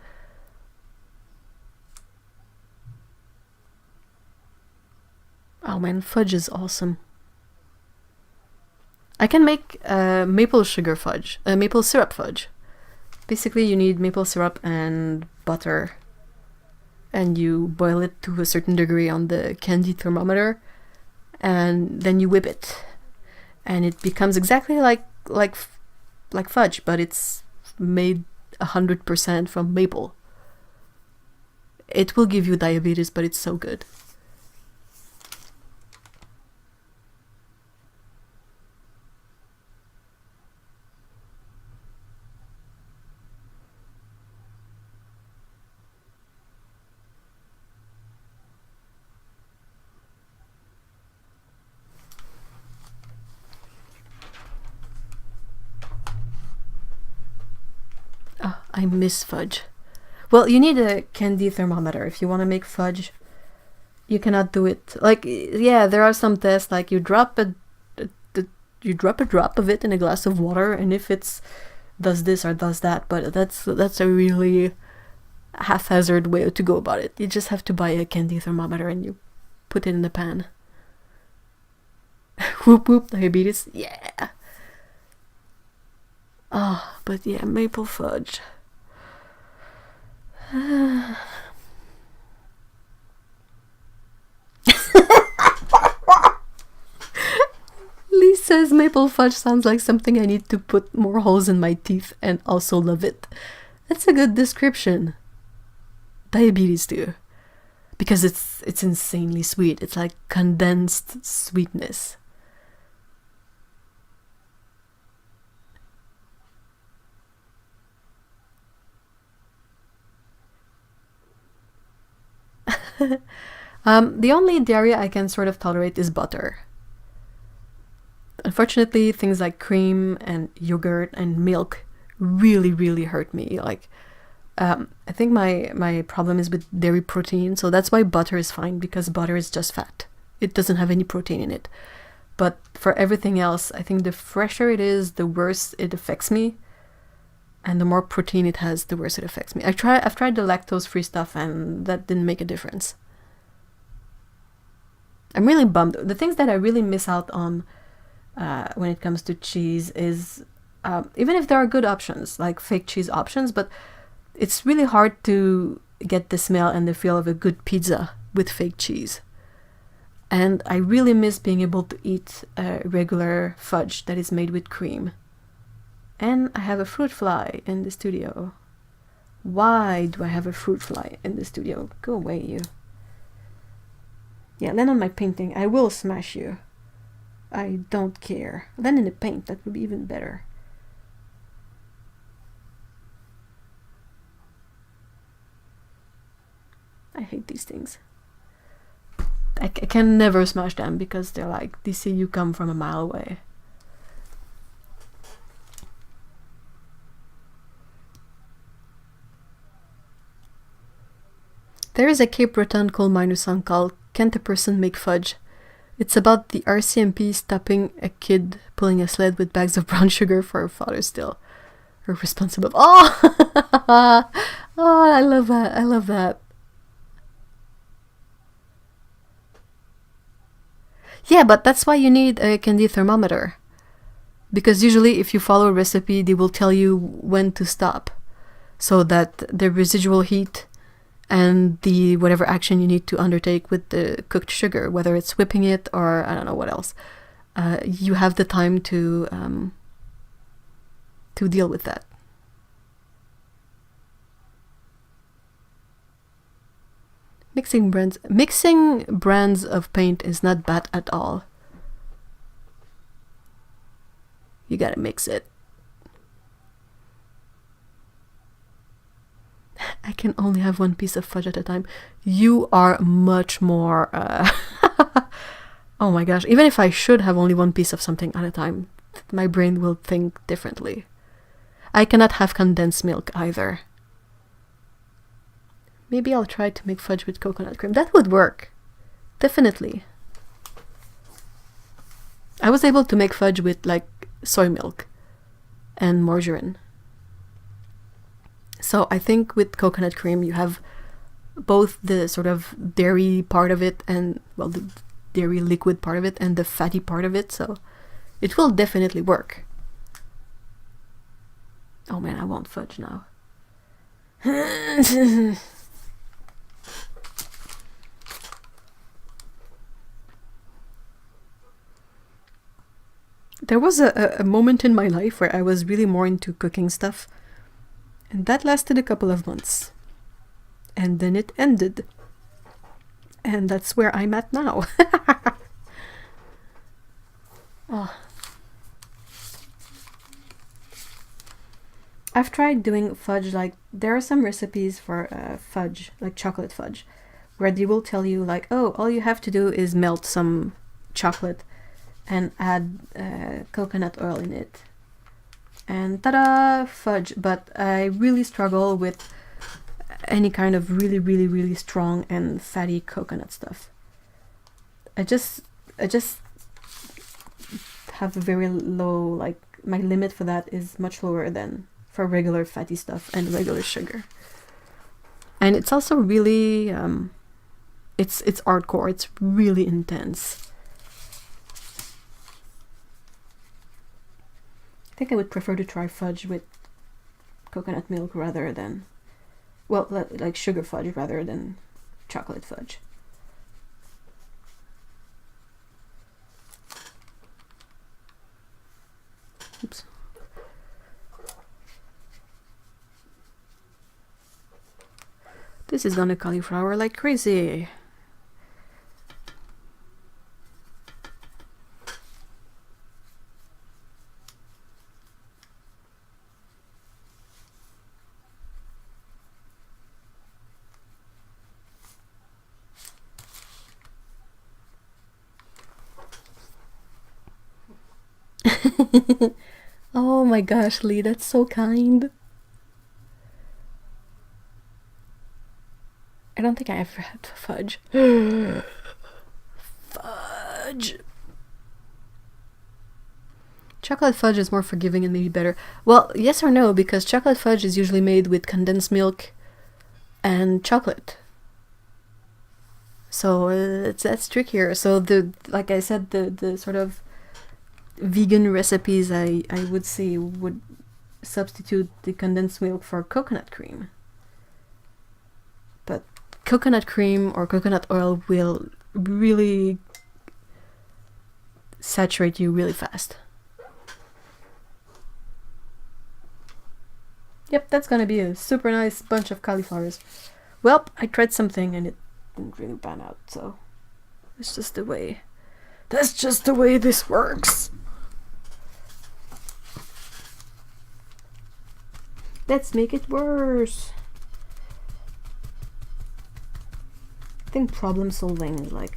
Oh man, fudge is awesome. I can make maple syrup fudge. Basically, you need maple syrup and butter, and you boil it to a certain degree on the candy thermometer, and then you whip it, and it becomes exactly like fudge, but it's made 100% from maple. It will give you diabetes, but it's so good. Oh, I miss fudge. Well, you need a candy thermometer if you want to make fudge. You cannot do it like, yeah, there are some tests like you drop a drop of it in a glass of water, and if it's does this or does that, but that's a really haphazard way to go about it. You just have to buy a candy thermometer and you put it in the pan. Whoop whoop, diabetes, yeah. Oh, but yeah, maple fudge. Lee says maple fudge sounds like something I need to put more holes in my teeth and also love it. That's a good description. Diabetes too. Because it's insanely sweet. It's like condensed sweetness. The only dairy I can sort of tolerate is butter. Unfortunately, things like cream and yogurt and milk really, really hurt me. Like, I think my problem is with dairy protein, so that's why butter is fine, because butter is just fat. It doesn't have any protein in it. But for everything else, I think the fresher it is, the worse it affects me. And the more protein it has, the worse it affects me. I've tried the lactose-free stuff, and that didn't make a difference. I'm really bummed. The things that I really miss out on when it comes to cheese is, even if there are good options, like fake cheese options, but it's really hard to get the smell and the feel of a good pizza with fake cheese. And I really miss being able to eat regular fudge that is made with cream. And I have a fruit fly in the studio. Why do I have a fruit fly in the studio? Go away, you. Yeah, land on my painting. I will smash you. I don't care. Land in the paint. That would be even better. I hate these things. I can never smash them because they're like, they see you come from a mile away. There is a Cape Breton coal miner song called Can't a Person Make Fudge? It's about the RCMP stopping a kid pulling a sled with bags of brown sugar for her father still. Her responsible. Oh! Oh, I love that. I love that. Yeah, but that's why you need a candy thermometer. Because usually if you follow a recipe, they will tell you when to stop. So that the residual heat and the whatever action you need to undertake with the cooked sugar, whether it's whipping it or I don't know what else, you have the time to deal with that. Mixing brands of paint is not bad at all. You gotta mix it. I can only have one piece of fudge at a time. You are much more... Oh my gosh. Even if I should have only one piece of something at a time, my brain will think differently. I cannot have condensed milk either. Maybe I'll try to make fudge with coconut cream. That would work. Definitely. I was able to make fudge with like soy milk and margarine. So I think with coconut cream you have both the sort of dairy part of it and, well, the dairy liquid part of it and the fatty part of it, so it will definitely work. Oh man, I want fudge now. There was a moment in my life where I was really more into cooking stuff, and that lasted a couple of months. And then it ended. And that's where I'm at now. Oh. I've tried doing fudge, like, there are some recipes for fudge, like chocolate fudge, where they will tell you, like, oh, all you have to do is melt some chocolate and add coconut oil in it. And ta-da, fudge. But I really struggle with any kind of really, really, really strong and fatty coconut stuff. I just have a very low, like, my limit for that is much lower than for regular fatty stuff and regular sugar. And it's also really, it's hardcore, it's really intense. I think I would prefer to try fudge with coconut milk rather than, well, like sugar fudge rather than chocolate fudge. Oops. This is gonna cauliflower like crazy. Oh my gosh, Lee, that's so kind. I don't think I ever had fudge. Fudge. Chocolate fudge is more forgiving and maybe better. Well, yes or no, because chocolate fudge is usually made with condensed milk and chocolate. So that's trickier. So like I said, the sort of vegan recipes I would say would substitute the condensed milk for coconut cream. But coconut cream or coconut oil will really saturate you really fast. Yep, that's gonna be a super nice bunch of cauliflowers. Well, I tried something and it didn't really pan out, so it's just the way. That's just the way this works. Let's make it worse. I think problem solving is like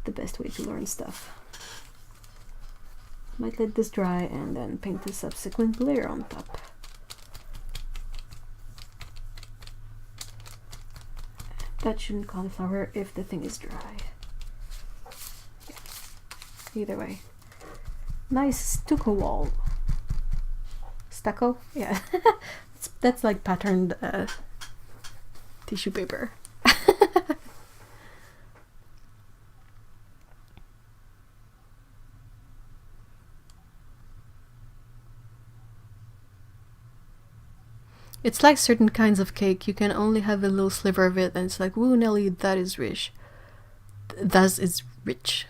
the best way to learn stuff. Might let this dry and then paint the subsequent layer on top. That shouldn't cauliflower if the thing is dry. Yeah. Either way. Nice stucco wall. Stucco? Yeah. That's like patterned tissue paper. It's like certain kinds of cake. You can only have a little sliver of it and it's like, woo, Nelly, that is rich. That is rich.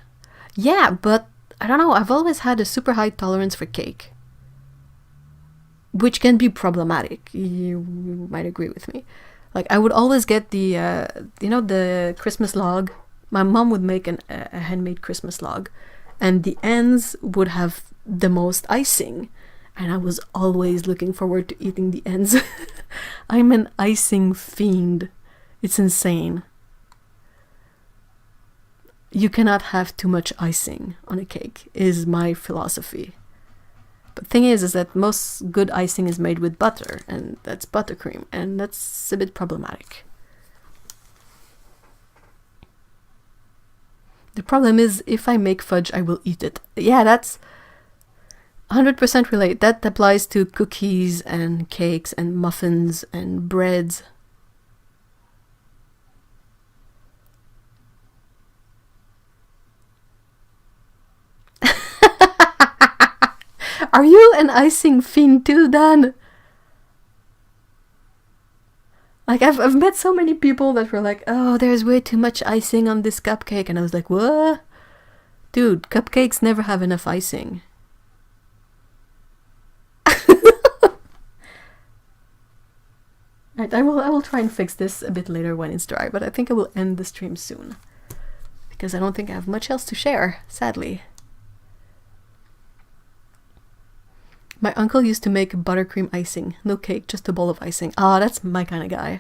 Yeah, but I don't know. I've always had a super high tolerance for cake, which can be problematic. You might agree with me. Like, I would always get the, the Christmas log. My mom would make a handmade Christmas log, and the ends would have the most icing. And I was always looking forward to eating the ends. I'm an icing fiend. It's insane. You cannot have too much icing on a cake, is my philosophy. But the thing is that most good icing is made with butter, and that's buttercream, and that's a bit problematic. The problem is, if I make fudge, I will eat it. Yeah, that's... 100% relate. That applies to cookies and cakes and muffins and breads. Are you an icing fiend too, Dan? Like, I've met so many people that were like, oh, there's way too much icing on this cupcake. And I was like, what? Dude, cupcakes never have enough icing. Right, I will try and fix this a bit later when it's dry, but I think I will end the stream soon. Because I don't think I have much else to share, sadly. My uncle used to make buttercream icing. No cake, just a bowl of icing. Ah, that's my kind of guy.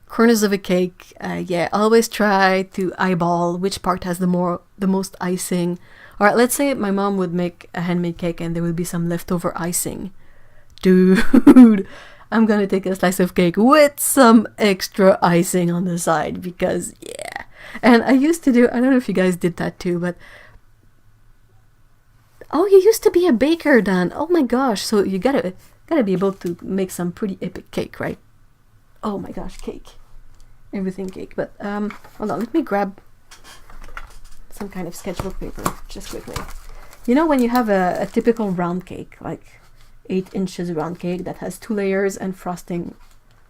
Corners of a cake. Yeah, always try to eyeball which part has the most icing. Alright, let's say my mom would make a handmade cake and there would be some leftover icing. Dude, I'm gonna take a slice of cake with some extra icing on the side because, yeah. And I used to do, I don't know if you guys did that too, but... Oh, you used to be a baker, Dan. Oh my gosh, so you gotta be able to make some pretty epic cake, right? Oh my gosh, cake. Everything cake. But, hold on, let me grab some kind of sketchbook paper, just quickly. You know when you have a typical round cake, like 8 inches round cake that has 2 layers and frosting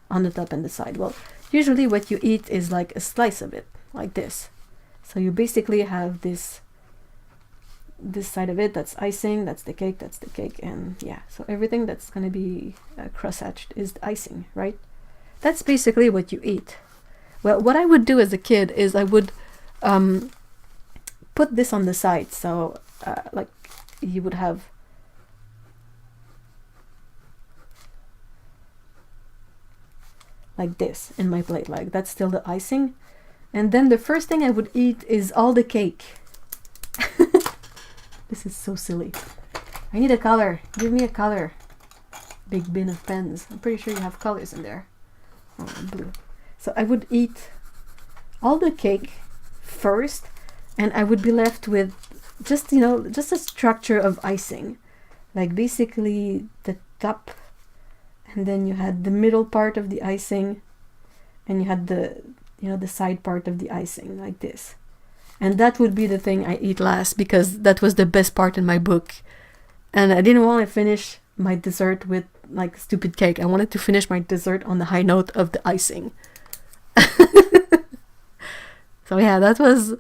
on the top and the side? Well, usually what you eat is like a slice of it, like this. So you basically have this side of it, that's icing, that's the cake, and yeah, so everything that's gonna be cross-hatched is the icing, right? That's basically what you eat. Well, what I would do as a kid is I would put this on the side, so like you would have like this in my plate, like that's still the icing, and then the first thing I would eat is all the cake. This is so silly. I need a color. Give me a color. Big bin of pens. I'm pretty sure you have colors in there. Oh, blue. So I would eat all the cake first, and I would be left with just, you know, just a structure of icing. Like basically the top, and then you had the middle part of the icing, and you had the, you know, the side part of the icing, like this. And that would be the thing I eat last because that was the best part in my book. And I didn't want to finish my dessert with like stupid cake. I wanted to finish my dessert on the high note of the icing. So yeah, that was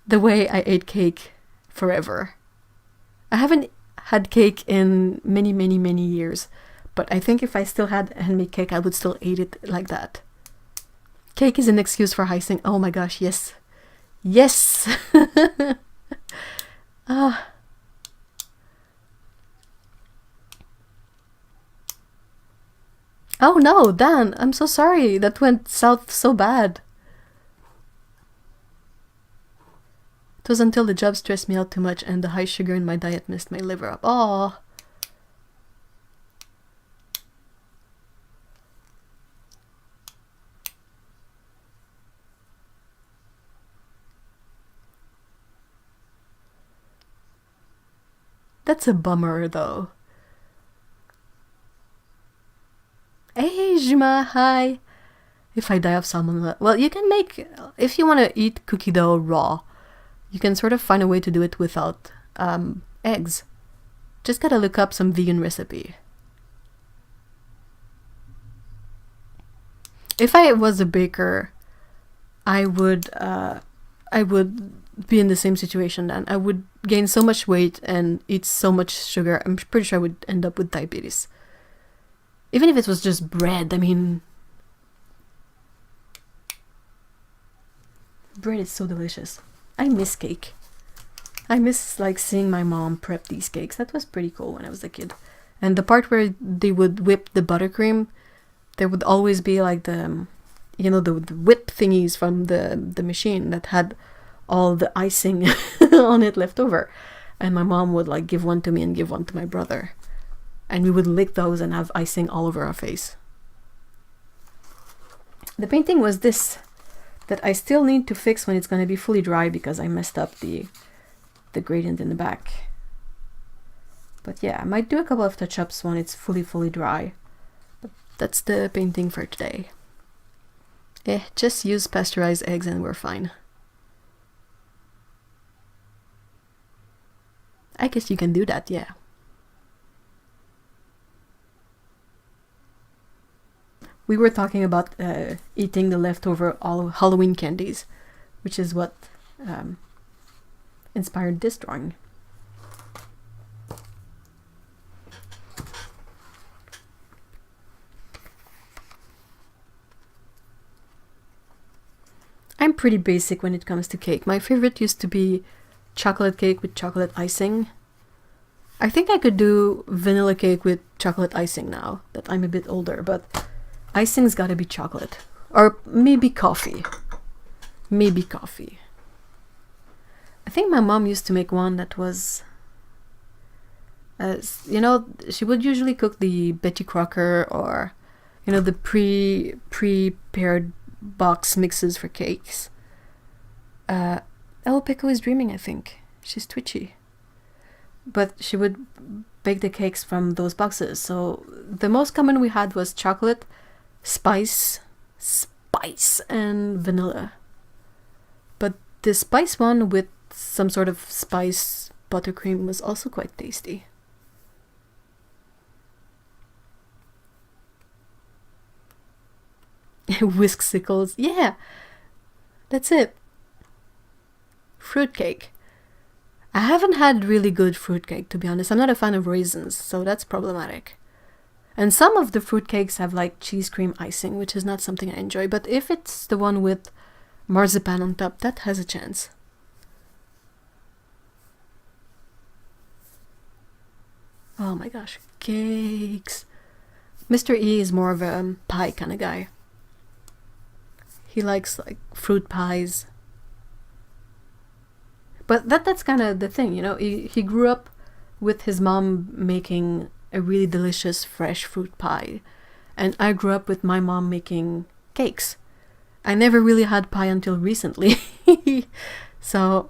the way I ate cake forever. I haven't had cake in many, many, many years. But I think if I still had handmade cake, I would still eat it like that. Cake is an excuse for icing. Oh my gosh, yes. Yes! Oh no, Dan, I'm so sorry. That went south so bad. It was until the job stressed me out too much and the high sugar in my diet messed my liver up. Oh. That's a bummer, though. Hey, Juma, hi. If I die of salmonella, well, you can make, if you want to eat cookie dough raw, you can sort of find a way to do it without eggs. Just gotta look up some vegan recipe. If I was a baker, I would be in the same situation then. I would gain so much weight and eat so much sugar. I'm pretty sure I would end up with diabetes. Even if it was just bread, I mean... Bread is so delicious. I miss cake. I miss like seeing my mom prep these cakes. That was pretty cool when I was a kid. And the part where they would whip the buttercream, there would always be like the, you know, the whip thingies from the machine that had all the icing on it left over. And my mom would like give one to me and give one to my brother. And we would lick those and have icing all over our face. The painting was this, that I still need to fix when it's going to be fully dry because I messed up the gradient in the back. But yeah, I might do a couple of touch-ups when it's fully dry. But that's the painting for today. Just use pasteurized eggs and we're fine. I guess you can do that, yeah. We were talking about eating the leftover Halloween candies, which is what inspired this drawing. I'm pretty basic when it comes to cake. My favorite used to be chocolate cake with chocolate icing. I think I could do vanilla cake with chocolate icing now that I'm a bit older, but icing's gotta be chocolate. Or maybe coffee. Maybe coffee. I think my mom used to make one that was... you know, she would usually cook the Betty Crocker or, you know, the prepared box mixes for cakes. Oh, Pico is dreaming, I think. She's twitchy. But she would bake the cakes from those boxes. So the most common we had was chocolate, spice, and vanilla. But the spice one with some sort of spice buttercream was also quite tasty. Whisksicles, yeah, that's it. Fruitcake. I haven't had really good fruitcake, to be honest. I'm not a fan of raisins, so that's problematic. And some of the fruitcakes have like cheese cream icing, which is not something I enjoy. But if it's the one with marzipan on top, that has a chance. Oh my gosh, cakes. Mr. E is more of a pie kind of guy. He likes like fruit pies. But that's kind of the thing, you know. He grew up with his mom making a really delicious fresh fruit pie. And I grew up with my mom making cakes. I never really had pie until recently. So,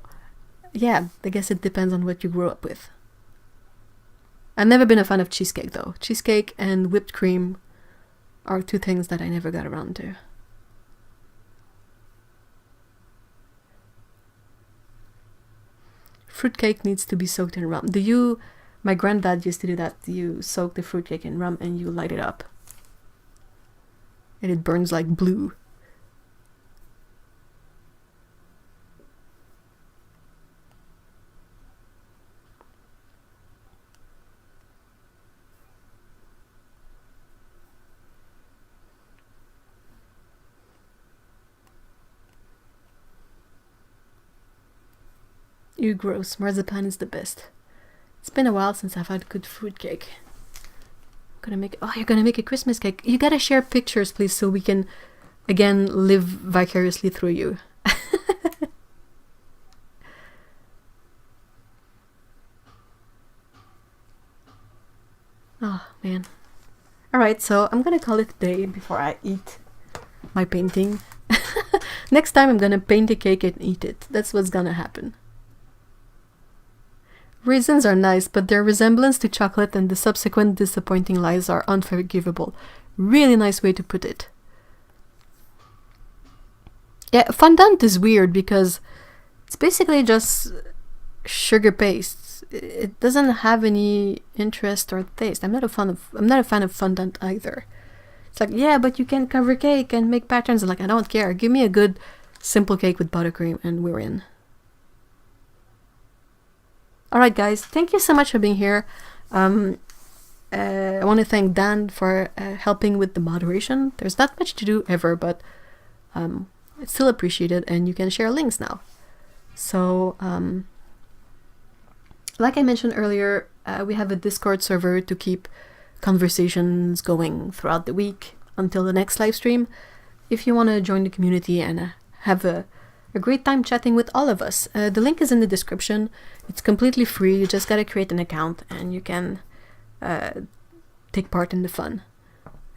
yeah, I guess it depends on what you grew up with. I've never been a fan of cheesecake, though. Cheesecake and whipped cream are two things that I never got around to. Fruitcake needs to be soaked in rum. My granddad used to do that. You soak the fruitcake in rum and you light it up. And it burns like blue. Ew, gross. Marzipan is the best. It's been a while since I've had good fruitcake. You're gonna make a Christmas cake. You gotta share pictures, please, so we can, again, live vicariously through you. Oh, man. Alright, so I'm gonna call it a day before I eat my painting. Next time I'm gonna paint a cake and eat it. That's what's gonna happen. Raisins are nice, but their resemblance to chocolate and the subsequent disappointing lies are unforgivable. Really nice way to put it. Yeah, fondant is weird because it's basically just sugar paste. It doesn't have any interest or taste. I'm not a fan of fondant either. It's like, yeah, but you can cover cake and make patterns. I'm like, I don't care. Give me a good simple cake with buttercream and we're in. Alright guys, thank you so much for being here. I want to thank Dan for helping with the moderation. There's not much to do ever, but it's still appreciated and you can share links now. So, like I mentioned earlier, we have a Discord server to keep conversations going throughout the week until the next live stream. If you want to join the community and have a great time chatting with all of us. The link is in the description. It's completely free. You just gotta create an account and you can take part in the fun.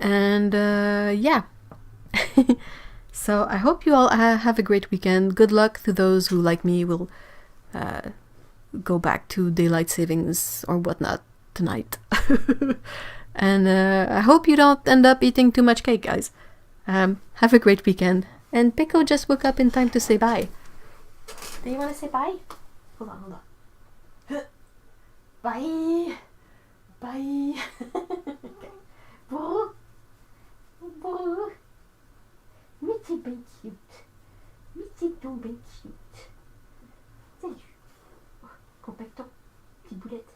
And yeah. So I hope you all have a great weekend. Good luck to those who, like me, will go back to daylight savings or whatnot tonight. And I hope you don't end up eating too much cake, guys. Have a great weekend. And Pico just woke up in time to say bye. Do you want to say bye? Hold on. Bye. Bye. Okay. Boo. Boo. Mitty bien cute. Mitty donc bien cute. Salut. Oh, compacton. Petite boulette.